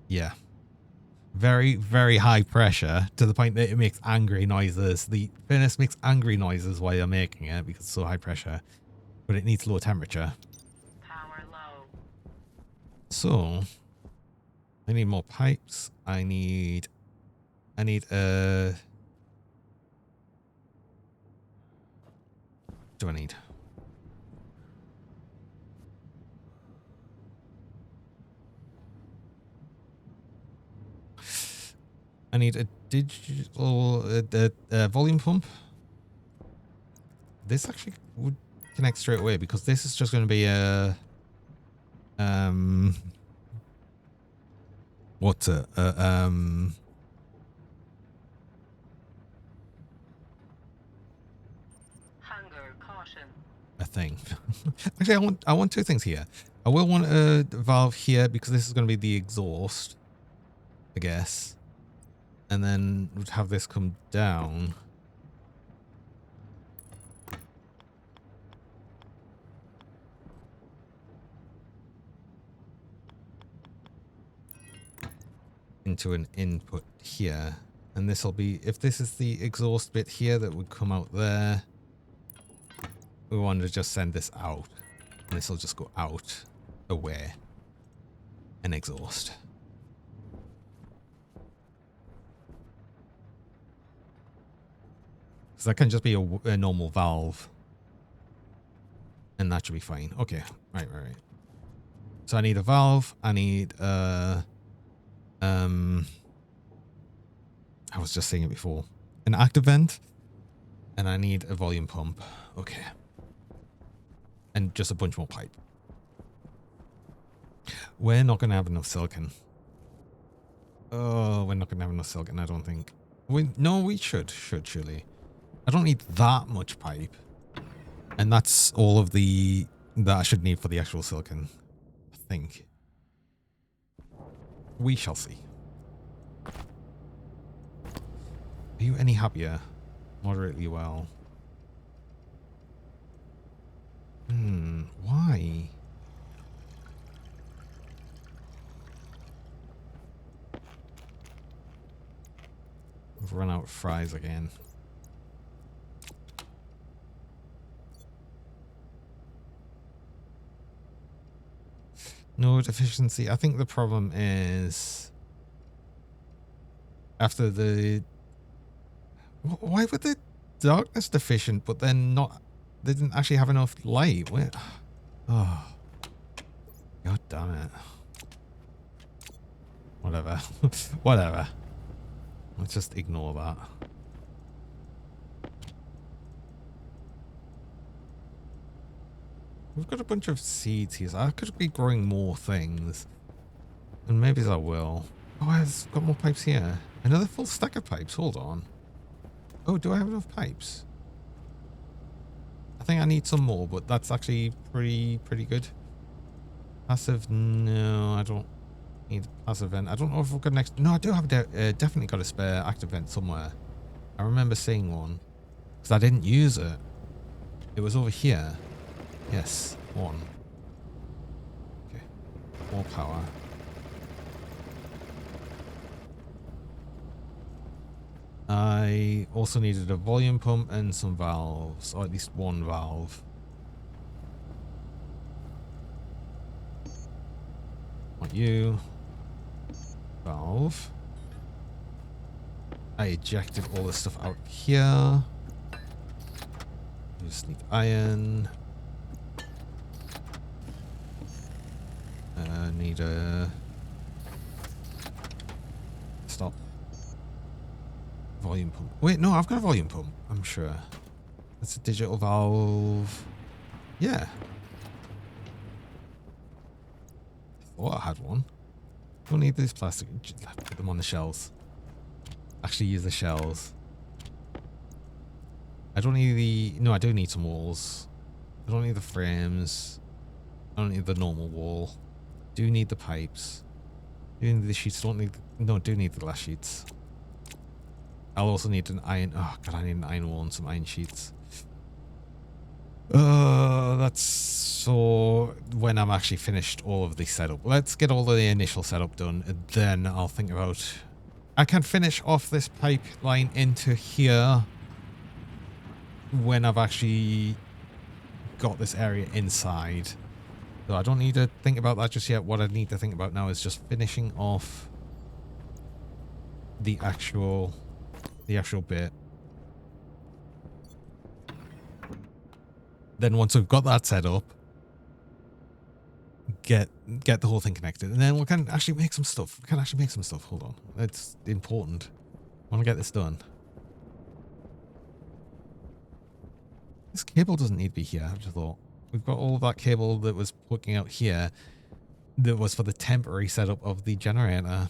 Yeah. Very, very high pressure to the point that it makes angry noises. The furnace makes angry noises while you're making it because it's so high pressure, but it needs low temperature. Power low. So I need more pipes. I need do I need? I need a digital volume pump. This actually would connect straight away because this is just going to be a what's it? Hunger caution. A thing. Actually, I want two things here. I will want a valve here because this is going to be the exhaust, I guess. And then we'd have this come down. Into an input here. And this will be, if this is the exhaust bit here that would come out there, we want to just send this out. And this will just go out, away, and exhaust. So that can just be a normal valve. And that should be fine. Okay. Right. So I need a valve. I need I was just saying it before. An active vent. And I need a volume pump. Okay. And just a bunch more pipe. We're not going to have enough silicon. Oh, we're not going to have enough silicon, I don't think. No, we should surely. I don't need that much pipe. And that's all of the that I should need for the actual silicon, I think. We shall see. Are you any happier? Moderately well. Why? We've run out of fries again. No deficiency. I think the problem is after the... Why were the darkness deficient, but then not... They didn't actually have enough light? Where... Oh. God damn it. Whatever. Whatever. Let's just ignore that. We've got a bunch of seeds here. So I could be growing more things. And maybe I will. Oh, I've got more pipes here. Another full stack of pipes. Hold on. Oh, do I have enough pipes? I think I need some more, but that's actually pretty good. Passive, no, I don't need passive vent. I don't know if we've got an extra... No, I do have definitely got a spare active vent somewhere. I remember seeing one. Because I didn't use it. It was over here. Yes, one. Okay, more power. I also needed a volume pump and some valves, or at least one valve. Want you. Valve. I ejected all this stuff out here. Just need iron. Need a... Stop. Volume pump. Wait, no, I've got a volume pump. I'm sure. That's a digital valve. Yeah. I thought I had one. Don't need these plastic. Just put them on the shells. Actually use the shells. I don't need the... No, I do need some walls. I don't need the frames. I don't need the normal wall. Do need the pipes. Do need the sheets. Don't need... No, do need the glass sheets. I'll also need an iron... Oh, God, I need an iron wall and some iron sheets. That's so... When I'm actually finished all of the setup. Let's get all of the initial setup done, and then I'll think about... I can finish off this pipeline into here when I've actually got this area inside. So I don't need to think about that just yet. What I need to think about now is just finishing off the actual bit. Then once we've got that set up, get the whole thing connected, and then we can actually make some stuff. Hold on, it's important. I want to get this done. This cable doesn't need to be here. I just thought we've got all of that cable that was poking out here. That was for the temporary setup of the generator.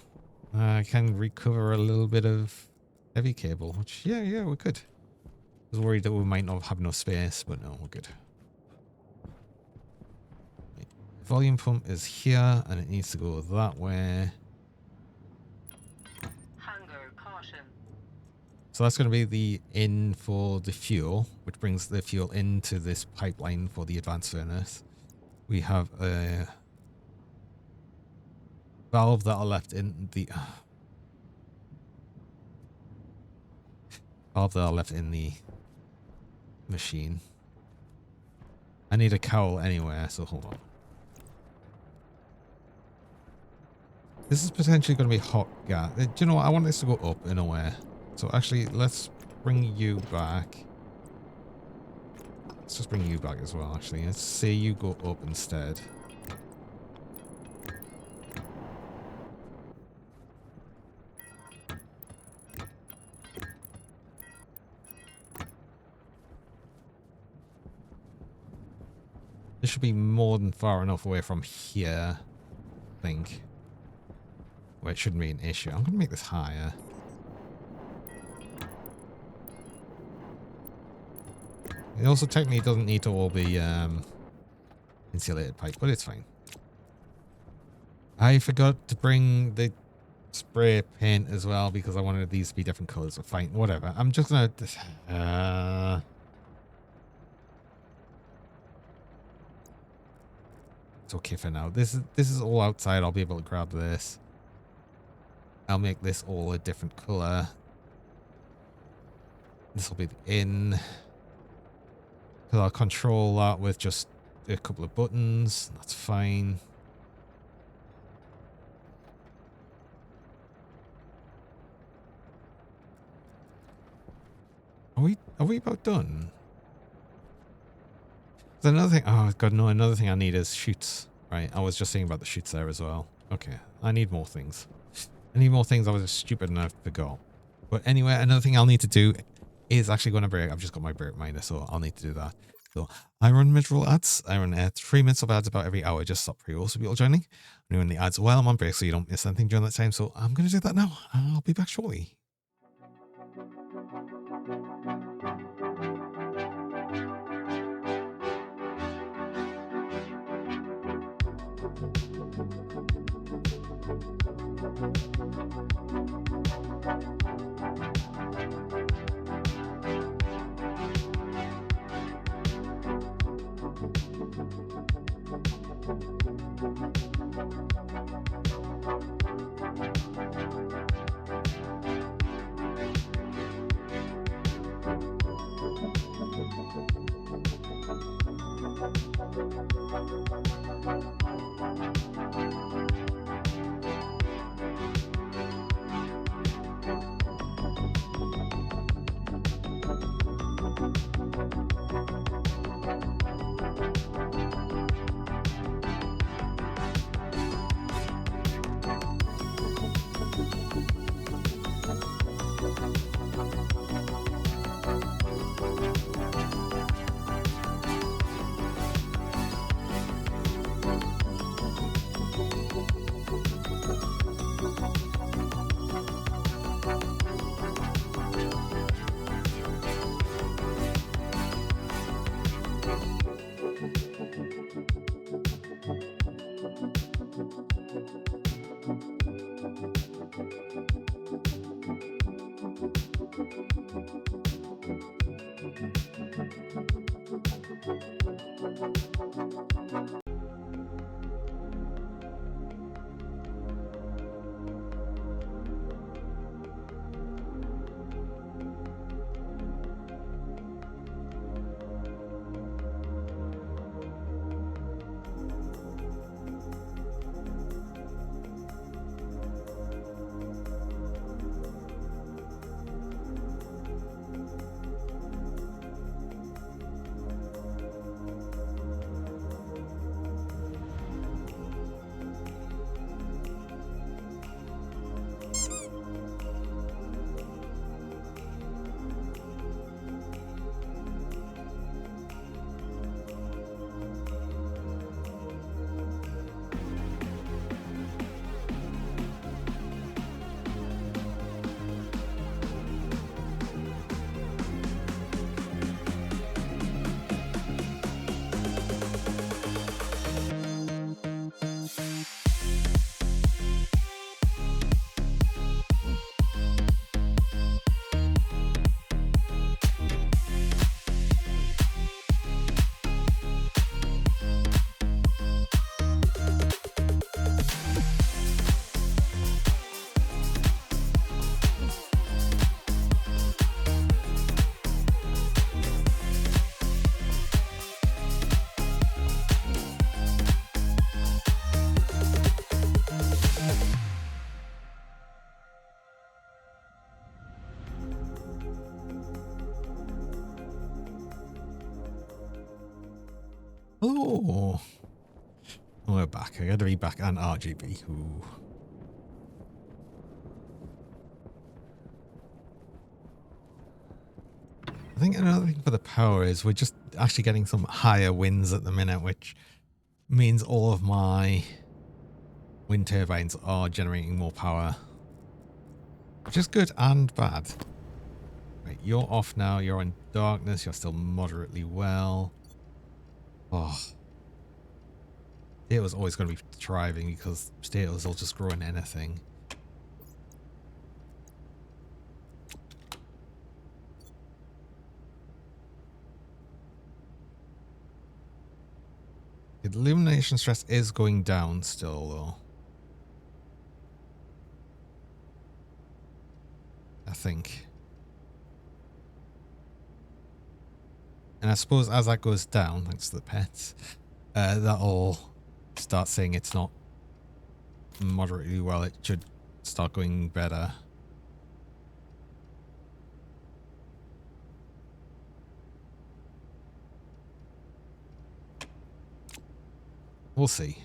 I can recover a little bit of heavy cable, which yeah, we could. I was worried that we might not have enough space, but no, we're good. Volume pump is here, and it needs to go that way. Hunger caution. So that's going to be the in for the fuel, which brings the fuel into this pipeline for the advanced furnace. We have a valve that are left in the machine. I need a cowl anywhere, so hold on. This is potentially going to be hot gas. Do you know what? I want this to go up in a way. So actually, let's bring you back. Let's just bring you back as well, actually. Let's say you go up instead. This should be more than far enough away from here, I think. where it shouldn't be an issue. I'm going to make this higher. It also technically doesn't need to all be insulated pipe, but it's fine. I forgot to bring the spray paint as well because I wanted these to be different colors. Fine, whatever. I'm just going to... It's okay for now. This is all outside. I'll be able to grab this. I'll make this all a different color. This will be the in. Because I'll control that with just a couple of buttons. That's fine. Are we about done? There's another thing. Oh god, no! Another thing I need is chutes. Right, I was just thinking about the chutes there as well. Okay, I need more things. I need more things. I was just stupid enough to forgot. But anyway, another thing I'll need to do is actually going to break. I've just got my break miner, so I'll need to do that. So I run mid-roll ads. I run 3 minutes of ads about every hour. Just stop pre-roll so people joining. I'm doing the ads while I'm on break, so you don't miss anything during that time. So I'm going to do that now. I'll be back shortly. Oh, we're back. I got to be back and RGB. Ooh. I think another thing for the power is we're just actually getting some higher winds at the minute, which means all of my wind turbines are generating more power, which is good and bad. Right, you're off now. You're in darkness. You're still moderately well. Oh, potatoes always going to be thriving because potatoes will just grow in anything. The illumination stress is going down still, though. I think. And I suppose as that goes down, thanks to the pets, that'll start saying it's not moderately well. It should start going better. We'll see.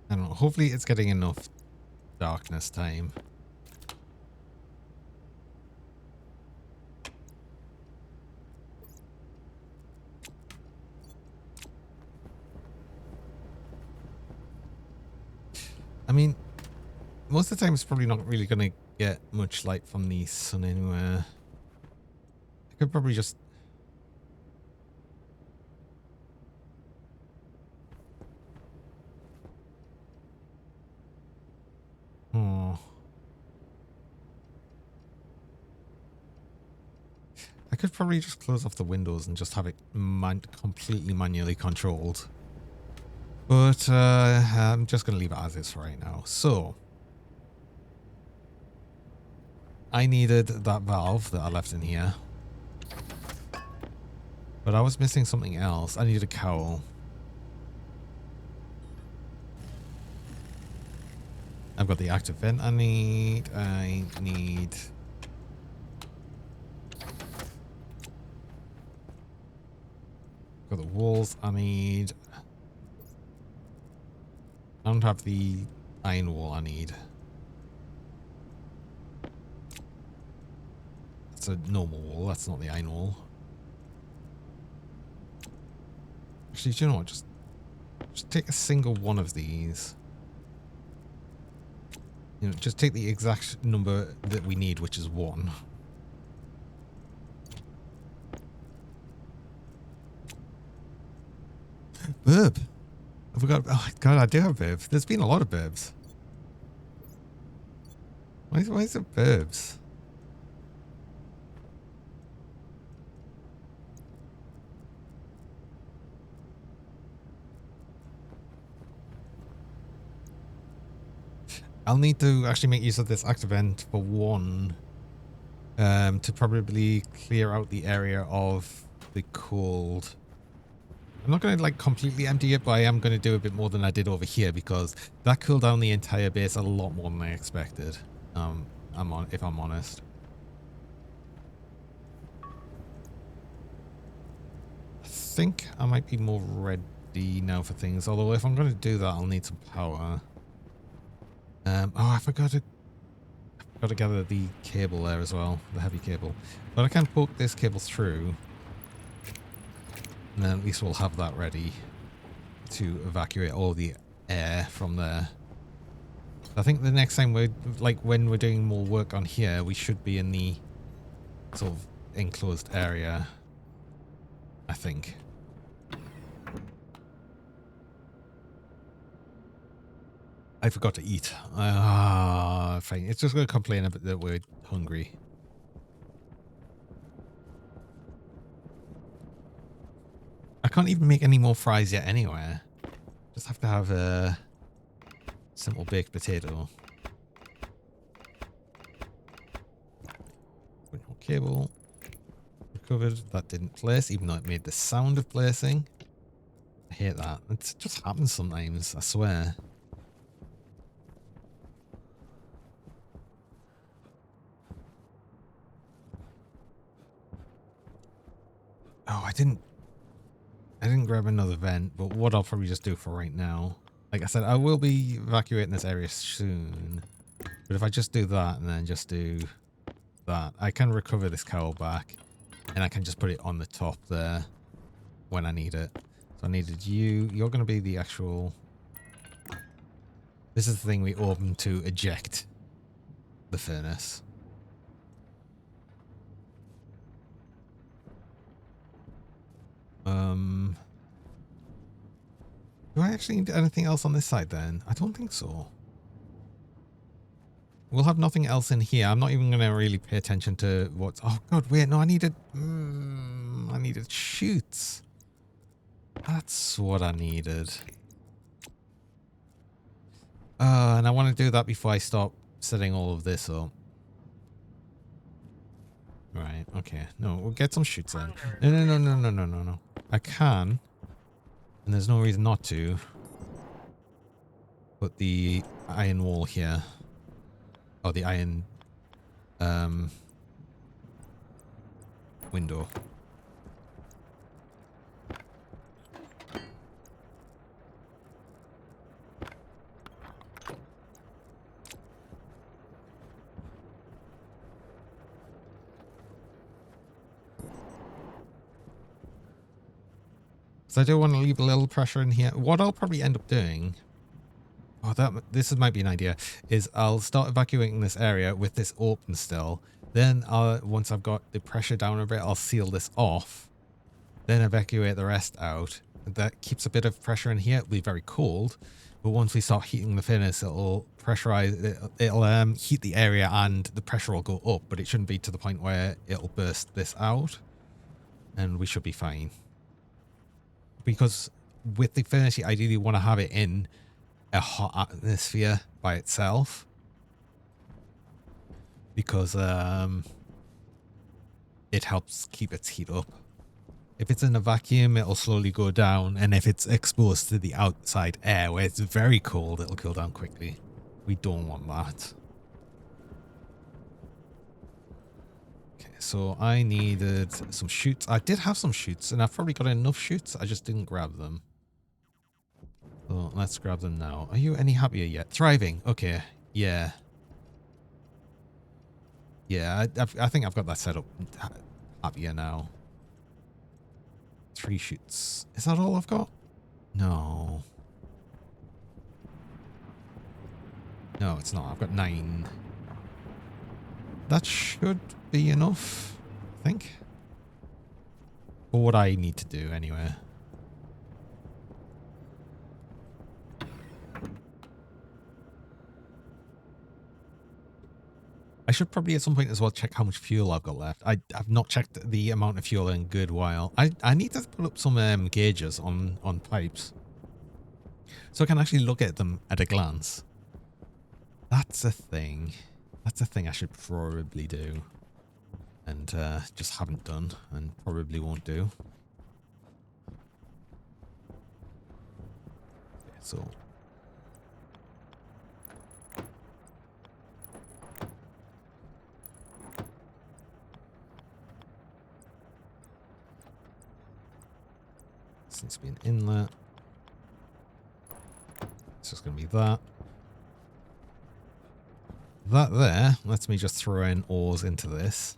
I don't know. Hopefully it's getting enough darkness time. I mean, most of the time it's probably not really going to get much light from the sun anywhere. I could probably just... Oh. I could probably just close off the windows and just have it completely manually controlled. But I'm just going to leave it as is for right now. So, I needed that valve that I left in here. But I was missing something else. I needed a cowl. I've got the active vent I need. I need... got the walls I need. I don't have the iron wall I need. That's a normal wall. That's not the iron wall. Actually, do you know what? Just take a single one of these. You know, just take the exact number that we need, which is 1. Burb. I forgot. Oh god, I do have burbs. There's been a lot of burbs. Why is it burbs? I'll need to actually make use of this active vent for 1 to probably clear out the area of the cold. I'm not going to like completely empty it, but I am going to do a bit more than I did over here because that cooled down the entire base a lot more than I expected. If I'm honest. I think I might be more ready now for things. Although if I'm going to do that, I'll need some power. Oh, I forgot to gather the cable there as well, the heavy cable. But I can poke this cable through. And then at least we'll have that ready to evacuate all the air from there. I think the next time when we're doing more work on here, we should be in the sort of enclosed area, I think. I forgot to eat. Fine. It's just going to complain a bit that we're hungry. I can't even make any more fries yet anywhere. Just have to have a simple baked potato. Cable. Recovered. That didn't place, even though it made the sound of placing. I hate that. It just happens sometimes, I swear. Oh, I didn't grab another vent, but what I'll probably just do for right now, like I said, I will be evacuating this area soon. But if I just do that and then just do that, I can recover this cowl back. And I can just put it on the top there when I need it. So I needed you. You're going to be the actual... This is the thing we open to eject the furnace. Do I actually need anything else on this side then? I don't think so. We'll have nothing else in here. I'm not even going to really pay attention to what's... Oh, God, wait. No, I needed... I needed chutes. That's what I needed. And I want to do that before I stop setting all of this up. Right, okay. No, we'll get some chutes then. No. I can. And there's no reason not to. Put the iron wall here. Oh, the iron window. So I do want to leave a little pressure in here. What I'll probably end up doing... Oh, this might be an idea. Is I'll start evacuating this area with this open still. Then once I've got the pressure down a bit, I'll seal this off. Then evacuate the rest out. That keeps a bit of pressure in here. It'll be very cold. But once we start heating the furnace, it'll pressurize. It'll heat the area and the pressure will go up. But it shouldn't be to the point where it'll burst this out. And we should be fine. Because with the furnace, you ideally want to have it in a hot atmosphere by itself. Because it helps keep its heat up. If it's in a vacuum, it'll slowly go down. And if it's exposed to the outside air, where it's very cold, it'll cool down quickly. We don't want that. Okay, so I needed some chutes. I did have some chutes, and I've probably got enough chutes. I just didn't grab them. So let's grab them now. Are you any happier yet? Thriving. Okay. Yeah. Yeah, I think I've got that set up happier now. 3 chutes. Is that all I've got? No. No, it's not. I've got 9. That should be enough, I think. For what I need to do, anyway. I should probably at some point as well check how much fuel I've got left. I've not checked the amount of fuel in a good while. I need to put up some gauges on pipes. So I can actually look at them at a glance. That's a thing. That's a thing I should probably do. And just haven't done and probably won't do. Okay, so... This needs to be an inlet. It's just going to be that. That there lets me just throw in ores into this.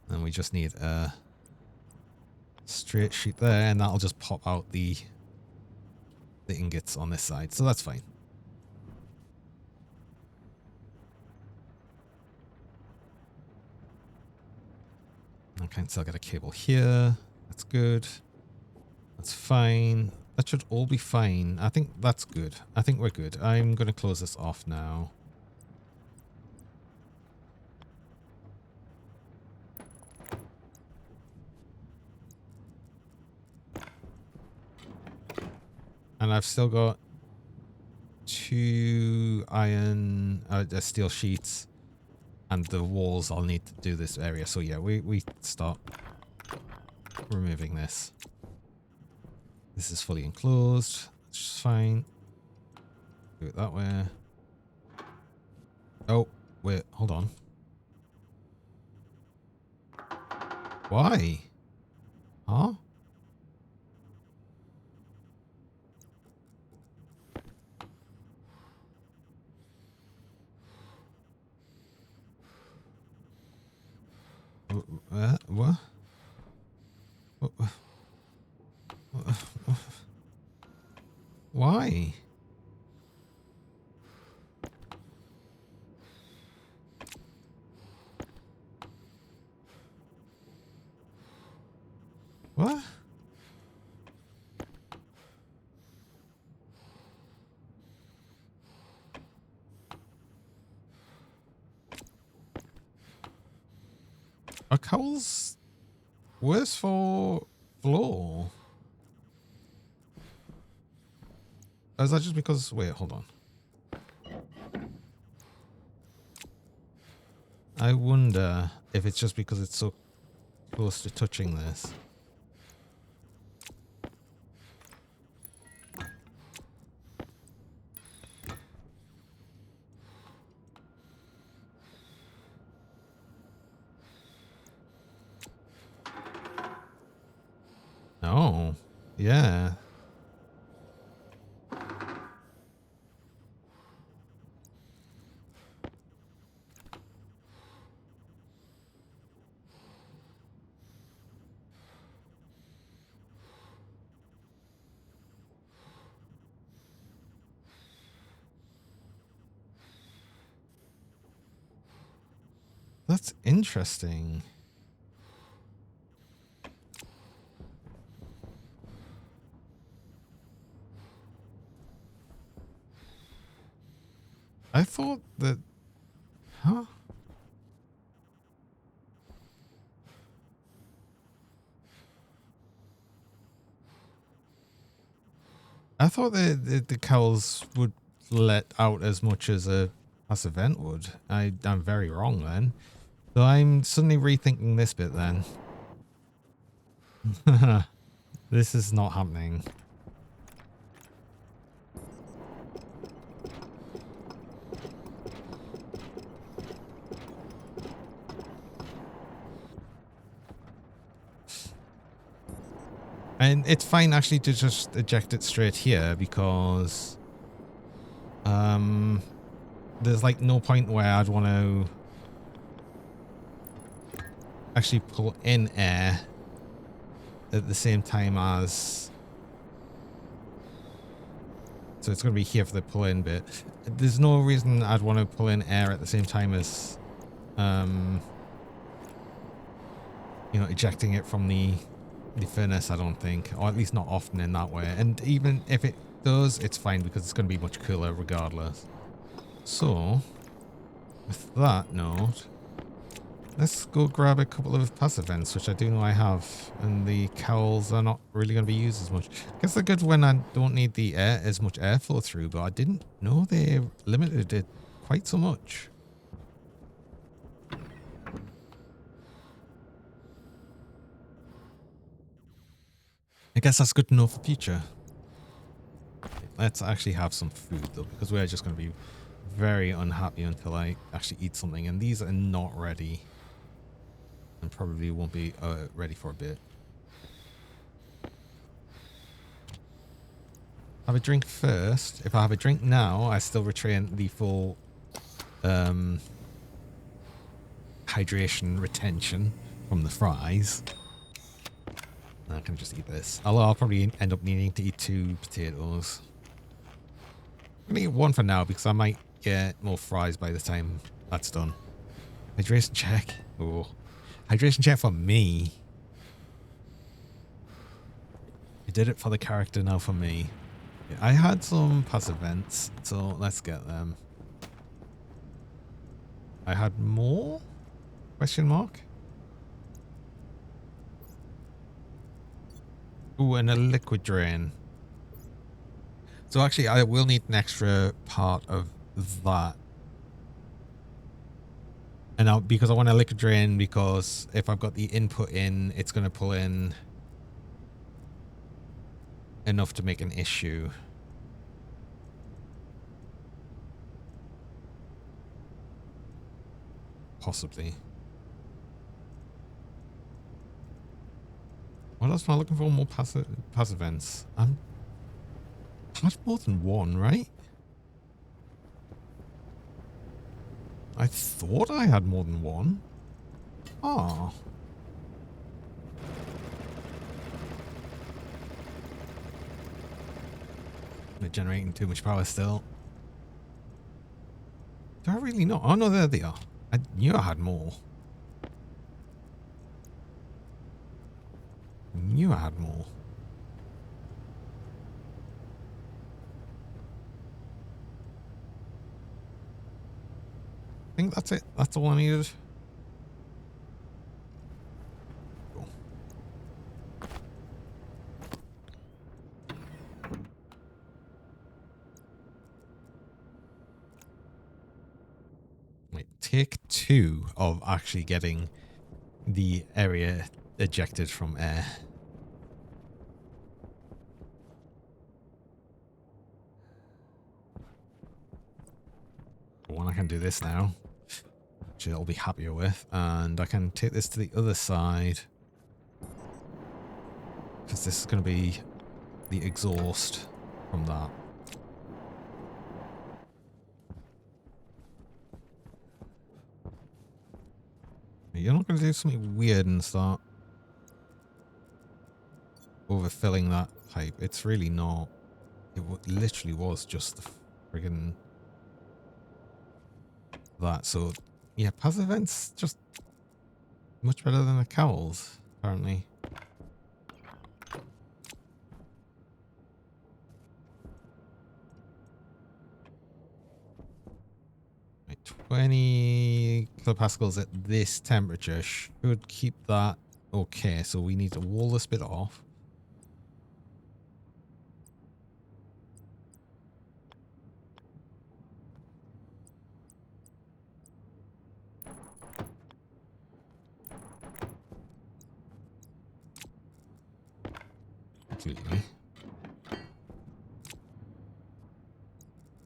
And we just need a straight sheet there, and that'll just pop out the ingots on this side. So that's fine. Okay, so I'll get a cable here. That's good. That's fine. That should all be fine. I think that's good. I think we're good. I'm going to close this off now. And I've still got 2 iron, steel sheets, and the walls I'll need to do this area. So yeah, we start removing this. This is fully enclosed. It's just fine. Do it that way. Oh, wait, hold on. Why? Huh? What? Why? What? Are cowls worse for floor? Or is that just because... Wait, hold on. I wonder if it's just because it's so close to touching this. Oh, yeah. That's interesting. I thought that... Huh? I thought the cowls would let out as much as a passive vent would. I'm very wrong then. So I'm suddenly rethinking this bit then. This is not happening. And it's fine actually to just eject it straight here because there's like no point where I'd want to actually pull in air at the same time as... So it's going to be here for the pull in bit. There's no reason I'd want to pull in air at the same time as you know, ejecting it from the furnace, I don't think, or at least not often in that way. And even if it does, it's fine because it's going to be much cooler regardless. So with that note, let's go grab a couple of passive vents, which I do know I have, and the cowls are not really going to be used as much. I guess they're good when I don't need the air, as much airflow through, but I didn't know they limited it quite so much. I guess that's good to know for future. Let's actually have some food though, because we're just going to be very unhappy until I actually eat something, and these are not ready. And probably won't be ready for a bit. Have a drink first. If I have a drink now, I still retain the full hydration retention from the fries. I can just eat this. Although I'll probably end up needing to eat 2 potatoes. I'm gonna eat 1 for now because I might get more fries by the time that's done. Hydration check. Oh. Hydration check for me. You did it for the character, now for me. Yeah, I had some passive vents, so let's get them. I had more? Question mark? Ooh, and a liquid drain. So actually, I will need an extra part of that. And now, because I want a liquid drain, because if I've got the input in, it's going to pull in enough to make an issue. Possibly. What else am I looking for? More passive vents. I had more than 1, right? I thought I had more than 1. Oh. They're generating too much power still. Do I really not? Oh no, there they are. I knew I had more. Knew I had more. I think that's it. That's all I needed. Cool. Wait, take 2 of actually getting the area ejected from air. One, I can do this now. Which I'll be happier with. And I can take this to the other side. Because this is going to be the exhaust from that. You're not going to do something weird and start overfilling that pipe. It's really not. It literally was just the friggin' that. So, yeah, passive vents just much better than the cowls, apparently. Right, 20 kilopascals at this temperature should keep that okay. So we need to wall this bit off. Absolutely.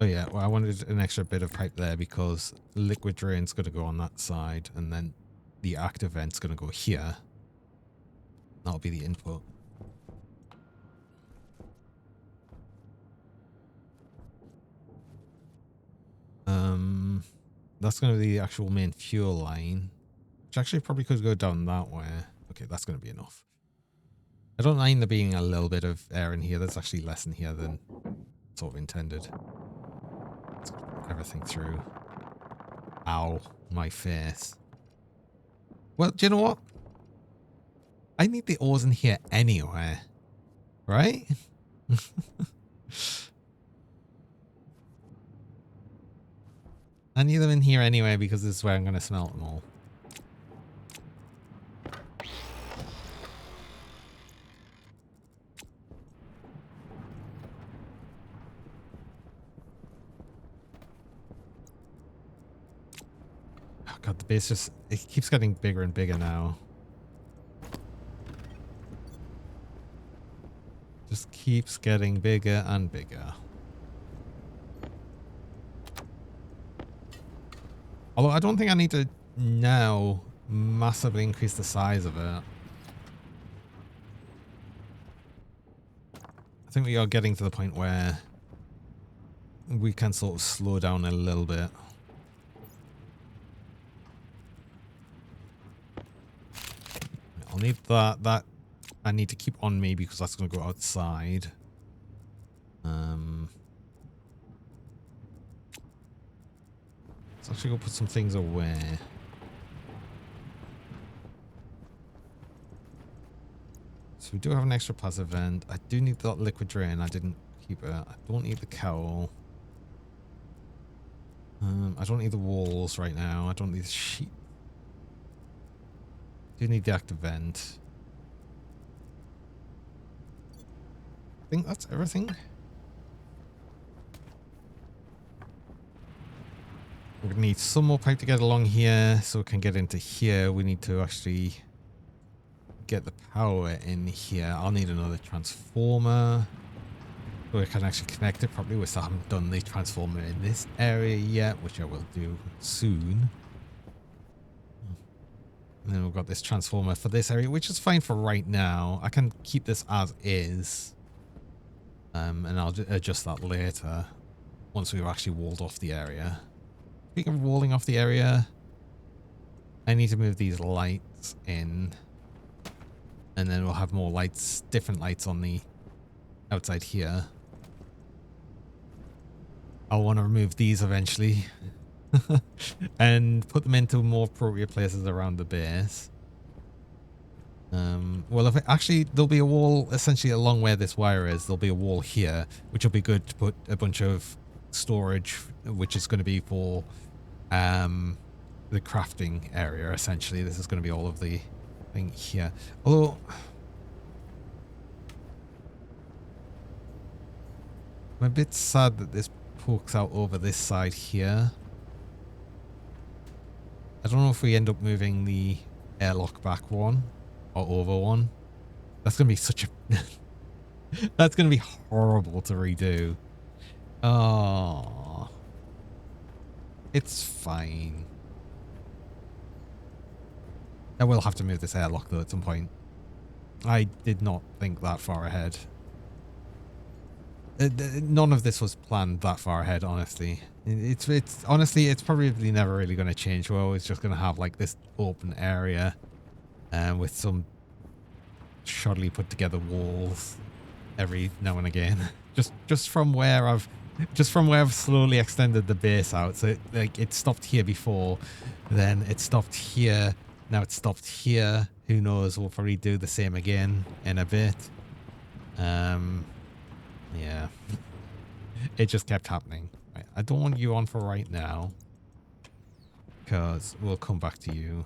Oh yeah, well I wanted an extra bit of pipe there because liquid drain's going to go on that side and then the active vent's going to go here. That'll be the input. That's going to be the actual main fuel line, which actually probably could go down that way. Okay, that's going to be enough. I don't mind there being a little bit of air in here. There's actually less in here than sort of intended. Let's put everything through. Ow, my face. Well, do you know what? I need the ores in here anyway, right? I need them in here anyway because this is where I'm going to smelt them all. Oh god, the base just, it keeps getting bigger and bigger now. Just keeps getting bigger and bigger. Although I don't think I need to now massively increase the size of it. I think we are getting to the point where we can sort of slow down a little bit. I'll need that I need to keep on me because that's going to go outside. Let's actually go put some things away. So we do have an extra passive vent. I do need that liquid drain. I didn't keep it. I don't need the cowl. I don't need the walls right now. I don't need the sheet. I do need the active vent. I think that's everything. We're going to need some more pipe to get along here so we can get into here. We need to actually get the power in here. I'll need another transformer so we can actually connect it properly. We still haven't done the transformer in this area yet, which I will do soon. And then we've got this transformer for this area, which is fine for right now. I can keep this as is. And I'll adjust that later once we've actually walled off the area. Speaking of walling off the area, I need to move these lights in. And then we'll have more lights, different lights on the outside here. I'll want to remove these eventually and put them into more appropriate places around the base. Well, if actually there'll be a wall essentially along where this wire is. There'll be a wall here, which will be good to put a bunch of storage, which is going to be for the crafting area. Essentially, this is going to be all of the thing here. Although I'm a bit sad that this pokes out over this side here. I don't know if we end up moving the airlock back one or over one. That's going to be such a... That's going to be horrible to redo. Oh, it's fine. I will have to move this airlock though at some point. I did not think that far ahead. None of this was planned that far ahead, honestly. It's honestly, it's probably never really going to change. We're always just going to have like this open area with some shoddily put together walls every now and again. just from where I've slowly extended the base out. So it stopped here before, then it stopped here. Now it's stopped here. Who knows? We'll probably do the same again in a bit. Yeah. It just kept happening. Right, I don't want you on for right now, because we'll come back to you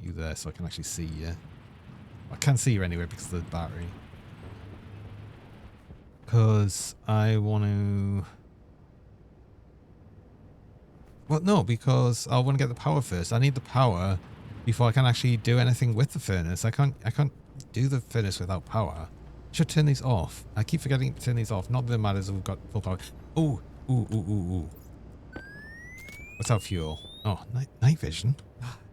there so I can actually see you. I can't see you anyway because of the battery. Because I want to... Well, no, because I want to get the power first. I need the power before I can actually do anything with the furnace. I can't do the furnace without power. Should turn these off. I keep forgetting to turn these off. Not that it matters if we've got full power. Ooh, ooh, ooh, ooh, ooh. What's our fuel? Oh, night vision.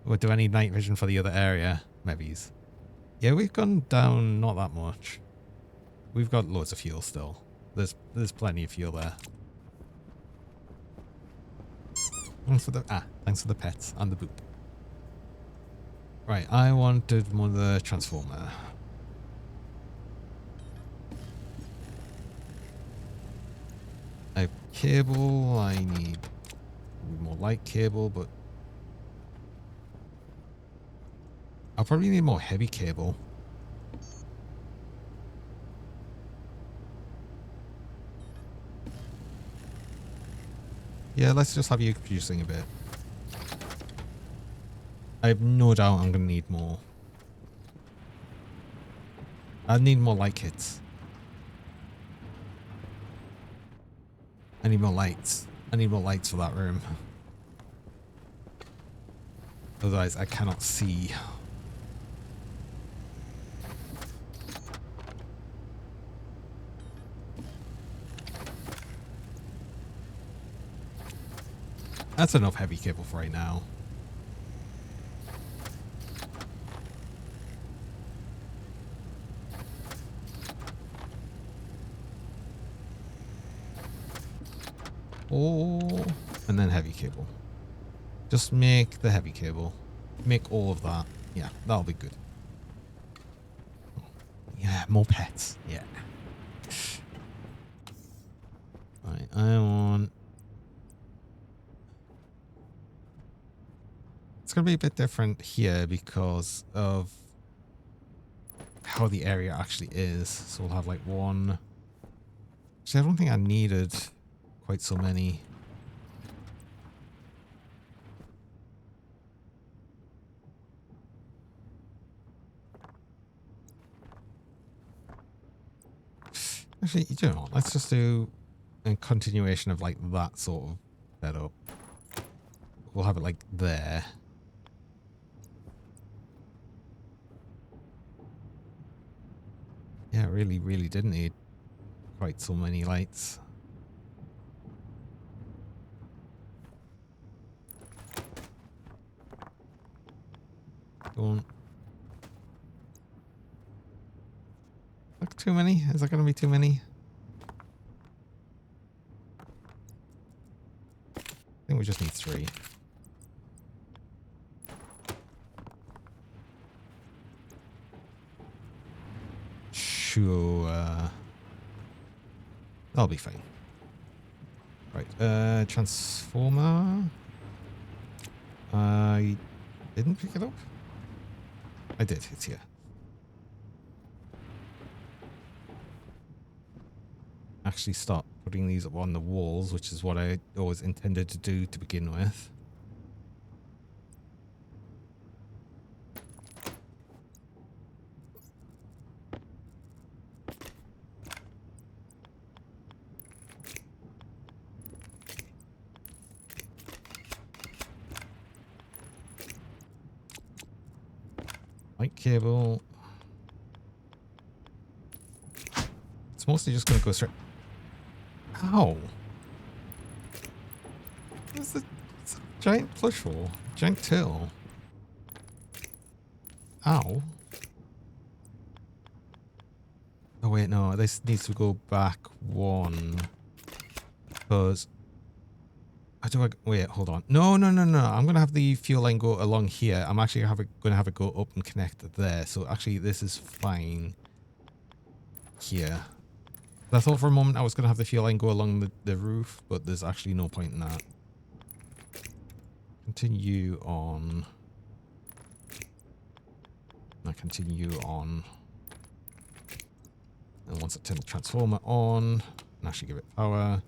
Or do I need night vision for the other area? Maybe. Yeah, we've gone down not that much. We've got loads of fuel still. There's plenty of fuel there. Thanks for the pets and the boop. Right, I wanted more of the transformer. I have cable. I need more light cable, but I'll probably need more heavy cable. Yeah, let's just have you producing a bit. I have no doubt I'm going to need more. I need more light kits. I need more lights. I need more lights for that room. Otherwise, I cannot see. That's enough heavy cable for right now. Oh, and then heavy cable. Just make the heavy cable. Make all of that. Yeah, that'll be good. Yeah, more pets. Yeah. Right, I want... It's going to be a bit different here because of how the area actually is. So we'll have like one... Actually, I don't think I needed quite so many. Actually, you know what? Let's just do a continuation of like that sort of setup. We'll have it like there. Yeah, really didn't need quite so many lights. Don't look too many. Is that going to be too many? I think we just need 3. Sure. That'll be fine. Right, transformer. I didn't pick it up. I did, it's here. Actually start putting these up on the walls, which is what I always intended to do to begin with. Light cable. It's mostly just going to go straight. Ow! It's a giant plush wall. Giant till. Ow. Oh wait, no. This needs to go back one. Because... Wait, hold on. No. I'm going to have the fuel line go along here. I'm actually going to have it go up and connect there. So actually, this is fine here. I thought for a moment I was going to have the fuel line go along the roof, but there's actually no point in that. Continue on. I continue on. And once I turn the transformer on, and actually give it power.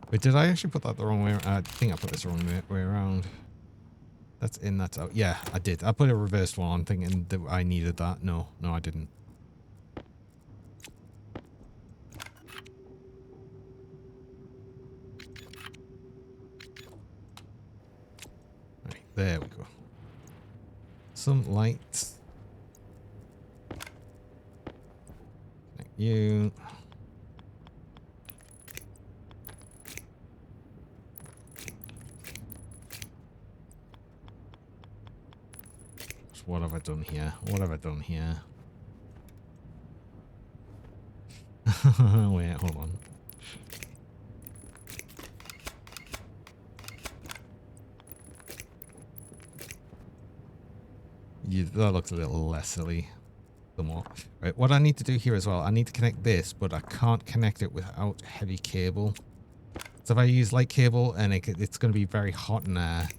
Wait, did I actually put that the wrong way? I think I put this the wrong way around. That's in, that's out. Yeah, I did. I put a reversed one on thinking that I needed that. No, I didn't. Right, there we go. Some lights. Thank you. What have I done here? What have I done here? Wait, hold on. Yeah, that looks a little less silly. Somewhat. Right, what I need to do here as well, I need to connect this, but I can't connect it without heavy cable. So if I use light cable, and it's going to be very hot in there,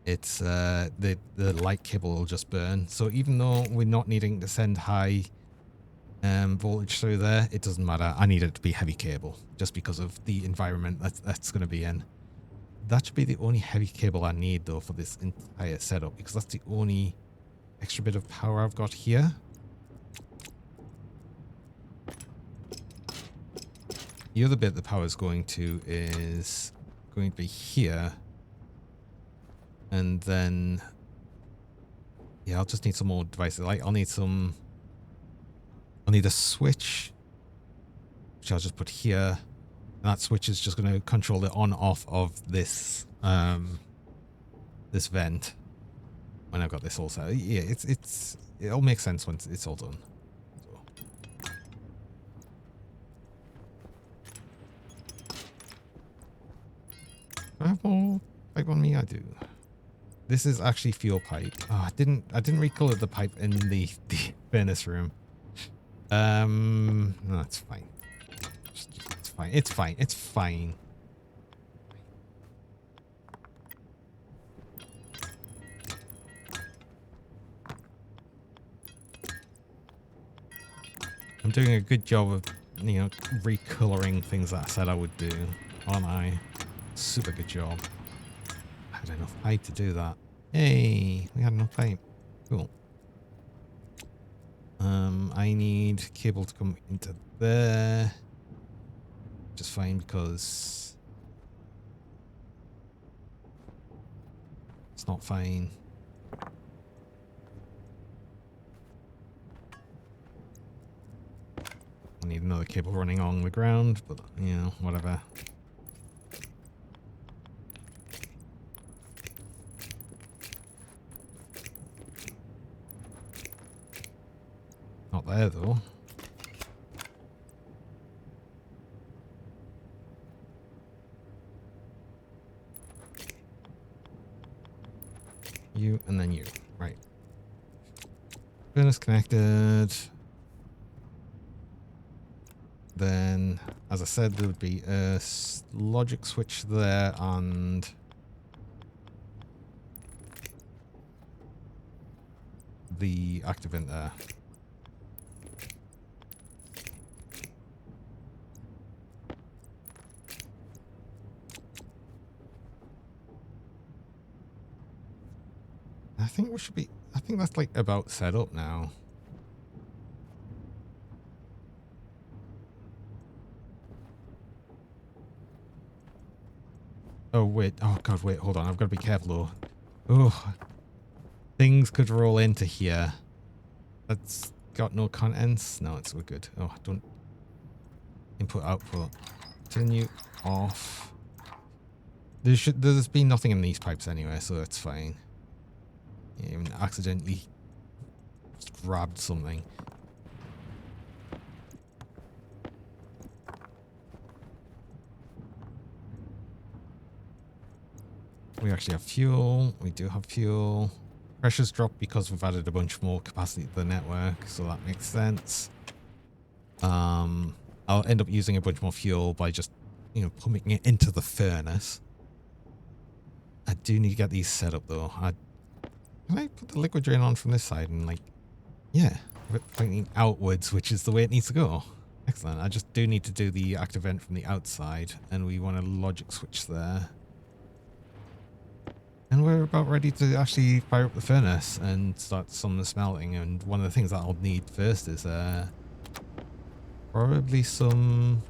it's the light cable will just burn. So even though we're not needing to send high voltage through there, it doesn't matter. I need it to be heavy cable just because of the environment that's going to be in. That should be the only heavy cable I need though for this entire setup, because that's the only extra bit of power I've got here. The other bit the power is going to is going to be here. And then, yeah, I'll just need some more devices. Like, I'll need a switch, which I'll just put here. And that switch is just going to control the on-off of this, this vent. When I've got this all set. Yeah, it'll make sense once it's all done. So. Do I have more pipe on me? I do. This is actually fuel pipe. Oh, I didn't recolor the pipe in the furnace room. No, it's fine. It's fine. It's fine. It's fine. I'm doing a good job of, you know, recoloring things that I said I would do, aren't I? Super good job. I had enough pipe to do that. Hey, we had enough pipe. Cool. I need cable to come into there. Just fine because it's not fine. I need another cable running along the ground, but you know, whatever. Not there though. You and then you. Right. Furnace connected. Then, as I said, there would be a logic switch there and the active vent there. I think we should be, I think that's like about set up now. Oh, wait. Oh, God, wait. Hold on. I've got to be careful, though. Oh, things could roll into here. That's got no contents. No, we're good. Oh, don't. Input, output. Continue, off. There's been nothing in these pipes anyway, so that's fine. Yeah, even accidentally just grabbed something. We actually have fuel. We do have fuel. Pressure's dropped because we've added a bunch more capacity to the network, so that makes sense. I'll end up using a bunch more fuel by just, you know, pumping it into the furnace. I do need to get these set up though. Can I put the liquid drain on from this side and like, yeah, pointing outwards, which is the way it needs to go. Excellent. I just do need to do the active vent from the outside, and we want a logic switch there. And we're about ready to actually fire up the furnace and start some of the smelting. And one of the things that I'll need first is probably some...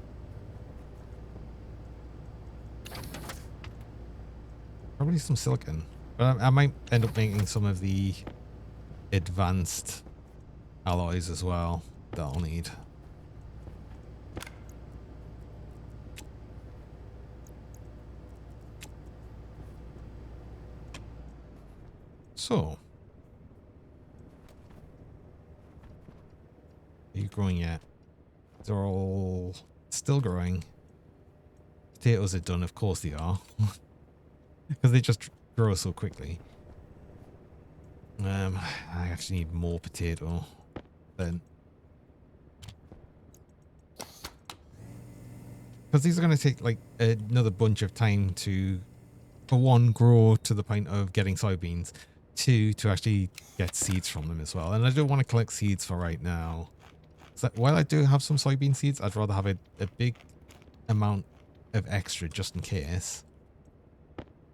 Probably some silicon. But I might end up making some of the advanced alloys as well that I'll need. So, are you growing yet? They're all still growing. Potatoes are done, of course they are. Because they just grow so quickly. I actually need more potato then. Because these are going to take like another bunch of time to, for one, grow to the point of getting soybeans. Two, to actually get seeds from them as well. And I don't want to collect seeds for right now. So while I do have some soybean seeds, I'd rather have a big amount of extra just in case.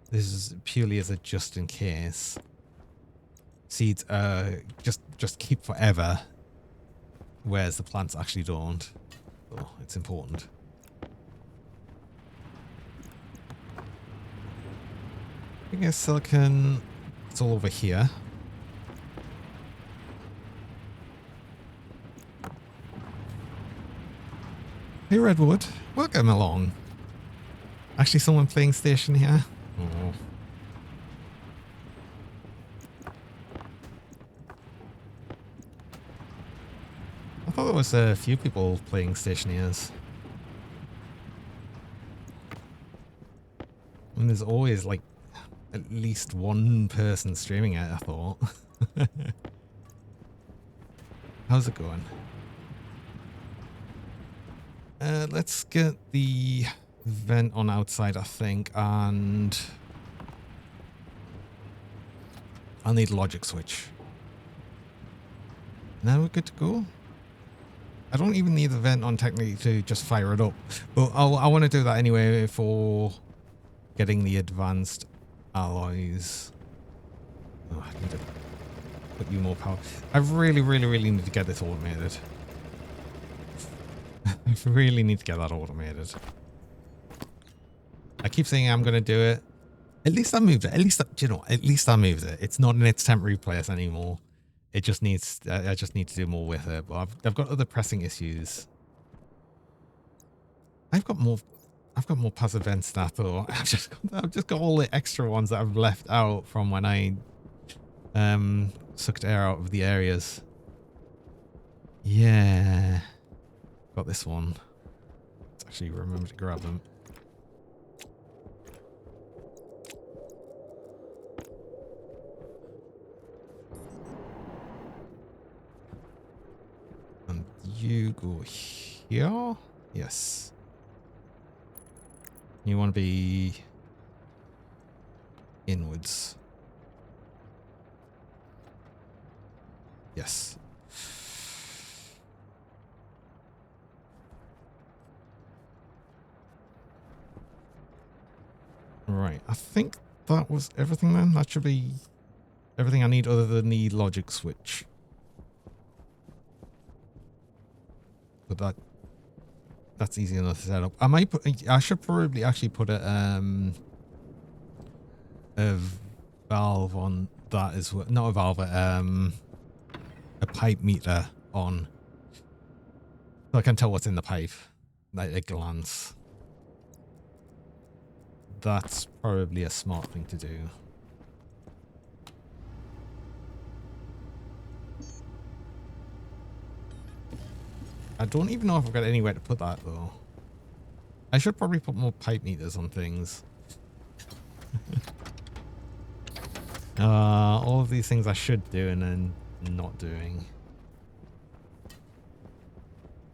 This is purely as a just in case. Seeds just keep forever, whereas the plants actually don't. So it's important. I guess silicon, it's all over here. Hey Redwood, welcome along. Actually someone playing Station here. Oh. I thought there was a few people playing Stationeers. I mean, there's always like at least one person streaming it, I thought. How's it going? Let's get the vent on outside, I think, and I'll need a logic switch. Now we're good to go. I don't even need the vent on technically to just fire it up, but I want to do that anyway for getting the advanced alloys. Oh, I need to put you more power. I really need to get this automated. I really need to get that automated. I keep saying I'm going to do it. At least I moved it. At least, you know, at least I moved it. It's not in its temporary place anymore. It just needs, I just need to do more with it. But I've got other pressing issues. I've got more passive vent stat though. I've just got all the extra ones that I've left out from when I sucked air out of the areas. Yeah. Got this one. Let's actually remember to grab them. you go here? Yes. You want to be inwards. Yes. Right. I think that was everything then. That should be everything I need other than the logic switch. But that's easy enough to set up. I should probably actually put a valve on that as well. Not a valve, a pipe meter on, so I can tell what's in the pipe at a glance. That's probably a smart thing to do. I don't even know if I've got anywhere to put that though. I should probably put more pipe meters on things. All of these things I should do and then not doing.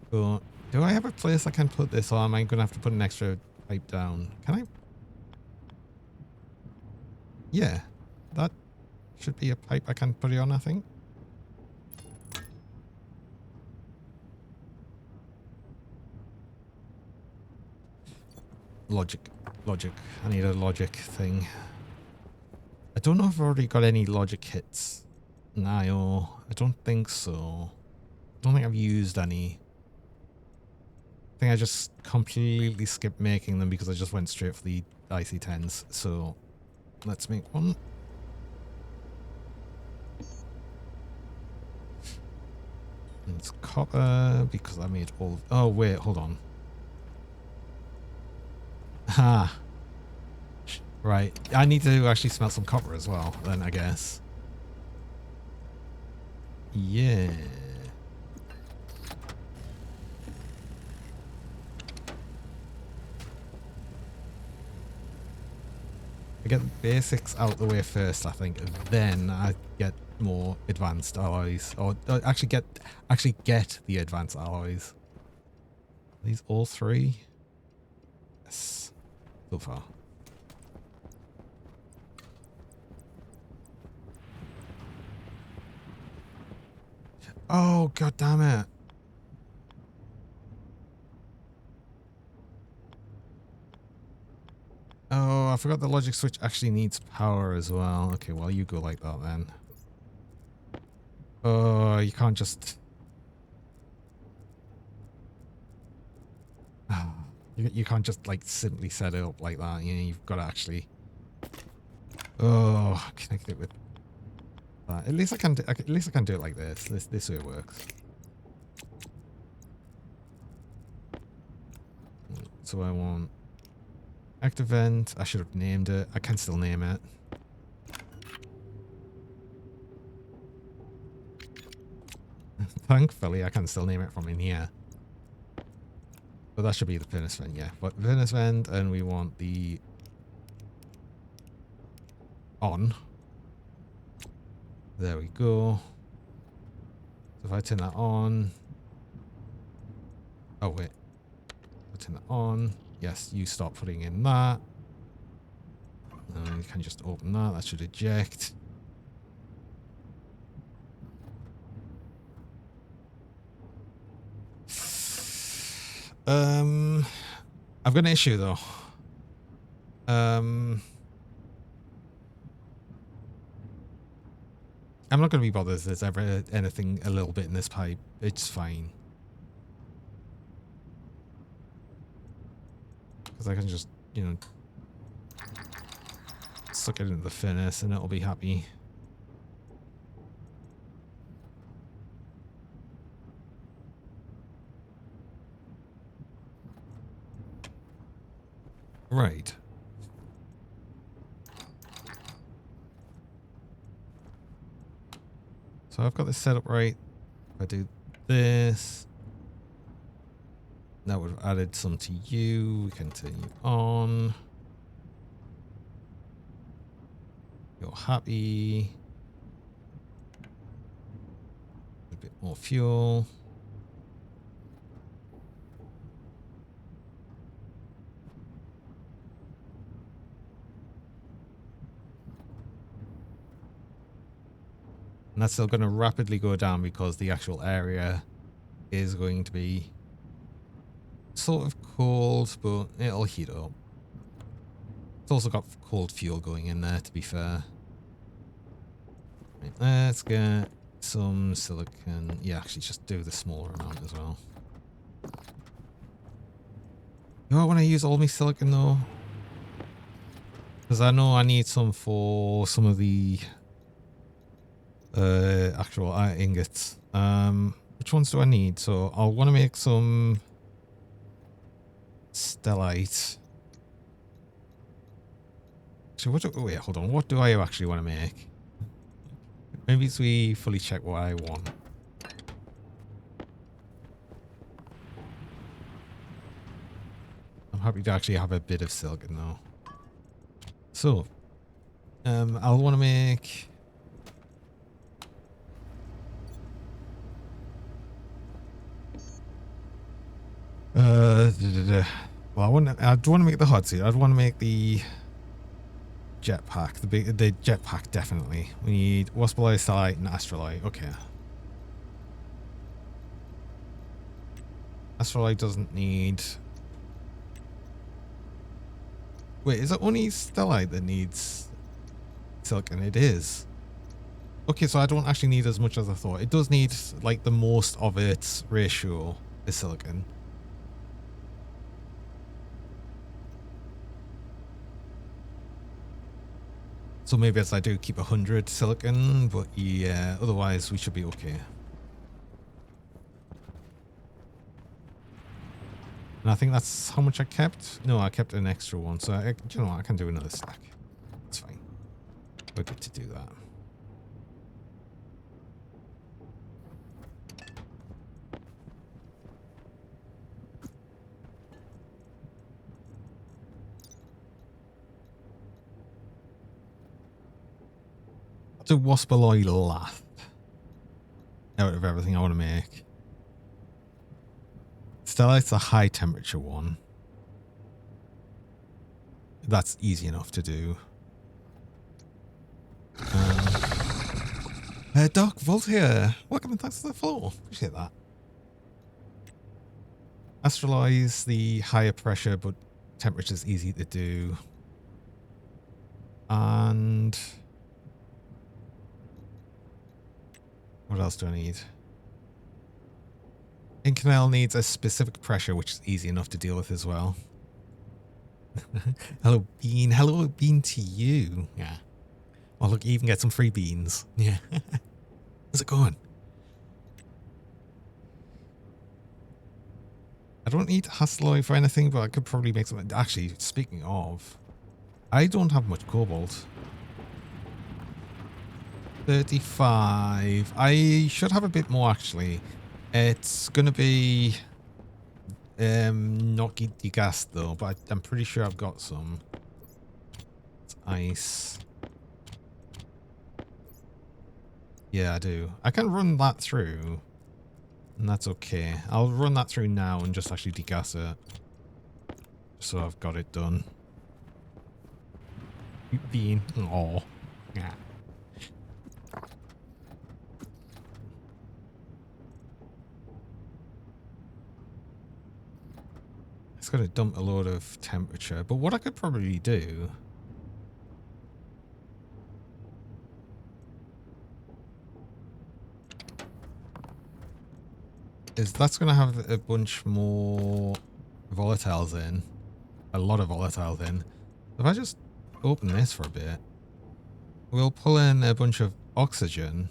But do I have a place I can put this, or am I going to have to put an extra pipe down? Can I? Yeah, that should be a pipe I can put it on, I think. Logic. I need a logic thing. I don't know if I've already got any logic hits. No, I don't think so. I don't think I've used any. I think I just completely skipped making them because I just went straight for the IC10s. So let's make one. And it's copper because I made all of... Oh, wait, hold on. Ha. Right. I need to actually smelt some copper as well, then, I guess. Yeah. I get the basics out the way first, I think, and then I get more advanced alloys, or actually get the advanced alloys. Are these all three? Yes. So far. Oh, god damn it. Oh, I forgot the logic switch actually needs power as well. Okay, well, you go like that then. Oh, you can't just... You can't just, like, simply set it up like that. You know, you've got to actually... Oh, connect it with that. At least I can do it like this. This way it works. So I want... Active vent. I should have named it. I can still name it. Thankfully, I can still name it from in here. But that should be the furnace vent, yeah. But furnace vent, and we want the... on. There we go. So if I turn that on... Oh, wait. I'll turn that on. Yes, you start putting in that. And you can just open that. That should eject. I've got an issue though. I'm not going to be bothered if there's ever anything a little bit in this pipe. It's fine. Because I can just, you know, suck it into the furnace and it'll be happy. Right. So I've got this set up right. If I do this, that would have added some to you. We can turn you on. You're happy. A bit more fuel. And that's still going to rapidly go down because the actual area is going to be sort of cold, but it'll heat up. It's also got cold fuel going in there, to be fair. Right, let's get some silicon. Yeah, actually, just do the smaller amount as well. Do I want to use all my silicon, though? Because I know I need some for some of the actual ingots. Which ones do I need? So I'll want to make some stellite. Actually, wait, hold on. What do I actually want to make? Maybe we fully check what I want. I'm happy to actually have a bit of silicon though. So, I'll want to make. Well, I want to make the hot seat. I'd want to make the jetpack. The jetpack definitely. We need waspalite, starlight, and astrolite. Okay. Astrolite doesn't need. Wait, is it only stellite that needs silicon? It is. Okay, so I don't actually need as much as I thought. It does need like the most of its ratio is silicon. So maybe as I do keep 100 silicon, but yeah, otherwise we should be okay. And I think that's how much I kept. No, I kept an extra one, so you know what, I can do another stack. It's fine. We're good to do that. I'll do waspalloy last out of everything I want to make. Stellite's a high temperature one. That's easy enough to do. Doc Volt here. Welcome and thanks for the follow. Appreciate that. Astralize the higher pressure, but temperature's easy to do. And what else do I need? Inconel needs a specific pressure, which is easy enough to deal with as well. Hello, Bean. Hello, Bean to you. Yeah. Oh, look, you even get some free beans. Yeah. How's it going? I don't need Hasloy for anything, but I could probably make some. Actually, speaking of, I don't have much cobalt. 35. I should have a bit more, actually. It's going to be not degassed, though, but I'm pretty sure I've got some. It's ice. Yeah, I do. I can run that through, and that's okay. I'll run that through now and just actually degas it. So I've got it done. Bean. Oh. Yeah. It's going to dump a load of temperature, but what I could probably do is that's going to have a bunch more volatiles in. A lot of volatiles in. If I just open this for a bit, we'll pull in a bunch of oxygen.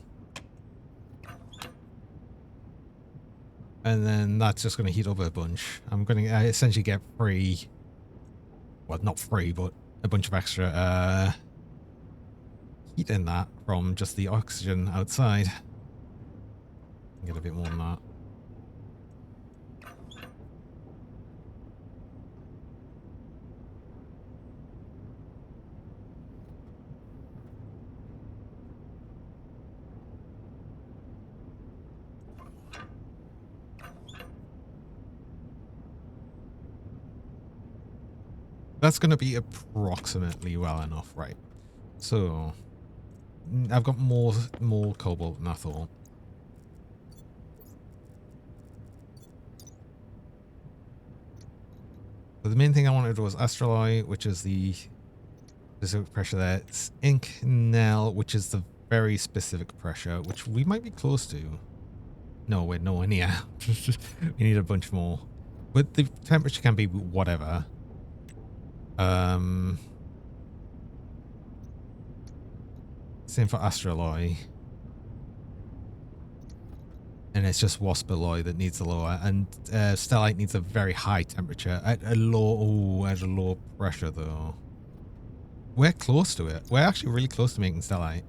And then that's just going to heat up a bunch. I'm going to essentially get free, well, not free, but a bunch of extra heat in that from just the oxygen outside. Get a bit more than that. That's going to be approximately well enough, right? So I've got more cobalt than I thought. So the main thing I wanted was astraloy, which is the specific pressure there. It's Inconel, which is the very specific pressure, which we might be close to. No, we're nowhere near. We need a bunch more. But the temperature can be whatever. Same for astraloy. And it's just waspaloy that needs a lower. And stellite needs a very high temperature. At a low pressure though. We're close to it. We're actually really close to making stellite.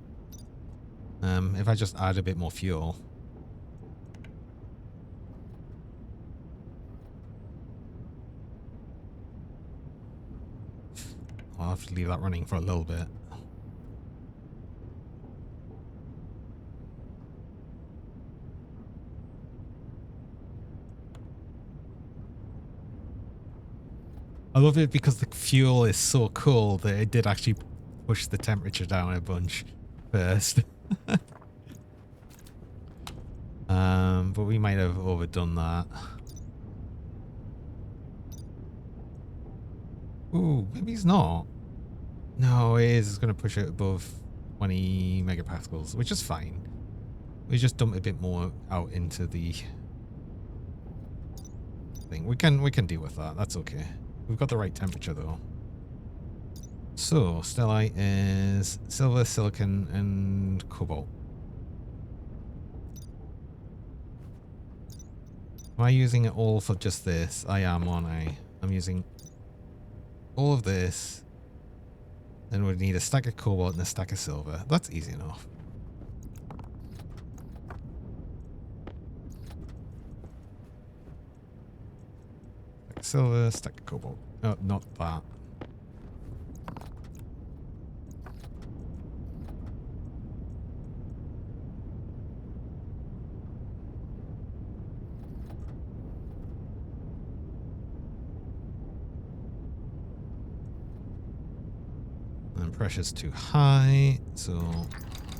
If I just add a bit more fuel. I'll have to leave that running for a little bit. I love it because the fuel is so cool that it did actually push the temperature down a bunch first. But we might have overdone that. Ooh, maybe he's not. No, it is. It's going to push it above 20 megapascals, which is fine. We just dump a bit more out into the thing. We can deal with that. That's okay. We've got the right temperature though. So stellite is silver, silicon, and cobalt. Am I using it all for just this? I am, aren't I? I'm using all of this. Then we'd need a stack of cobalt and a stack of silver. That's easy enough. Stack of silver, stack of cobalt. No, not that. And pressure's too high, so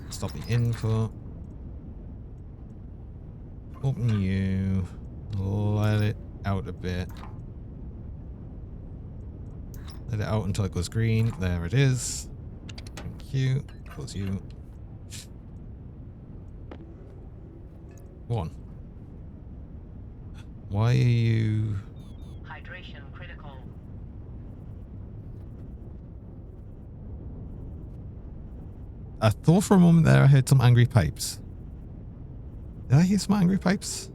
stop the input. Open you. Let it out a bit. Let it out until it goes green. There it is. Thank you. Close you. Go on. Why are you... Hydration critical. I thought for a moment there I heard some angry pipes. Did I hear some angry pipes?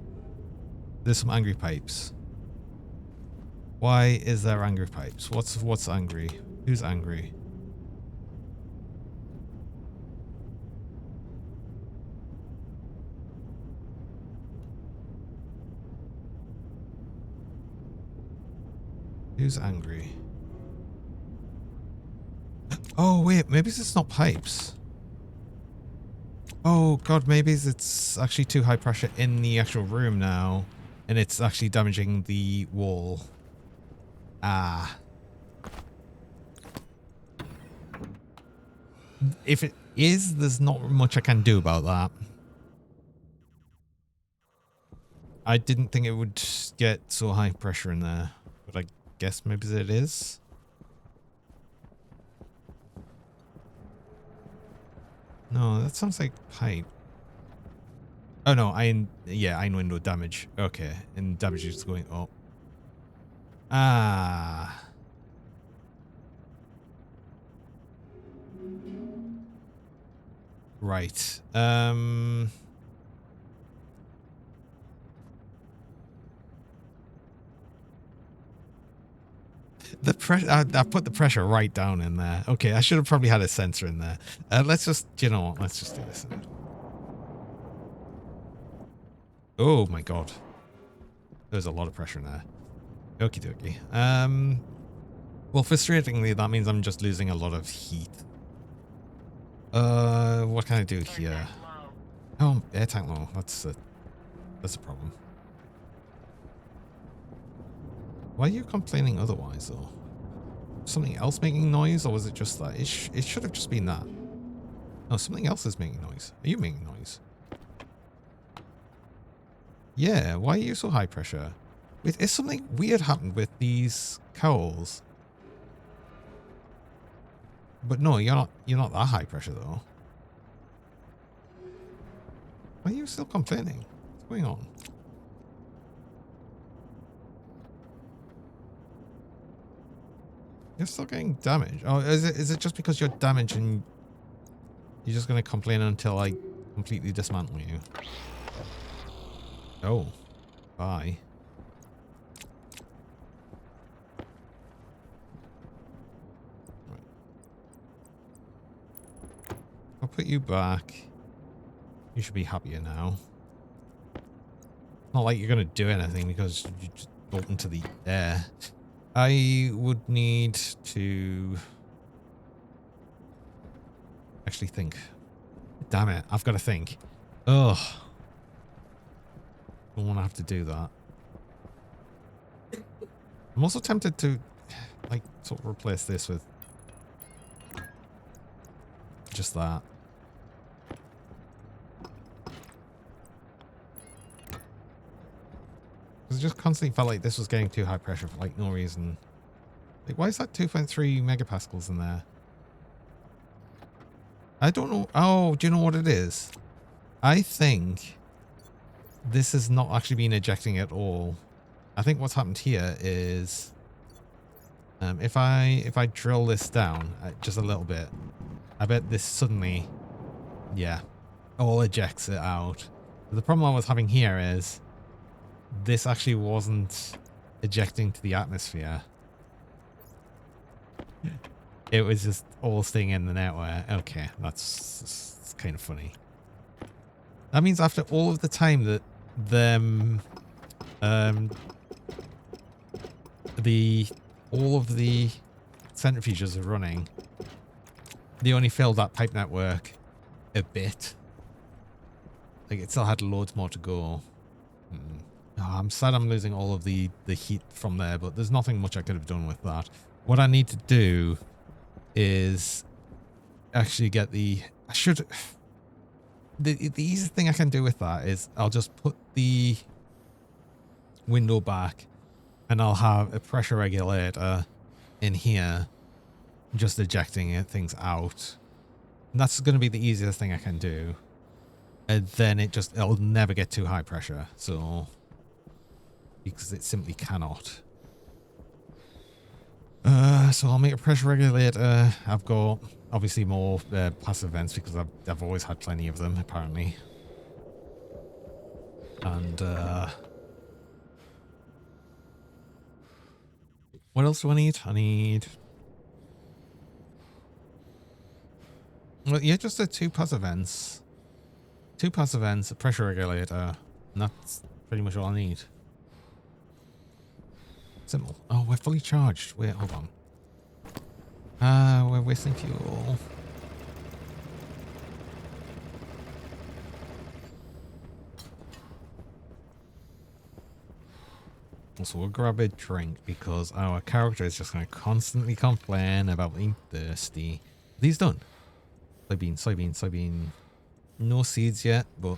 There's some angry pipes. Why is there angry pipes? What's angry? Who's angry? Who's angry? Oh wait, maybe it's not pipes. Oh god, maybe it's actually too high pressure in the actual room now, and it's actually damaging the wall. Ah. If it is, there's not much I can do about that. I didn't think it would get so high pressure in there, but I guess maybe it is. No, that sounds like pipe. Oh no, iron window damage. Okay, and damage is going up. Ah. Right. The pressure. I put the pressure right down in there. Okay, I should have probably had a sensor in there. Let's just, you know what? Let's just do this. Oh my god. There's a lot of pressure in there. Okie dokie. Well, frustratingly, that means I'm just losing a lot of heat. What can I do here? Oh, air tank low. That's a problem. Why are you complaining otherwise, though? Something else making noise, or was it just that? It should have just been that. Oh, something else is making noise. Are you making noise? Yeah, why are you so high pressure? Wait, is something weird happened with these cowls? But no, you're not that high pressure though. Why are you still complaining? What's going on? You're still getting damage. Oh, is it just because you're damaged and you're just gonna complain until I completely dismantle you? Oh, bye. Right. I'll put you back. You should be happier now. Not like you're gonna do anything because you just bolt into the air. I would need to actually think. Damn it, I've got to think. Ugh. Don't want to have to do that. I'm also tempted to, like, sort of replace this with just that. Because I just constantly felt like this was getting too high pressure for, like, no reason. Like, why is that 2.3 megapascals in there? I don't know. Oh, do you know what it is? I think this has not actually been ejecting at all. I think what's happened here is if I drill this down just a little bit, I bet this suddenly, yeah, all ejects it out. But the problem I was having here is this actually wasn't ejecting to the atmosphere. It was just all staying in the network. Okay, that's kind of funny. That means after all of the time that all of the centrifuges are running, they only filled that pipe network a bit. Like, it still had loads more to go. Oh, I'm sad I'm losing all of the heat from there, but there's nothing much I could have done with that. What I need to do is actually get the... I should... The easiest thing I can do with that is I'll just put the window back and I'll have a pressure regulator in here just ejecting things out. And that's going to be the easiest thing I can do. And then it'll never get too high pressure. So, because it simply cannot. So I'll make a pressure regulator. I've got obviously more passive vents because I've always had plenty of them apparently. And what else do I need? I need, well, yeah, just the 2 passive vents. 2 passive vents, a pressure regulator, and that's pretty much all I need. Simple. Oh, we're fully charged. Wait, hold on. We're wasting fuel. Also, we'll grab a drink because our character is just going to constantly complain about being thirsty. These done. Soybean, soybean, soybean. No seeds yet, but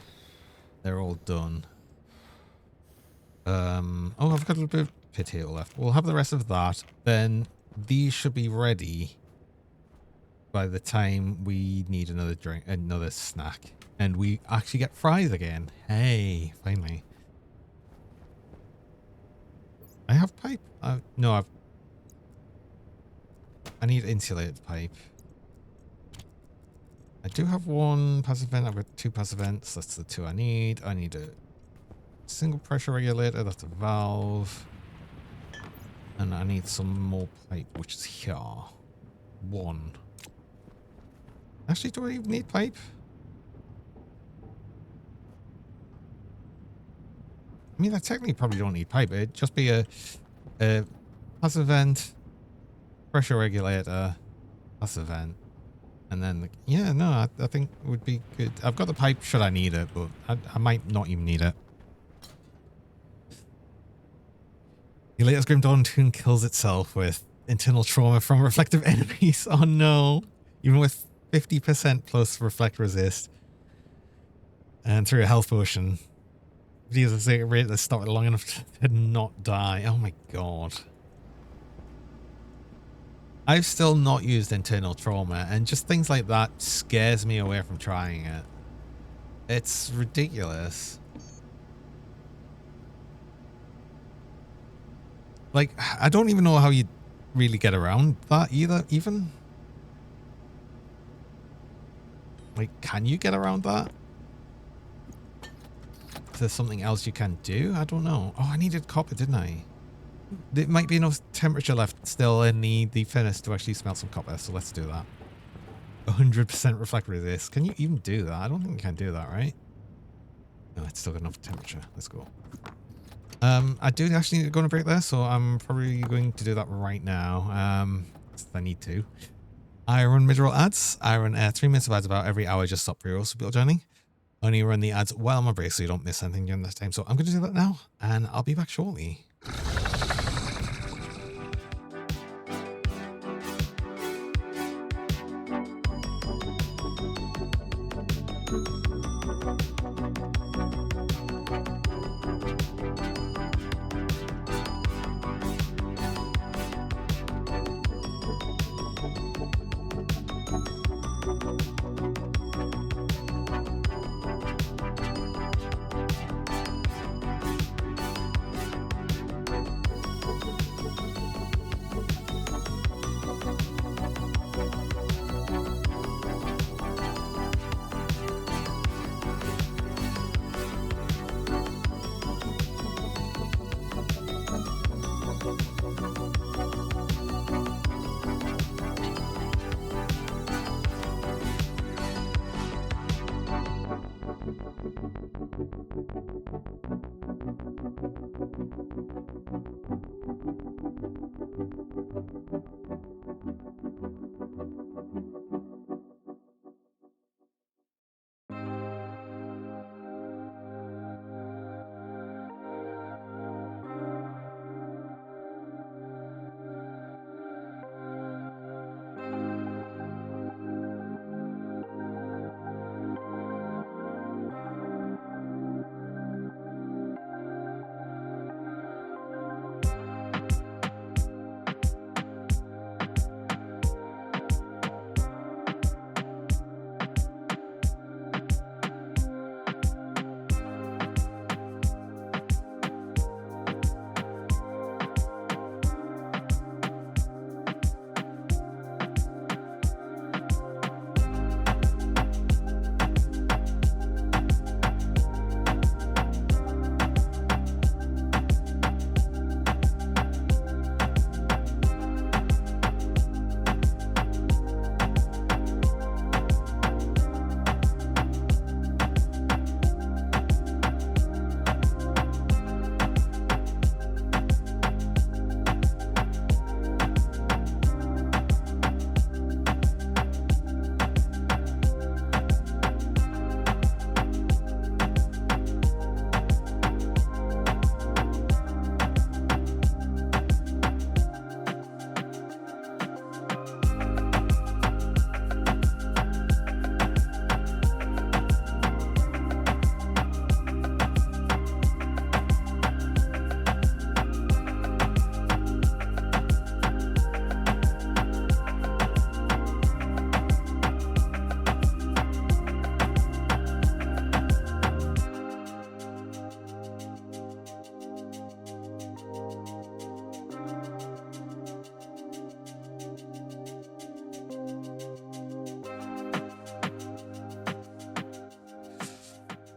they're all done. Oh, I've got a little bit of potato left. We'll have the rest of that. Then these should be ready by the time we need another drink, another snack. And we actually get fries again. Hey, finally. I have pipe. No, I need insulated pipe. I do have 1 passive vent. I've got 2 passive vents. That's the 2 I need. I need a single pressure regulator. That's a valve. And I need some more pipe, which is here. 1. Actually, do I even need pipe? I mean, I technically probably don't need pipe. It'd just be a passive vent, pressure regulator, passive vent. And then, yeah, no, I think it would be good. I've got the pipe should I need it, but I might not even need it. The latest Grim Dawn tune kills itself with internal trauma from reflective enemies. Oh no. Even with 50% plus reflect resist. And through a health potion. Because the rate that's stopped long enough to not die. Oh my god. I've still not used internal trauma, and just things like that scares me away from trying it. It's ridiculous. Like, I don't even know how you really get around that either, even. Like, can you get around that? Is there something else you can do? I don't know. Oh, I needed copper, didn't I? There might be enough temperature left still in the furnace to actually smelt some copper, so let's do that. 100% reflect resist. Can you even do that? I don't think you can do that, right? No, it's still got enough temperature. Let's go. I do actually need to go on a break there, so I'm probably going to do that right now. I need to. I run mid-roll ads. I run 3 minutes of ads about every hour, just stop pre-rolls for people joining. Only run the ads while I'm on break so you don't miss anything during this time. So I'm going to do that now, and I'll be back shortly.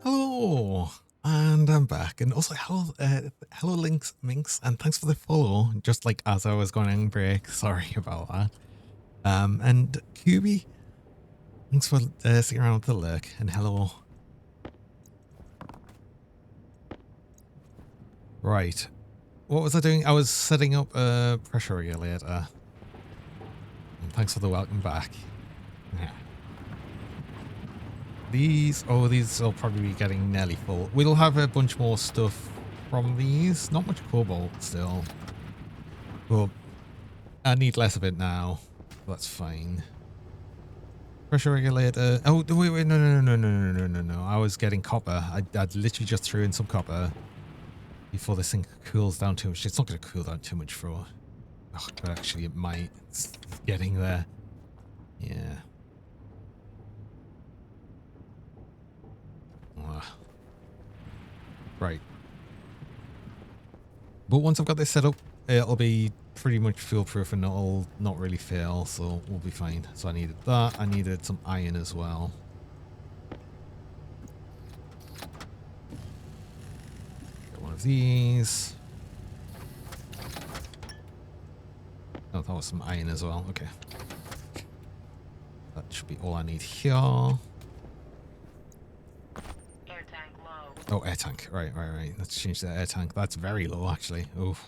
Hello, and I'm back. And also, hello, Links, Minx, and thanks for the follow. Just like as I was going on break, sorry about that. And QB, thanks for sticking around with the lurk. And hello. Right, what was I doing? I was setting up a pressure regulator. And thanks for the welcome back. Yeah. These will probably be getting nearly full. We'll have a bunch more stuff from these. Not much cobalt still. But I need less of it now. That's fine. Pressure regulator. Oh, wait, no. I was getting copper. I'd literally just threw in some copper before this thing cools down too much. It's not going to cool down too much for... Oh, but actually it might. It's getting there. Yeah. Ugh. Right. But once I've got this set up, it'll be pretty much foolproof and it'll not really fail, so we'll be fine. So I needed that. I needed some iron as well. Get one of these. Oh, that was some iron as well. Okay. That should be all I need here. Air tank low. Oh, air tank. Right. Let's change that air tank. That's very low, actually. Oof.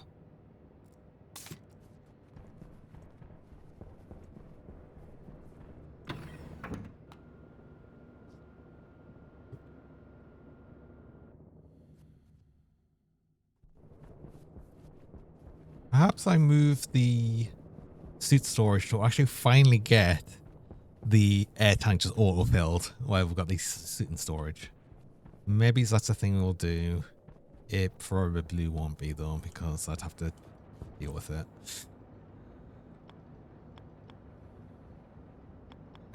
Perhaps I move the suit storage to actually finally get the air tank just auto-filled while we've got these suit and storage. Maybe that's a thing we'll do. It probably won't be though, because I'd have to deal with it.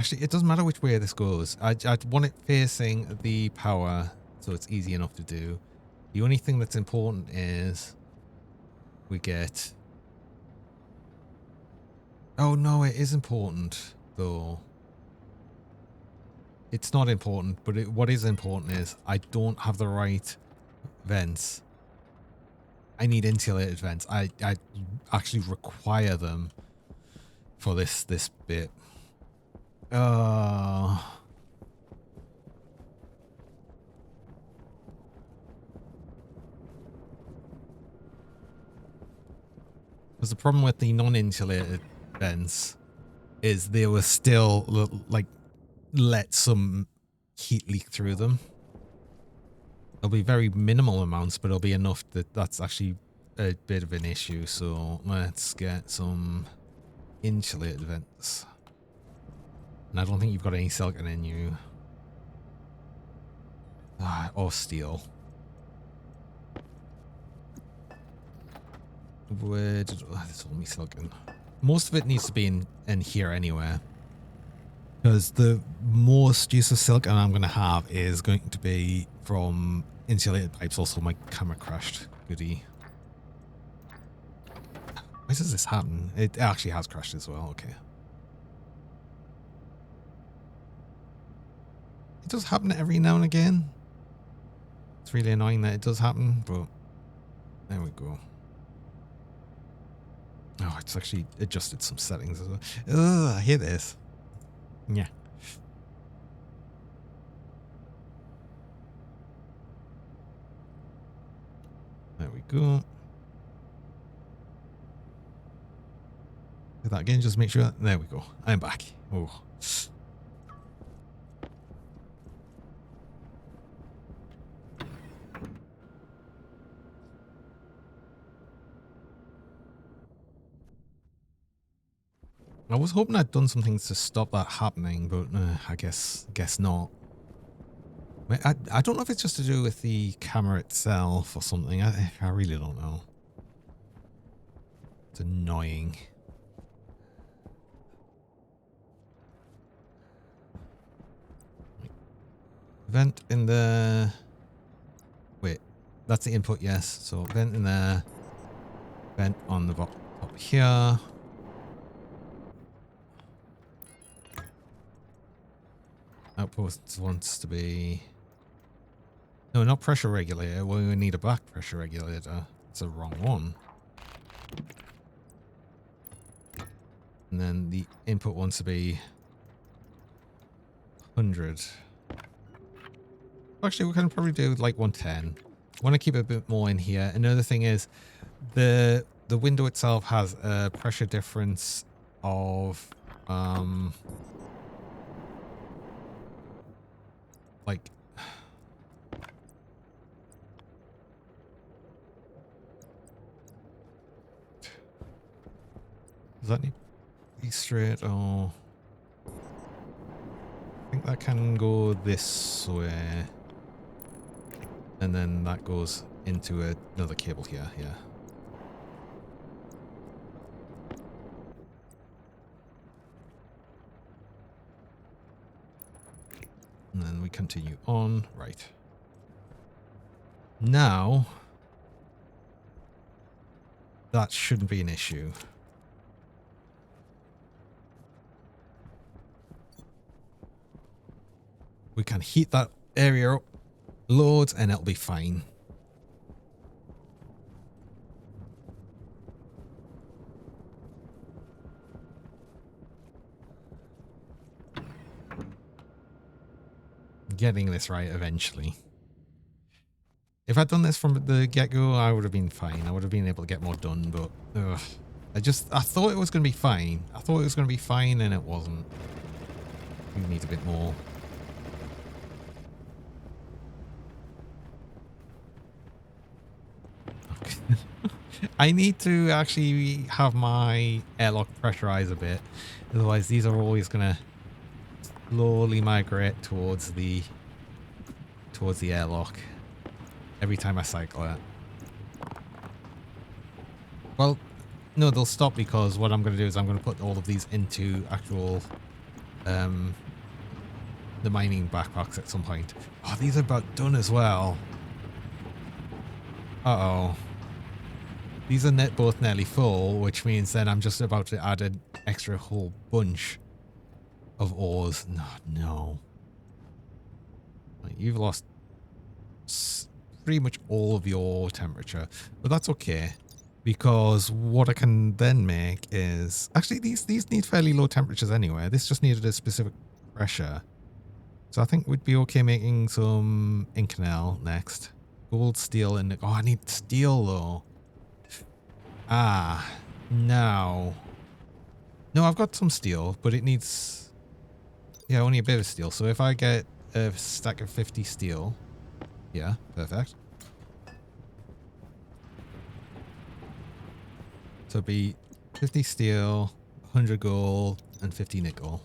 Actually, it doesn't matter which way this goes. I'd want it facing the power, so it's easy enough to do. The only thing that's important is we get... Oh no, it is important though. It's not important, but what is important is I don't have the right vents. I need insulated vents. I actually require them for this bit. Because the problem with the non-insulated vents is they were still like let some heat leak through them. There'll be very minimal amounts, but it'll be enough that that's actually a bit of an issue. So let's get some insulated vents. And I don't think you've got any silicon in you. Or steel. Where did... there's only silicon. Most of it needs to be in here anyway. Because the most use of silicon I'm going to have is going to be from insulated pipes. Also, my camera crashed. Goody. Why does this happen? It actually has crashed as well. Okay. It does happen every now and again. It's really annoying that it does happen, but there we go. Oh, it's actually adjusted some settings as well. Ugh, I hate this. Yeah. There we go. Do that again, just make sure. There we go. I'm back. Oh. I was hoping I'd done some things to stop that happening, but I guess not. I don't know if it's just to do with the camera itself or something. I really don't know. It's annoying. Vent in the... Wait, that's the input, yes. So vent in there. Vent on the top here. Outpost wants to be... No, not pressure regulator. Well, we need a back pressure regulator. It's the wrong one. And then the input wants to be 100. Actually, we can probably do like 110. I want to keep a bit more in here. Another thing is the window itself has a pressure difference of like does that need to be straight or that can go this way. And then that goes into another cable here, yeah. And then we continue on. Right. Now, that shouldn't be an issue. We can heat that area up loads and it'll be fine. Getting this right eventually. If I'd done this from the get-go, I would have been fine. I would have been able to get more done, but ugh. I thought it was going to be fine. I thought it was going to be fine and it wasn't. We need a bit more. Okay. I need to actually have my airlock pressurized a bit. Otherwise, these are always going to slowly migrate towards the airlock every time I cycle it. Well, no, they'll stop because what I'm going to do is I'm going to put all of these into actual the mining backpacks at some point. Oh, these are about done as well. Uh-oh. These are both nearly full, which means then I'm just about to add an extra whole bunch of ores. No, no. You've lost pretty much all of your temperature, but that's okay because what I can then make is actually these need fairly low temperatures anyway. This just needed a specific pressure, so I think we'd be okay making some Inconel next. Gold, steel, and oh, I need steel though. Ah, now. No, I've got some steel, but it needs, yeah, only a bit of steel. So if I get a stack of 50 steel, yeah, perfect. So it'd be 50 steel, 100 gold, and 50 nickel.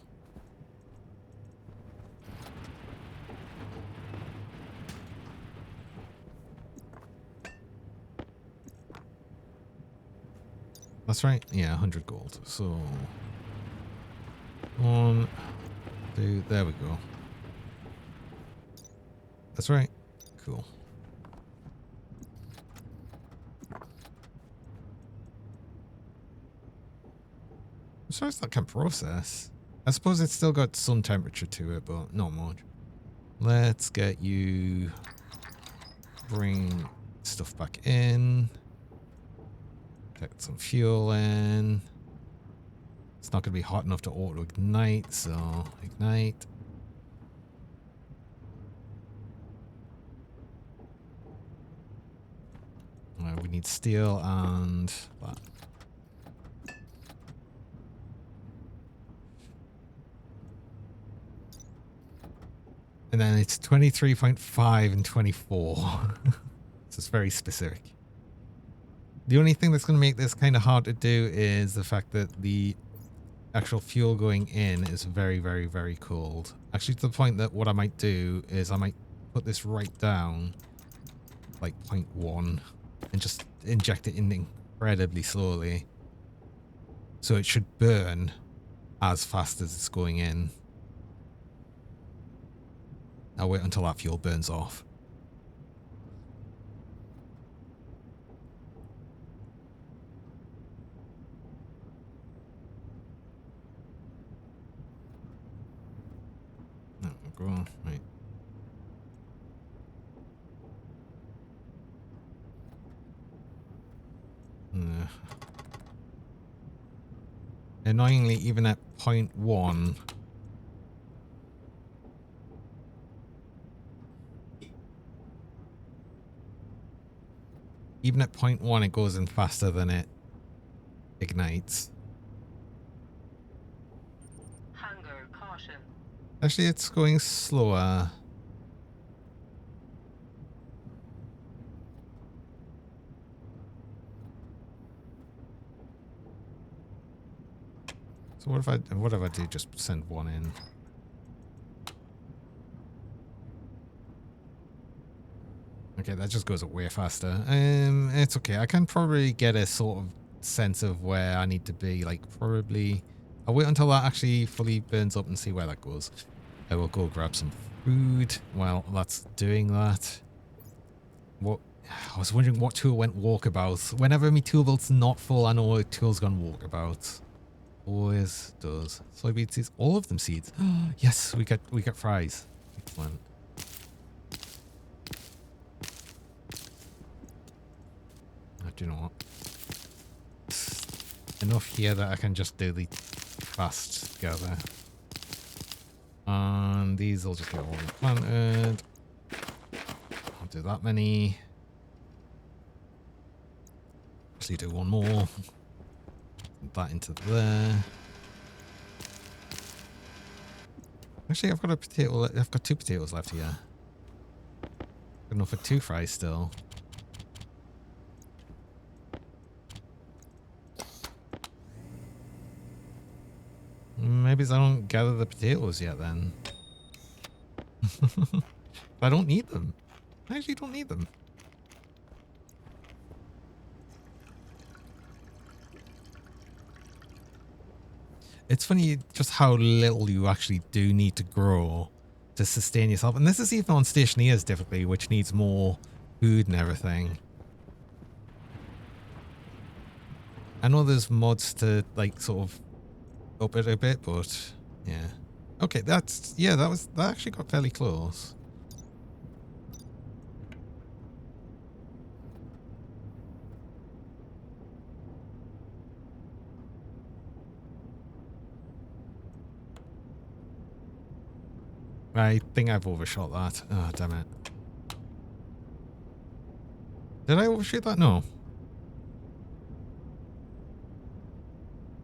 That's right. Yeah, 100 gold. So 1, 2, there we go. That's right. Cool. I'm sorry that can process. I suppose it's still got some temperature to it, but not much. Let's get you, bring stuff back in. Get some fuel in. It's not going to be hot enough to auto ignite, so ignite. We need steel and that. And then it's 23.5 and 24. So it's very specific. The only thing that's going to make this kind of hard to do is the fact that the actual fuel going in is very, very, very cold. Actually, to the point that what I might do is I might put this right down, like 0.1, and just inject it in incredibly slowly. So it should burn as fast as it's going in. I'll wait until that fuel burns off. No, go on, right. Annoyingly, even at 0.1, even at 0.1, it goes in faster than it ignites. Hunger caution. Actually, it's going slower. So what if I do just send one in? Okay, that just goes up way faster. It's okay. I can probably get a sort of sense of where I need to be. Like, probably... I'll wait until that actually fully burns up and see where that goes. I will go grab some food while that's doing that. What... I was wondering what tool went walkabout. Whenever my tool belt's not full, I know a tool's gone walkabout. Always does. Soybean seeds, all of them seeds. Yes, we got fries. Excellent. Do you know what? Enough here that I can just do the fast together. And these will just get all planted. I'll do that many. Actually do one more. That into there. Actually, I've got a potato. I've got 2 potatoes left here. Good enough for 2 fries still. Maybe I don't gather the potatoes yet then. I don't need them. I actually don't need them. It's funny just how little you actually do need to grow to sustain yourself. And this is even on Stationeers difficulty, which needs more food and everything. I know there's mods to like sort of up it a bit, but yeah. Okay, that actually got fairly close. I think I've overshot that. Oh, damn it. Did I overshoot that? No.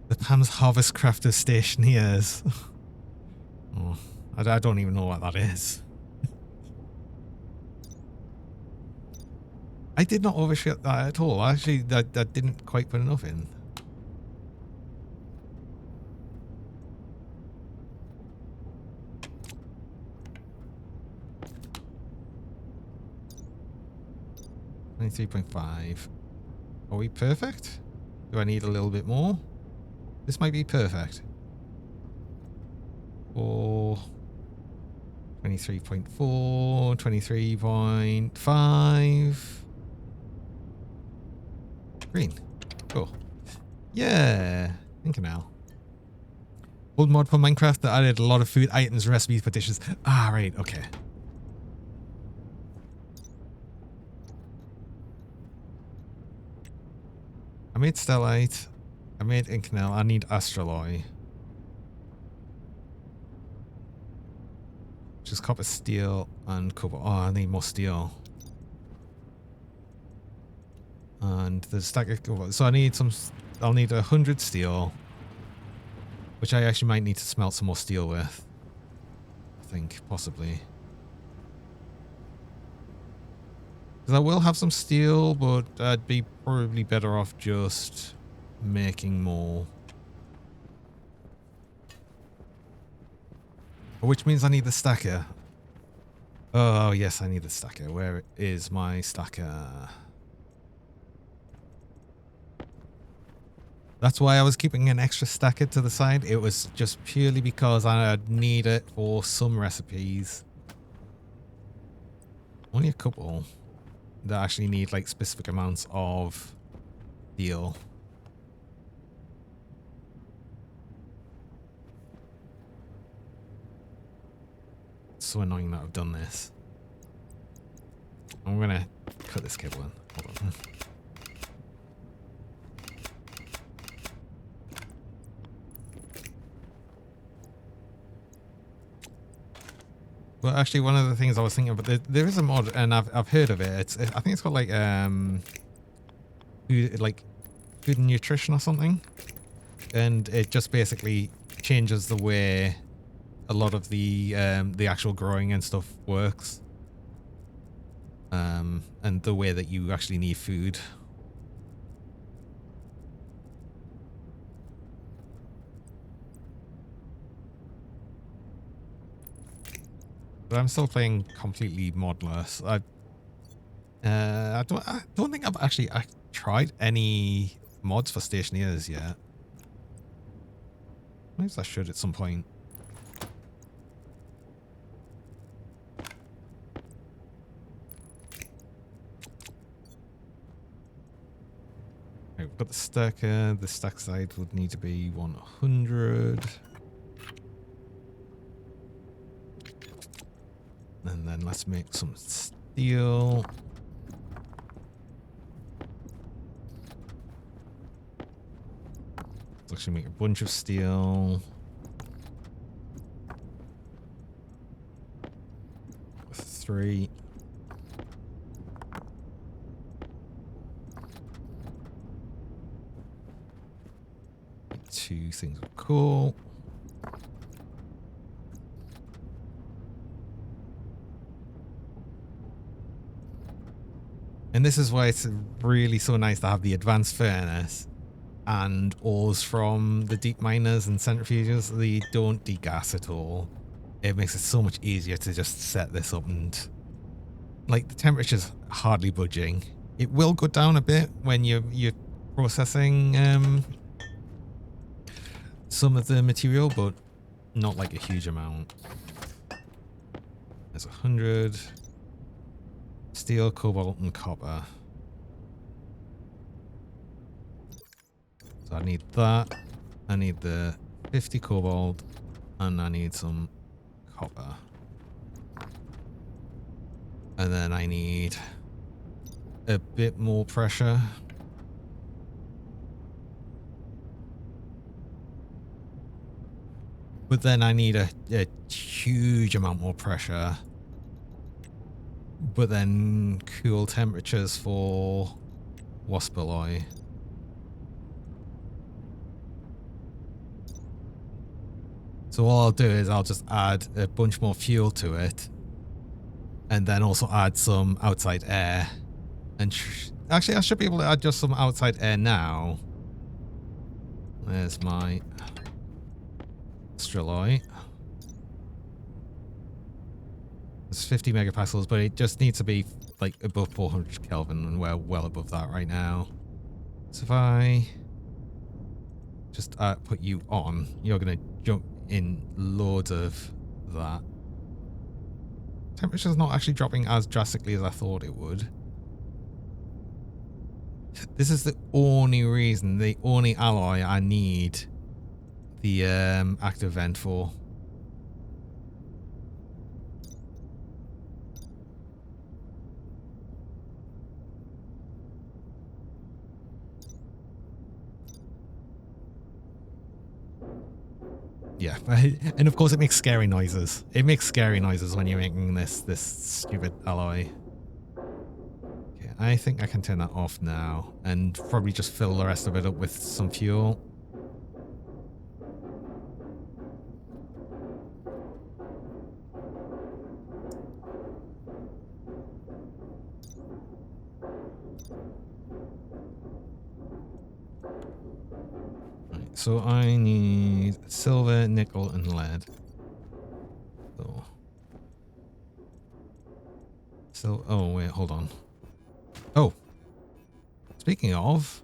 The Pam's Harvest Crafter Stationeers. Oh, I don't even know what that is. I did not overshoot that at all. Actually, that didn't quite put enough in. $23.5. Are we perfect? Do I need a little bit more? This might be perfect. Or 23.4, 23.5. Green. Cool. Yeah. Thinking now. Old mod for Minecraft that added a lot of food items, recipes for dishes. Ah, right. Okay. I made stellite. I made inconel. I need astraloy. Just copper, steel, and cobalt. Oh, I need more steel. And the stack of cobalt. So I need some. I'll need 100 steel, which I actually might need to smelt some more steel with. I think possibly. Because I will have some steel, but I'd be probably better off just making more. Which means I need the stacker. Oh, yes, I need the stacker. Where is my stacker? That's why I was keeping an extra stacker to the side. It was just purely because I need it for some recipes. Only a couple that actually need like specific amounts of steel. It's so annoying that I've done this. I'm gonna cut this cable in. Hold on. Well, actually, one of the things I was thinking about, there is a mod, and I've heard of it. I think it's called like food and nutrition or something, and it just basically changes the way a lot of the actual growing and stuff works, and the way that you actually need food. But I'm still playing completely modless. I don't think I've actually tried any mods for Stationeers yet. Maybe I should at some point. Okay, we've got the stacker. The stack side would need to be 100. And then let's make some steel. Let's actually make a bunch of steel. 3. Two things are cool. And this is why it's really so nice to have the advanced furnace and ores from the deep miners and centrifuges. They don't degas at all. It makes it so much easier to just set this up, and like the temperature's hardly budging. It will go down a bit when you're processing some of the material, but not like a huge amount. There's 100 steel, cobalt, and copper. So I need that. I need the 50 cobalt, and I need some copper. And then I need a bit more pressure. But then I need a huge amount more pressure. But then cool temperatures for wasp alloy. So all I'll do is I'll just add a bunch more fuel to it. And then also add some outside air. And actually, I should be able to add just some outside air now. There's my alloy. It's 50 megapascals, but it just needs to be like above 400 Kelvin, and we're well above that right now. So if I just put you on, you're going to jump in loads of that. Temperature's not actually dropping as drastically as I thought it would. This is the only reason, the only alloy I need the active vent for. Yeah, and of course it makes scary noises. It makes scary noises when you're making this stupid alloy. Okay, I think I can turn that off now and probably just fill the rest of it up with some fuel. So I need silver, nickel, and lead. So, oh wait, hold on. Oh, speaking of,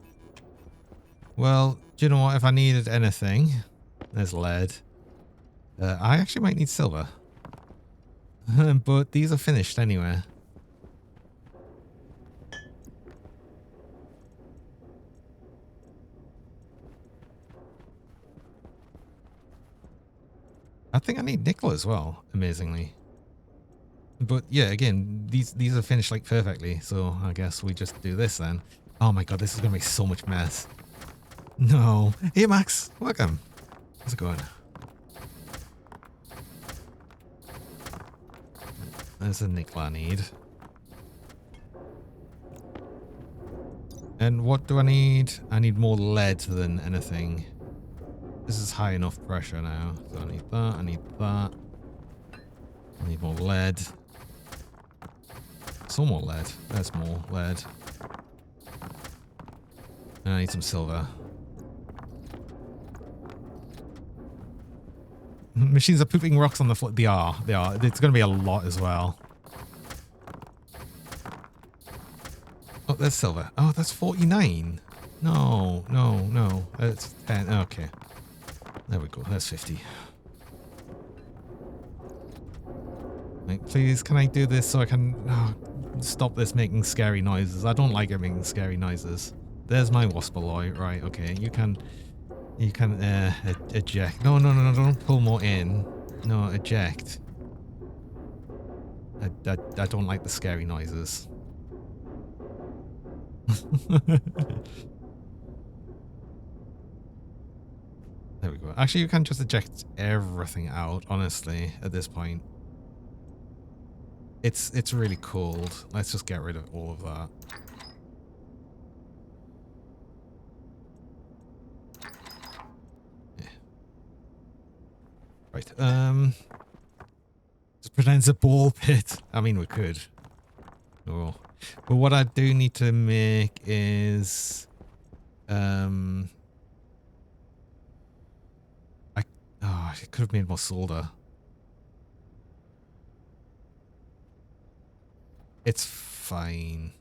well, do you know what? If I needed anything, there's lead. I actually might need silver, but these are finished anyway. I think I need nickel as well, amazingly. But yeah, again, these are finished like perfectly, so I guess we just do this then. Oh my god, this is gonna make so much mess. No. Hey Max, welcome. How's it going? There's a nickel I need. And what do I need? I need more lead than anything. This is high enough pressure now. So I need that, I need that. I need more lead. Some more lead. There's more lead. And I need some silver. Machines are pooping rocks on the floor. They are. They are. It's going to be a lot as well. Oh, there's silver. Oh, that's 49. No, no, no. That's 10. Okay. There we go. That's 50. Right, please, can I do this so I can stop this making scary noises? I don't like it making scary noises. There's my Waspaloy. Right, okay. You can eject. No, no, no, no, don't pull more in. No, eject. I don't like the scary noises. There we go. Actually, you can just eject everything out, honestly, at this point. It's really cold. Let's just get rid of all of that. Yeah. Right. Just pretend it's a ball pit. I mean, we could. Oh. But what I do need to make is I could have made more solder. It's fine.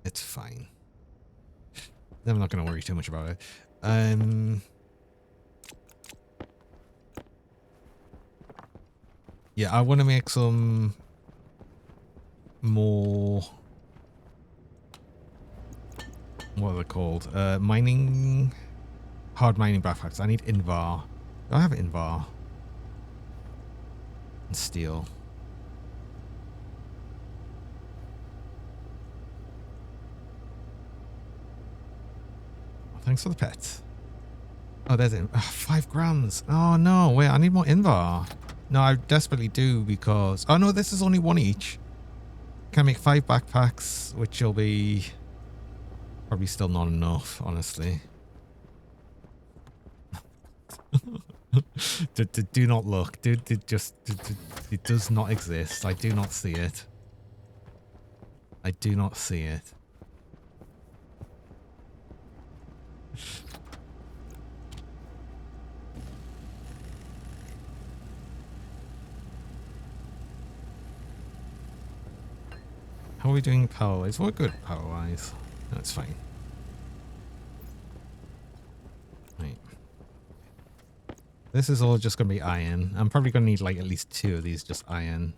It's fine. I'm not going to worry too much about it. Yeah, I want to make some more. What are they called? Hard mining backpacks. I need Invar. Do I have Invar? And steel. Thanks for the pet. Oh, there's it. 5 grams. Oh, no. Wait, I need more Invar. No, I desperately do because... Oh, no, this is only 1 each. Can I make 5 backpacks, which will be... Probably still not enough, honestly. do not look. It does not exist. I do not see it. I do not see it. How are we doing power-wise? We're good power-wise. That's fine. Right. This is all just going to be iron. I'm probably going to need like at least 2 of these just iron.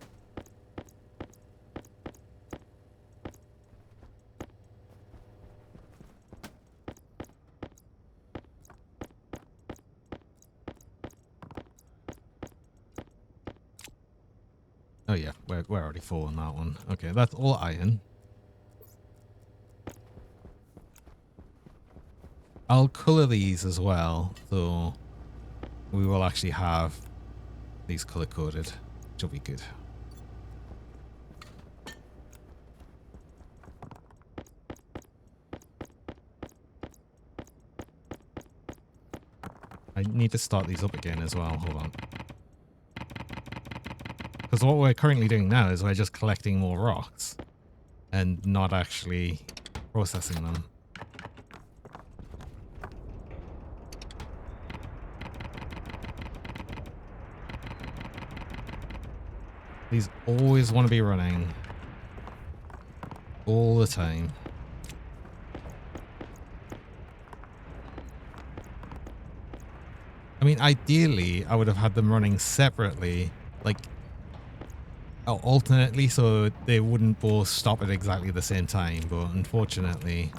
Oh yeah, we're already full on that one. Okay, that's all iron. I'll colour these as well, so we will actually have these colour coded, which will be good. I need to start these up again as well. Hold on. Because what we're currently doing now is we're just collecting more rocks and not actually processing them. These always want to be running all the time. I mean, ideally, I would have had them running separately, like alternately, so they wouldn't both stop at exactly the same time. But unfortunately,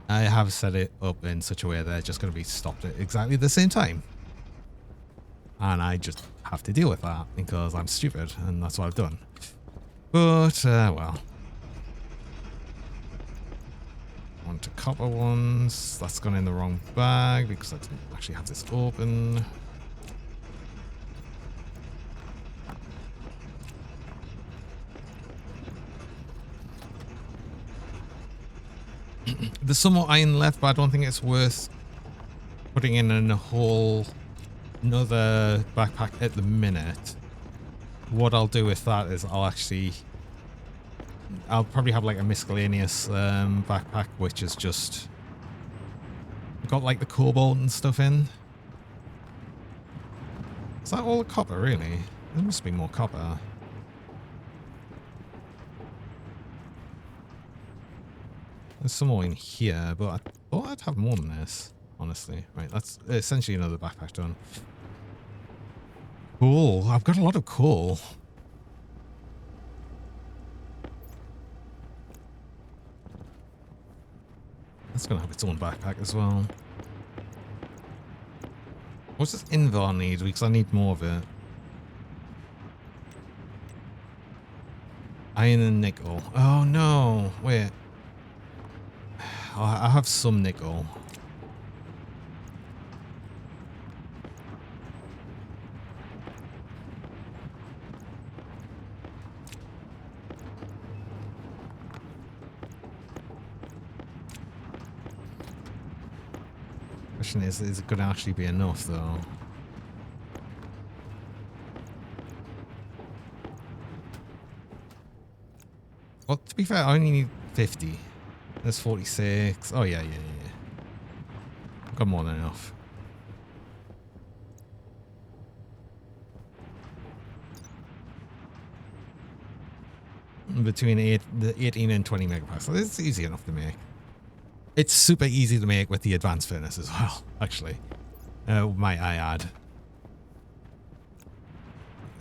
I have set it up in such a way that they're just going to be stopped at exactly the same time. And I just have to deal with that because I'm stupid, and that's what I've done. But, well. On to copper ones. That's gone in the wrong bag because I didn't actually have this open. There's some more iron left, but I don't think it's worth putting in a whole another backpack at the minute. What I'll do with that is I'll probably have like a miscellaneous backpack, which is just got like the cobalt and stuff in. Is that all the copper, really? There must be more copper. There's some more in here, but I thought I'd have more than this, honestly. Right, that's essentially another backpack done. Cool. I've got a lot of coal. That's going to have its own backpack as well. What's this invar need? Because I need more of it. Iron and nickel. Oh no. Wait. I have some nickel. Question is it going to actually be enough though? Well, to be fair, I only need 50. There's 46. Oh, yeah. I've got more than enough. Between the 18 and 20 megapascal. It's easy enough to make. It's super easy to make with the advanced furnace as well, actually. Might I add.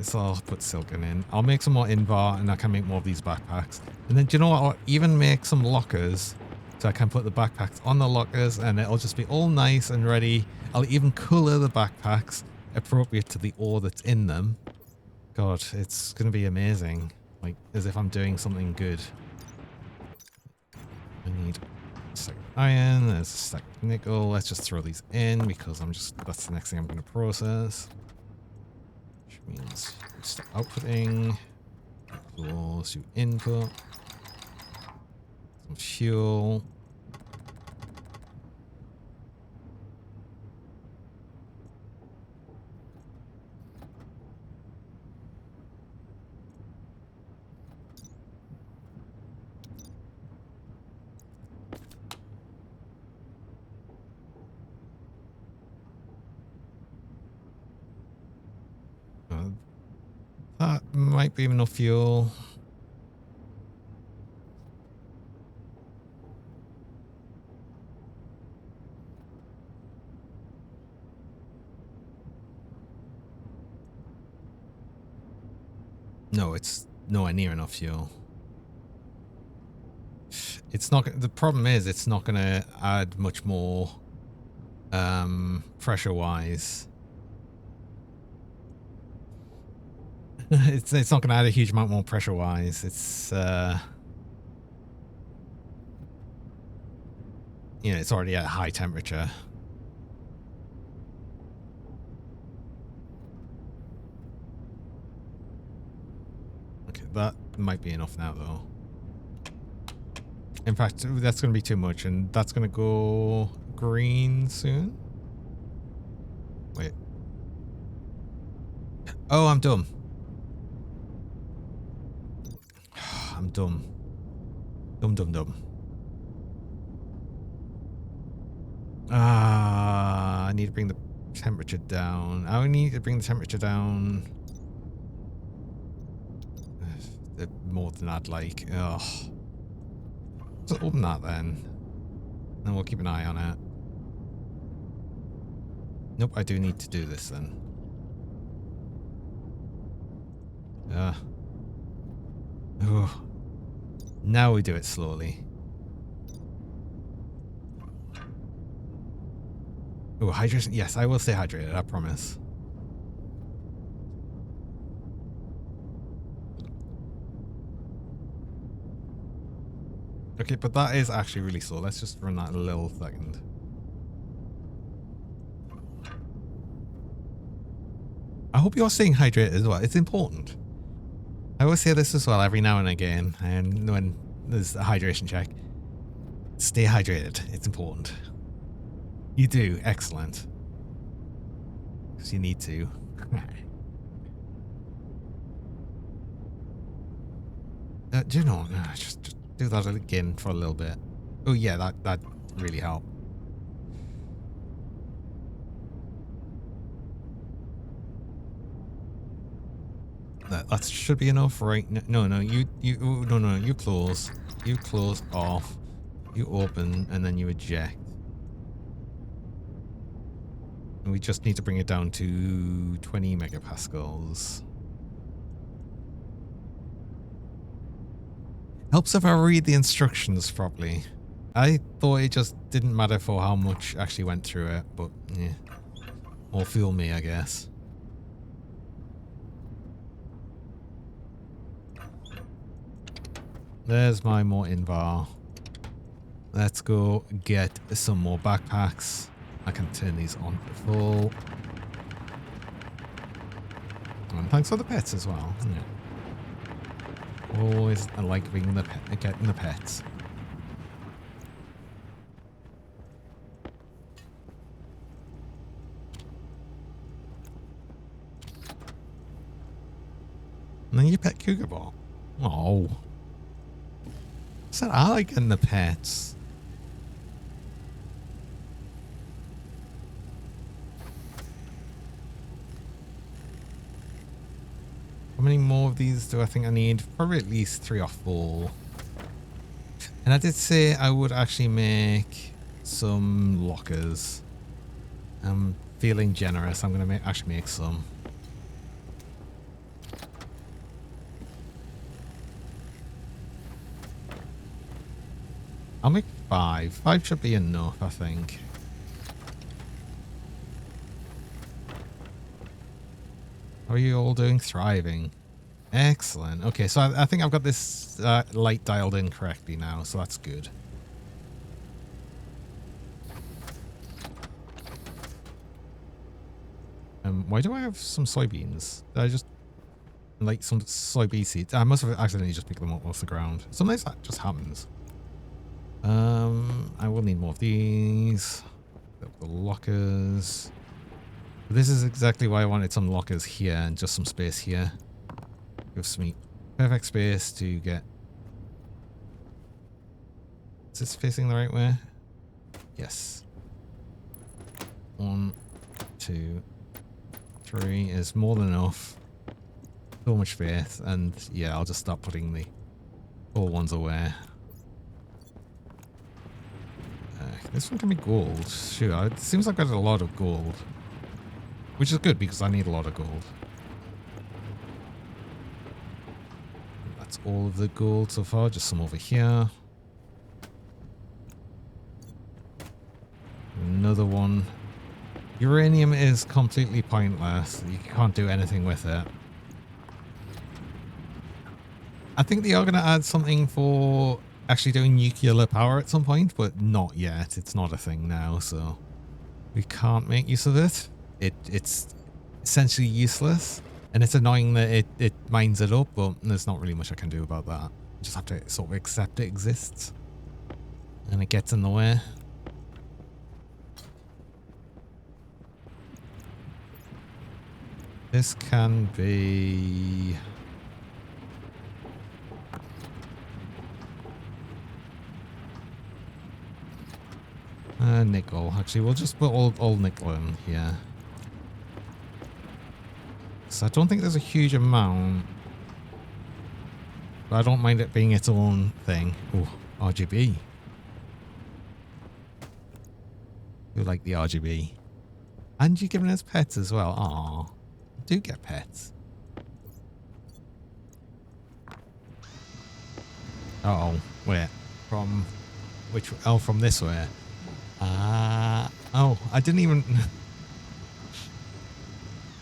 So I'll put silicon in. I'll make some more invar and I can make more of these backpacks. And then do you know what? I'll even make some lockers so I can put the backpacks on the lockers and it'll just be all nice and ready. I'll even color the backpacks appropriate to the ore that's in them. God, it's going to be amazing. Like, as if I'm doing something good. I need a stack of iron, there's a stack of nickel. Let's just throw these in because that's the next thing I'm going to process. Which means we start outputting. Close to input. Some fuel. That might be enough fuel. No, it's nowhere near enough fuel. It's not. The problem is, it's not going to add much more pressure-wise. It's not going to add a huge amount more pressure-wise. It's you know, it's already at high temperature. Okay, that might be enough now, though. In fact, that's going to be too much, and that's going to go green soon. Wait. Oh, I'm dumb. I'm dumb. Dumb. I need to bring the temperature down. I need to bring the temperature down. More than I'd like. Ugh. Just open that then. And we'll keep an eye on it. Nope, I do need to do this then. Oh. Now we do it slowly. Oh, hydration. Yes, I will stay hydrated, I promise. Okay, but that is actually really slow. Let's just run that a little second. I hope you're staying hydrated as well. It's important. I always say this as well every now and again, and when there's a hydration check. Stay hydrated. It's important. You do. Excellent. Because you need to. Do you know? Just do that again for a little bit. Oh yeah, that really helped. That should be enough, right? No, you close. You close off. You open and then you eject. And we just need to bring it down to 20 megapascals. Helps if I read the instructions properly. I thought it just didn't matter for how much actually went through it, but yeah. Or fool me, I guess. There's my more in-bar. Let's go get some more backpacks. I can turn these on to full. And thanks for the pets as well. Yeah. Always I like being the pet, getting the pets. And then you pet Cougar Ball. Oh. Said I like getting the pets. How many more of these do I think I need? Probably at least 3 or 4. And I did say I would actually make some lockers. I'm feeling generous. I'm going to actually make some. I'll make 5. 5 should be enough, I think. How are you all doing? Thriving. Excellent. Okay, so I think I've got this light dialed in correctly now, so that's good. Why do I have some soybeans? Did I just like some soybean seeds? I must have accidentally just picked them up off the ground. Sometimes that just happens. I will need more of these. The lockers. This is exactly why I wanted some lockers here and just some space here. Gives me perfect space to get... Is this facing the right way? Yes. 1, 2, 3 is more than enough. So much space, and yeah, I'll just start putting the full ones away. This one can be gold. Sure, it seems like I've got a lot of gold. Which is good because I need a lot of gold. That's all of the gold so far, just some over here. Another one. Uranium is completely pointless. You can't do anything with it. I think they are going to add something for actually doing nuclear power at some point, but not yet. It's not a thing now, so we can't make use of it. It's essentially useless, and it's annoying that it mines it up, but there's not really much I can do about that. You just have to sort of accept it exists, and it gets in the way. This can be... nickel. Actually, we'll just put all nickel in here. So I don't think there's a huge amount. But I don't mind it being its own thing. Oh, RGB. We like the RGB. And you're giving us pets as well. Aww. Do get pets. Uh oh. Where? From which? Oh, from this way. Oh, I didn't even...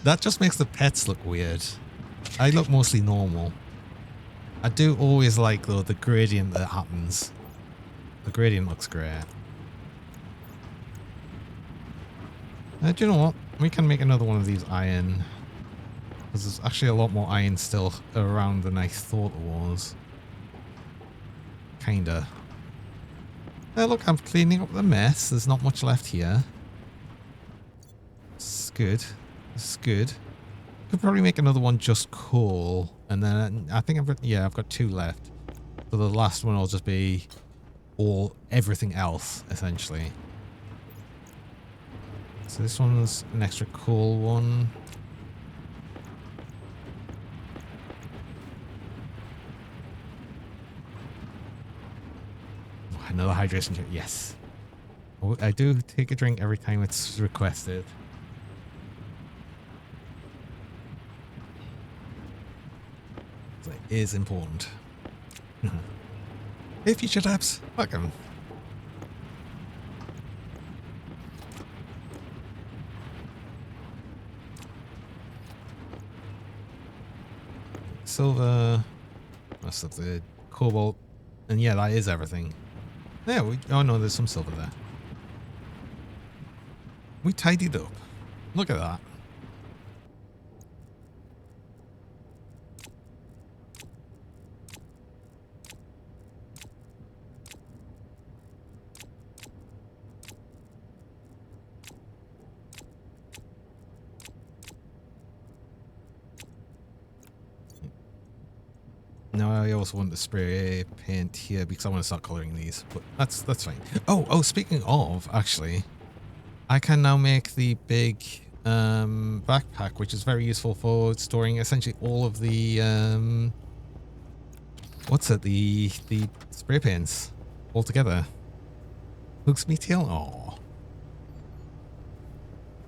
That just makes the pets look weird. I look mostly normal. I do always like, though, the gradient that happens. The gradient looks great. Do you know what? We can make another one of these iron. Because there's actually a lot more iron still around than I thought there was. Kinda. Look, I'm cleaning up the mess. There's not much left here. It's good. It's good. Could probably make another one just coal. And then I think I've got 2 left. So the last one will just be everything else, essentially. So this one's an extra cool one. another hydration drink. Yes. Oh, I do take a drink every time it's requested. So it is important. Hey, future tabs. Welcome. Silver. That's the cobalt. And yeah, that is everything. Yeah, oh no, there's some silver there. We tidied up. Look at that. Now I also want to spray paint here because I want to start coloring these, but that's fine. Oh, speaking of, actually, I can now make the big backpack, which is very useful for storing essentially all of the the spray paints all together. Hooks me tail. Oh,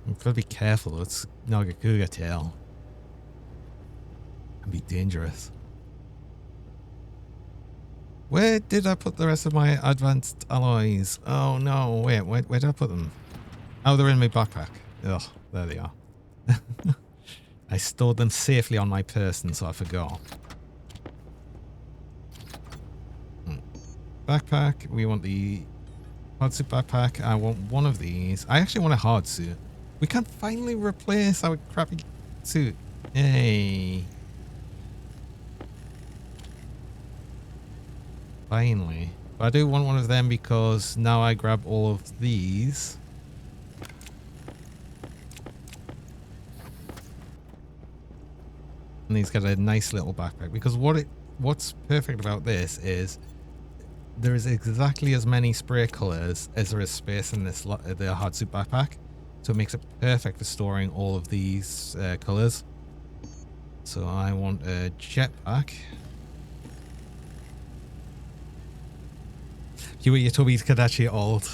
I've got to be careful. It's Nagakuga tail. Can be dangerous. Where did I put the rest of my advanced alloys? Oh no, wait, where did I put them? Oh, they're in my backpack. Ugh, there they are. I stored them safely on my person, so I forgot. Backpack, we want the hard suit backpack. I want one of these. I actually want a hard suit. We can finally replace our crappy suit. Yay. Finally. But I do want one of them because now I grab all of these. And these get a nice little backpack. Because what's perfect about this is there is exactly as many spray colors as there is space in this the hard suit backpack. So it makes it perfect for storing all of these colors. So I want a jetpack. You and your Tobies could actually old.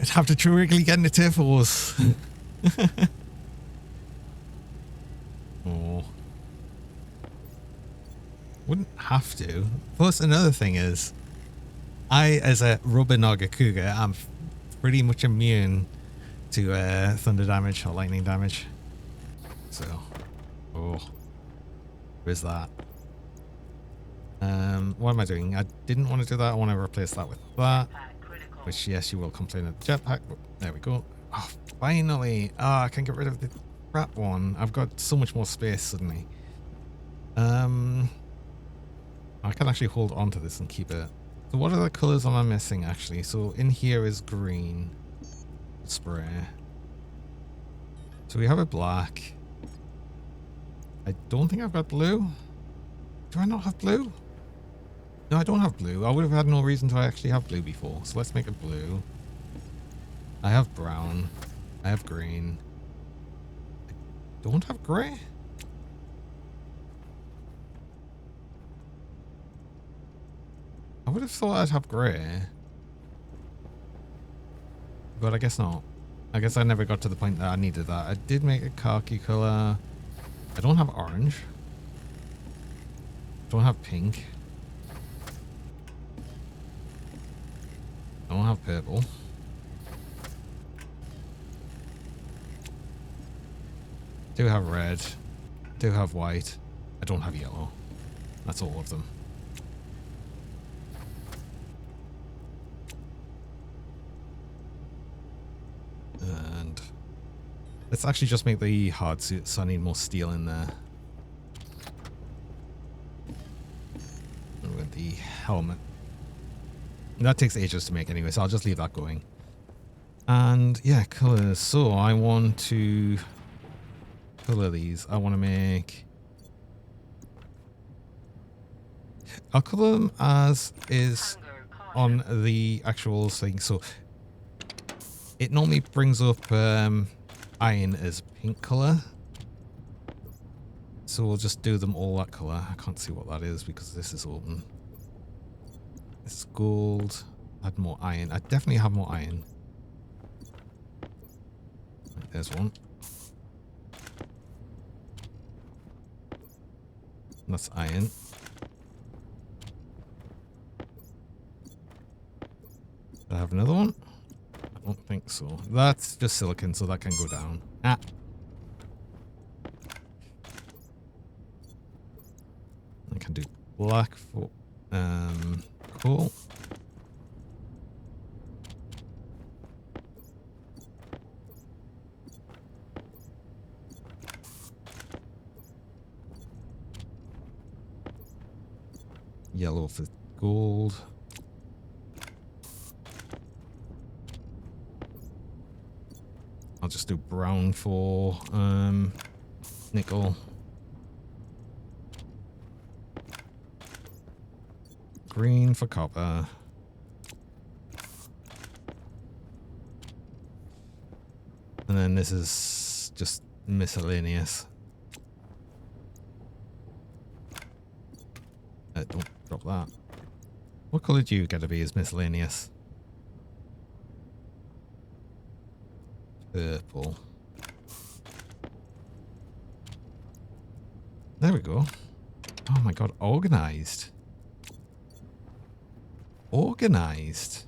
I'd have to truly get into turfos. Oh. Wouldn't have to. Plus, another thing is, I, as a rubber Nagakuga, am pretty much immune to thunder damage or lightning damage. So, oh, where's that? What am I doing? I didn't want to do that. I want to replace that with that. Which, yes, you will complain at the jetpack. But there we go. Oh, finally. Ah, I can get rid of the crap one. I've got so much more space suddenly. I can actually hold on to this and keep it. So what are the colors am I missing, actually? So in here is green. Spray. So we have a black. I don't think I've got blue. Do I not have blue? No, I don't have blue. I would have had no reason to actually have blue before. So let's make it blue. I have brown. I have green. I don't have grey? I would have thought I'd have grey. But I guess not. I guess I never got to the point that I needed that. I did make a khaki colour. I don't have orange. Don't have pink. I don't have purple. Do have red. Do have white. I don't have yellow. That's all of them. And let's actually just make the hard suit, so I need more steel in there. And with the helmet. That takes ages to make anyway, so I'll just leave that going. And yeah, colors. So I want to color these. I want to make... I'll color them as is on the actual thing. So it normally brings up iron as pink color. So we'll just do them all that color. I can't see what that is because this is open. It's gold. Add more iron. I definitely have more iron. There's one. That's iron. Do I have another one? I don't think so. That's just silicon, so that can go down. Ah. I can do black for cool. Yellow for gold. I'll just do brown for nickel. Green for copper. And then this is just miscellaneous. Don't drop that. What color do you get to be as miscellaneous? Purple. There we go. Oh my god, organized. Organized.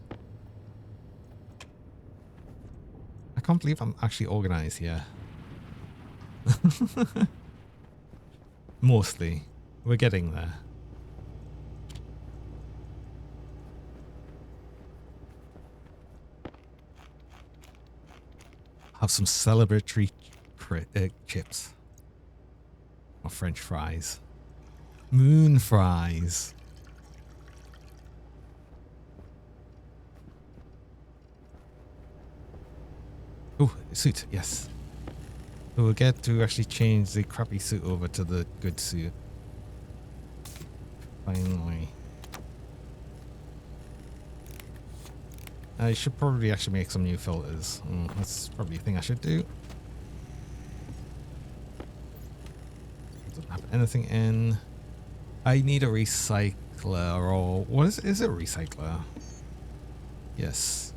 I can't believe I'm actually organized here. Mostly. We're getting there. Have some celebratory chips. Or French fries. Moon fries. Oh, suit, yes. So we'll get to actually change the crappy suit over to the good suit. Finally. I should probably actually make some new filters. That's probably a thing I should do. Doesn't have anything in. I need a recycler, or what is it a recycler? Yes.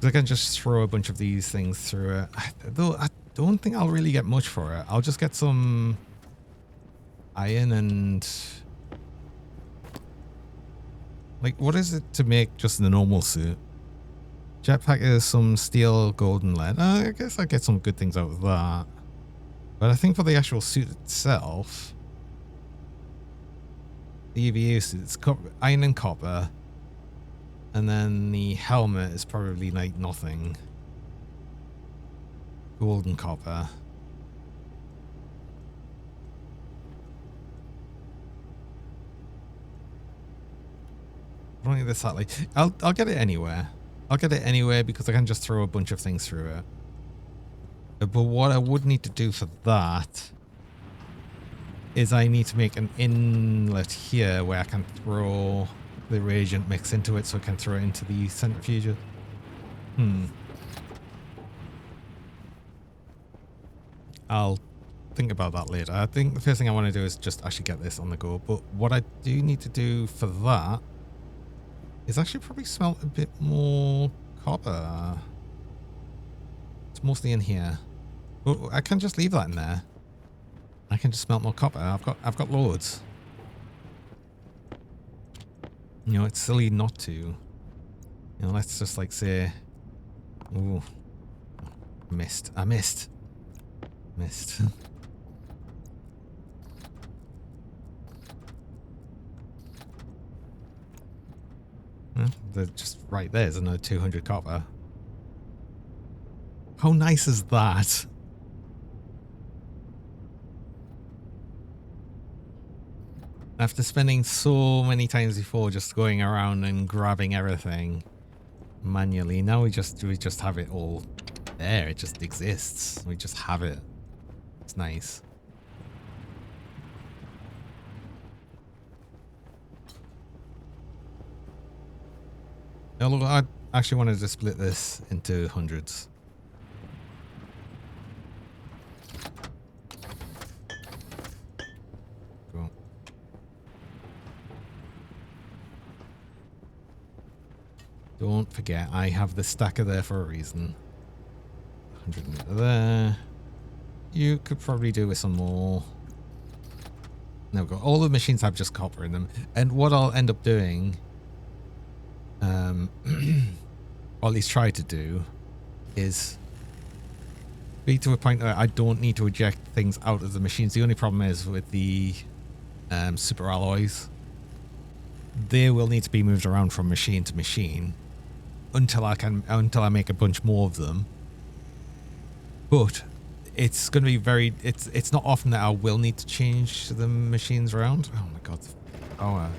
I can just throw a bunch of these things through it. Though I don't think I'll really get much for it. I'll just get some iron and... Like, what is it to make just the normal suit? Jetpack is some steel, gold, and lead. I guess I get some good things out of that. But I think for the actual suit itself... The EVA suit, it's iron and copper. And then the helmet is probably like nothing. Gold and copper. I don't think this that like I'll get it anywhere. I'll get it anywhere because I can just throw a bunch of things through it. But what I would need to do for that is I need to make an inlet here where I can throw the reagent mix into it so I can throw it into the centrifuge. I'll think about that later. I think the first thing I want to do is just actually get this on the go. But what I do need to do for that is actually probably smelt a bit more copper. It's mostly in here. But I can just leave that in there. I can just smelt more copper. I've got loads. You know, it's silly not to. You know, let's just like say, ooh, missed. I missed. Missed. They're just right there's another 200 copper. How nice is that? After spending so many times before just going around and grabbing everything manually, now we just have it all there. It just exists. We just have it. It's nice. Although I actually wanted to split this into hundreds. Cool. Don't forget, I have the stacker there for a reason. 100 meter there. You could probably do with some more. There we go. All the machines have just copper in them. And what I'll end up doing, or at least try to do, is be to a point where I don't need to eject things out of the machines. The only problem is with the super alloys. They will need to be moved around from machine to machine until I make a bunch more of them. But it's going to be it's not often that I will need to change the machines around. Oh my god. Oh,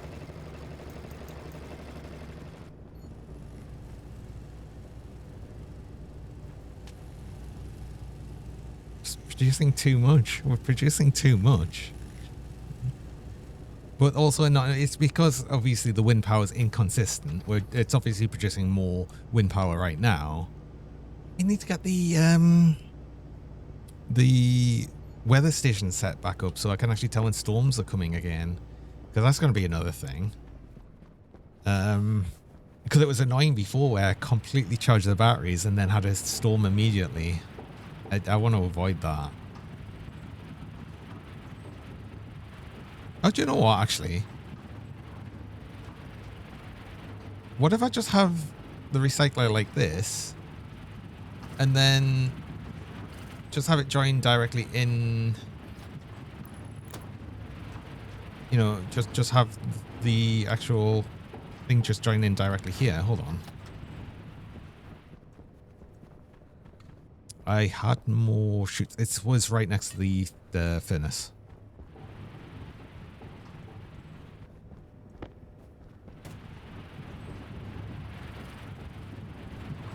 just producing too much. We're producing too much. But also not, it's because obviously the wind power is inconsistent. It's obviously producing more wind power right now. You need to get the weather station set back up so I can actually tell when storms are coming again, because that's going to be another thing. Because it was annoying before where I completely charged the batteries and then had a storm immediately. I want to avoid that. Oh, do you know what, actually? What if I just have the recycler like this and then just have it join directly in, you know, just have the actual thing just join in directly here. Hold on. I had more chutes. It was right next to the furnace.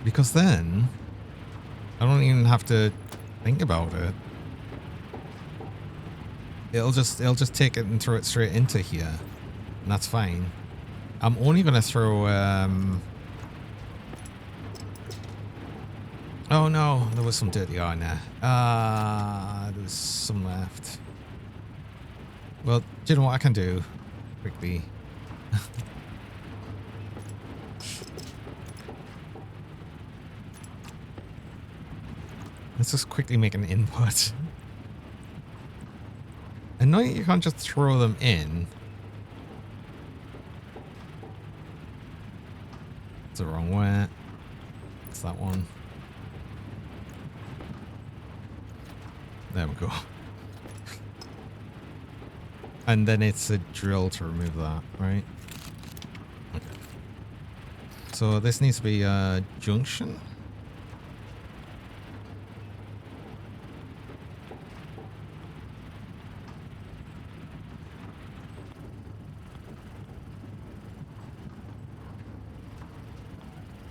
Because then I don't even have to think about it. It'll just take it and throw it straight into here, and that's fine. I'm only gonna throw oh no, there was some dirty iron there. There's some left. Well, do you know what I can do quickly? Let's just quickly make an input. And no, you can't just throw them in. It's the wrong way. It's that one. There we go. And then it's a drill to remove that, right? Okay. So this needs to be a junction.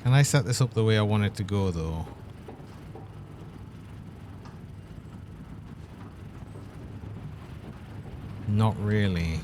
Can I set this up the way I want it to go, though? Not really.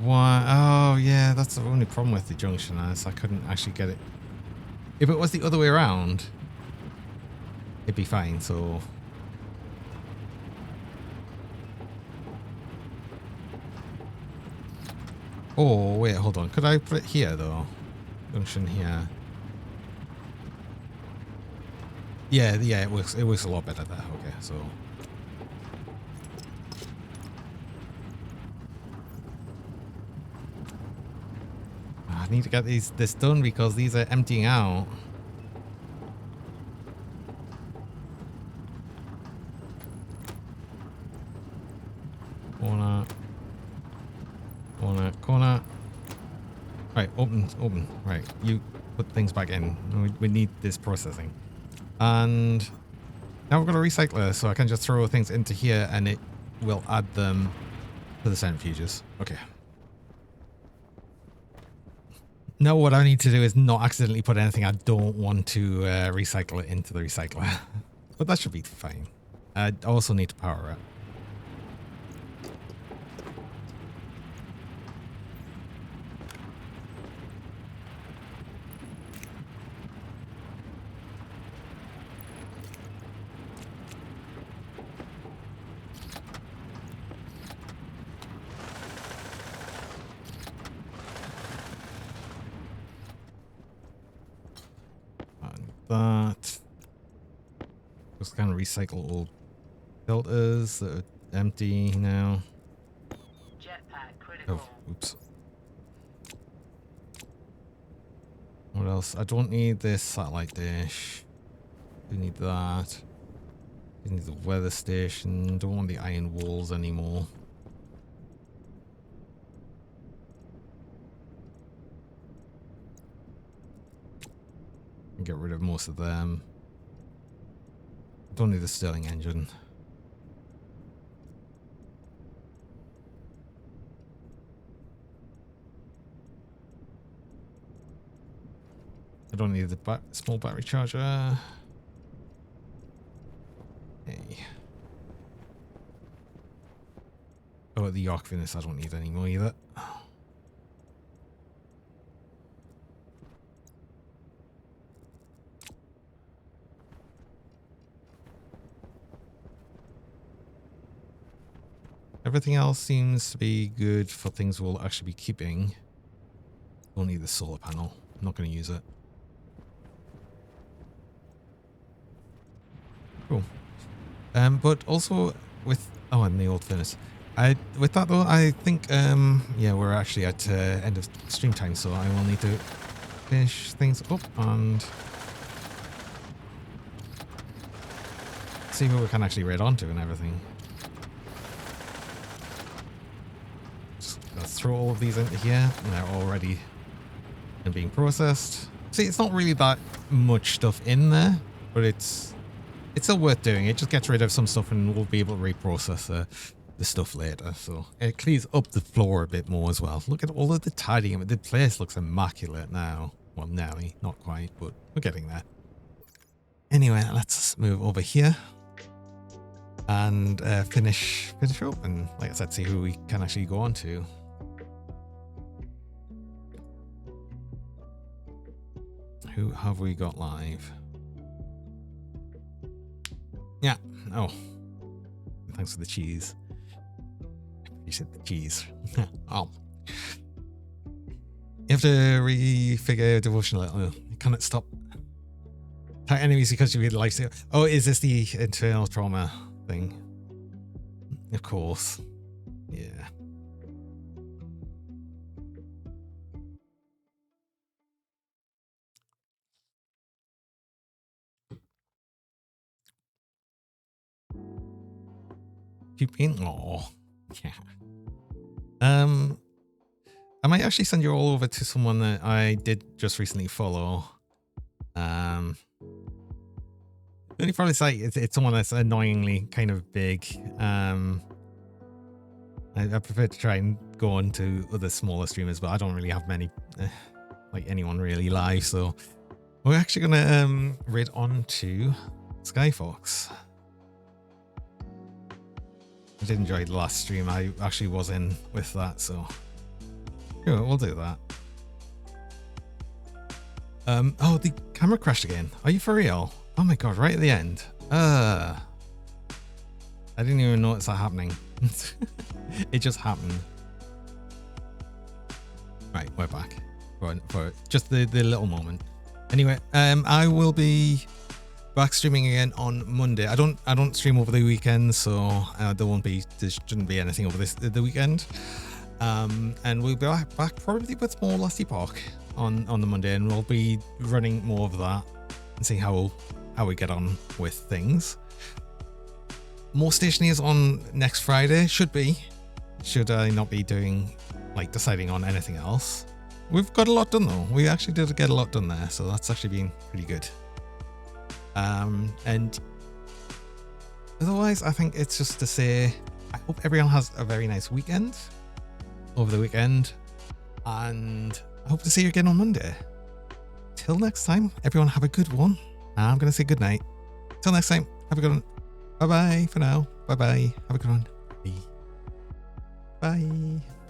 Why? Oh, yeah, that's the only problem with the junction is I couldn't actually get it. If it was the other way around, it'd be fine, so... Oh, wait, hold on. Could I put it here, though? Junction here. Yeah, it works a lot better there. Okay, so... I need to get this done because these are emptying out. Corner. Corner. Corner. Right, open. Right, you put things back in. We need this processing. And now we've got a recycler, so I can just throw things into here and it will add them to the centrifuges. Okay. Now what I need to do is not accidentally put anything I don't want to recycle it into the recycler. But that should be fine. I also need to power it. That. Just kind of recycle old filters that are empty now. Jetpack critical. Oh, oops. What else? I don't need this satellite dish. Do need that. Do need the weather station. Don't want the iron walls anymore. Get rid of most of them. Don't need the Stirling engine. I don't need the small battery charger. Hey. Oh, the York furnace I don't need anymore either. Everything else seems to be good for things we'll actually be keeping. Don't need the solar panel. I'm not going to use it. Cool. But also with and the old furnace. With that though, I think yeah, we're actually at end of stream time, so I will need to finish things up and see what we can actually raid onto and everything. Just let's throw all of these into here, and they're all ready and being processed. See, it's not really that much stuff in there, but it's still worth doing. It just gets rid of some stuff and we'll be able to reprocess the stuff later. So it clears up the floor a bit more as well. Look at all of the tidying. The place looks immaculate now. Well, nearly. Not quite, but we're getting there. Anyway, let's move over here and finish up. And like I said, see who we can actually go on to. Who have we got live? Yeah. Oh. Thanks for the cheese. You said the cheese. Oh. You have to refigure devotional. Oh, you cannot stop. Attack enemies because you read the lifesteal. Oh, is this the internal trauma thing? Of course. Yeah. Keep in. Oh, yeah. I might actually send you all over to someone that I did just recently follow. The only problem is like it's someone that's annoyingly kind of big. I prefer to try and go on to other smaller streamers, but I don't really have many, like anyone really live. So we're actually gonna raid on to Skyfox. I did enjoy the last stream. I actually was in with that, so yeah, we'll do that. Oh, the camera crashed again. Are you for real? Oh my god, right at the end. I didn't even notice that happening. It just happened. Right, we're back for just the little moment. Anyway, I will be back streaming again on Monday. I don't stream over the weekend, so there shouldn't be anything over the weekend. And we'll be back probably with more Lusty Park on the Monday, and we'll be running more of that and see how we get on with things. More Stationeers on next Friday, should I not be doing deciding on anything else. We've got a lot done though. We actually did get a lot done there, so that's actually been pretty good. And otherwise, I think it's just to say I hope everyone has a very nice weekend over the weekend, and I hope to see you again on Monday. Till next time, everyone have a good one. I'm going to say good night. Till next time. Have a good one. Bye bye for now. Bye bye. Have a good one. Bye. Bye.